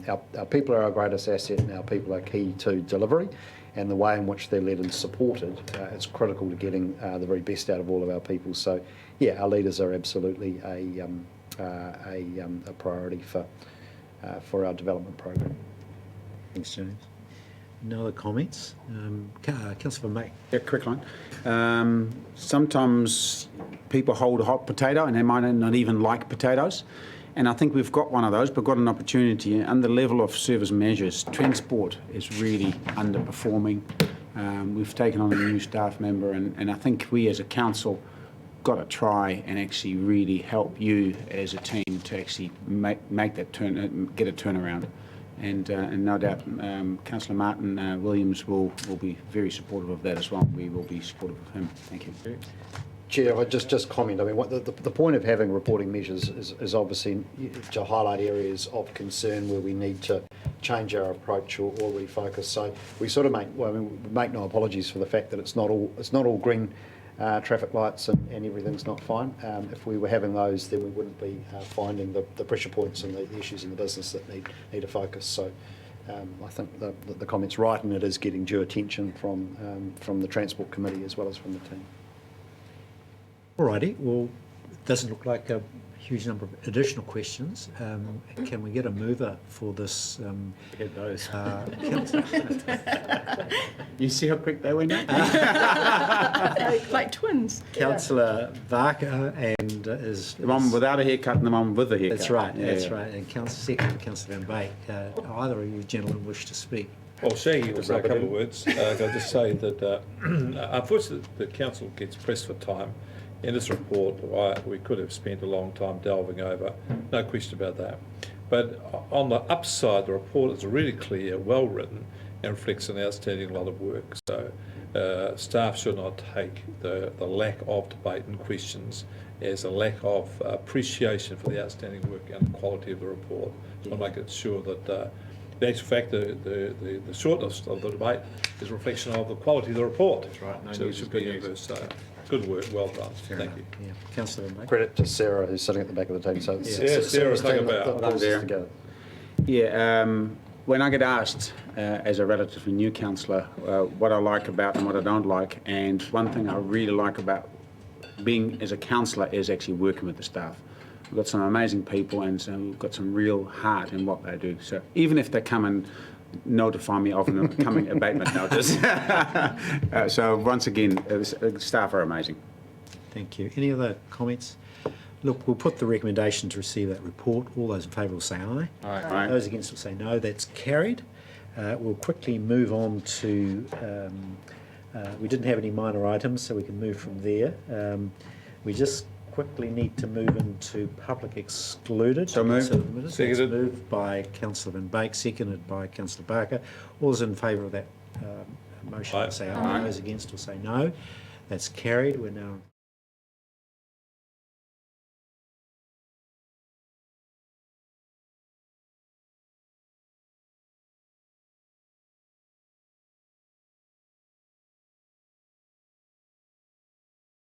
our people are our greatest asset, and our people are key to delivery, and the way in which they're led and supported, it's critical to getting the very best out of all of our people. So yeah, our leaders are absolutely a priority for our development program. Thanks, James. No other comments? Councillor May. Yeah, quick line. Sometimes people hold a hot potato and they might not even like potatoes. And I think we've got one of those, but got an opportunity. And the level of service measures, transport is really underperforming. We've taken on a new staff member, and I think we as a council got to try and actually really help you as a team to actually make that get a turnaround. And no doubt Councillor Martin Williams will be very supportive of that as well. We will be supportive of him. Thank you. Chair, I just comment. I mean, the point of having reporting measures is obviously to highlight areas of concern where we need to change our approach or refocus. So we sort of make no apologies for the fact that it's not all green traffic lights and everything's not fine. If we were having those, then we wouldn't be finding the pressure points and the issues in the business that need a focus. So I think the comment's right, and it is getting due attention from the Transport Committee as well as from the team. Alrighty, well, it doesn't look like a huge number of additional questions. Can we get a mover for this? Get those. You see how quick they went? Like twins. Councillor Barker and is the one without a haircut and the one with a haircut. That's right. Yeah, That's yeah. right. And Councillor Van Beek. Either of you gentlemen wish to speak? Well, Shaggy will say a couple of words. I'll just say that unfortunately the council gets pressed for time. In this report, we could have spent a long time delving over, no question about that. But on the upside, the report is really clear, well written, and reflects an outstanding lot of work. So staff should not take the lack of debate and questions as a lack of appreciation for the outstanding work and the quality of the report. So I make it sure that the actual fact, the shortness of the debate is a reflection of the quality of the report. That's right. No, so it should be universe. Good work, well done. Thank you. Yeah. Councillor Van Beek. Credit to Sarah, who's sitting at the back of the team. So Sarah's taken about. Together. Yeah, when I get asked as a relatively new councillor what I like about and what I don't like, and one thing I really like about being as a councillor is actually working with the staff. We've got some amazing people, and so we've got some real heart in what they do. So even if they come and notify me of an upcoming abatement notice. So once again, staff are amazing. Thank you. Any other comments? Look, we'll put the recommendation to receive that report. All those in favour will say aye. Aye. Those against will say no. That's carried. We'll quickly move on to, we didn't have any minor items, so we can move from there. We just quickly need to move into public excluded. So moved. Seconded. Moved by Councillor Van Beek, seconded by Councillor Barker. All those in favour of that motion will say aye. Those against will say no. That's carried. We're now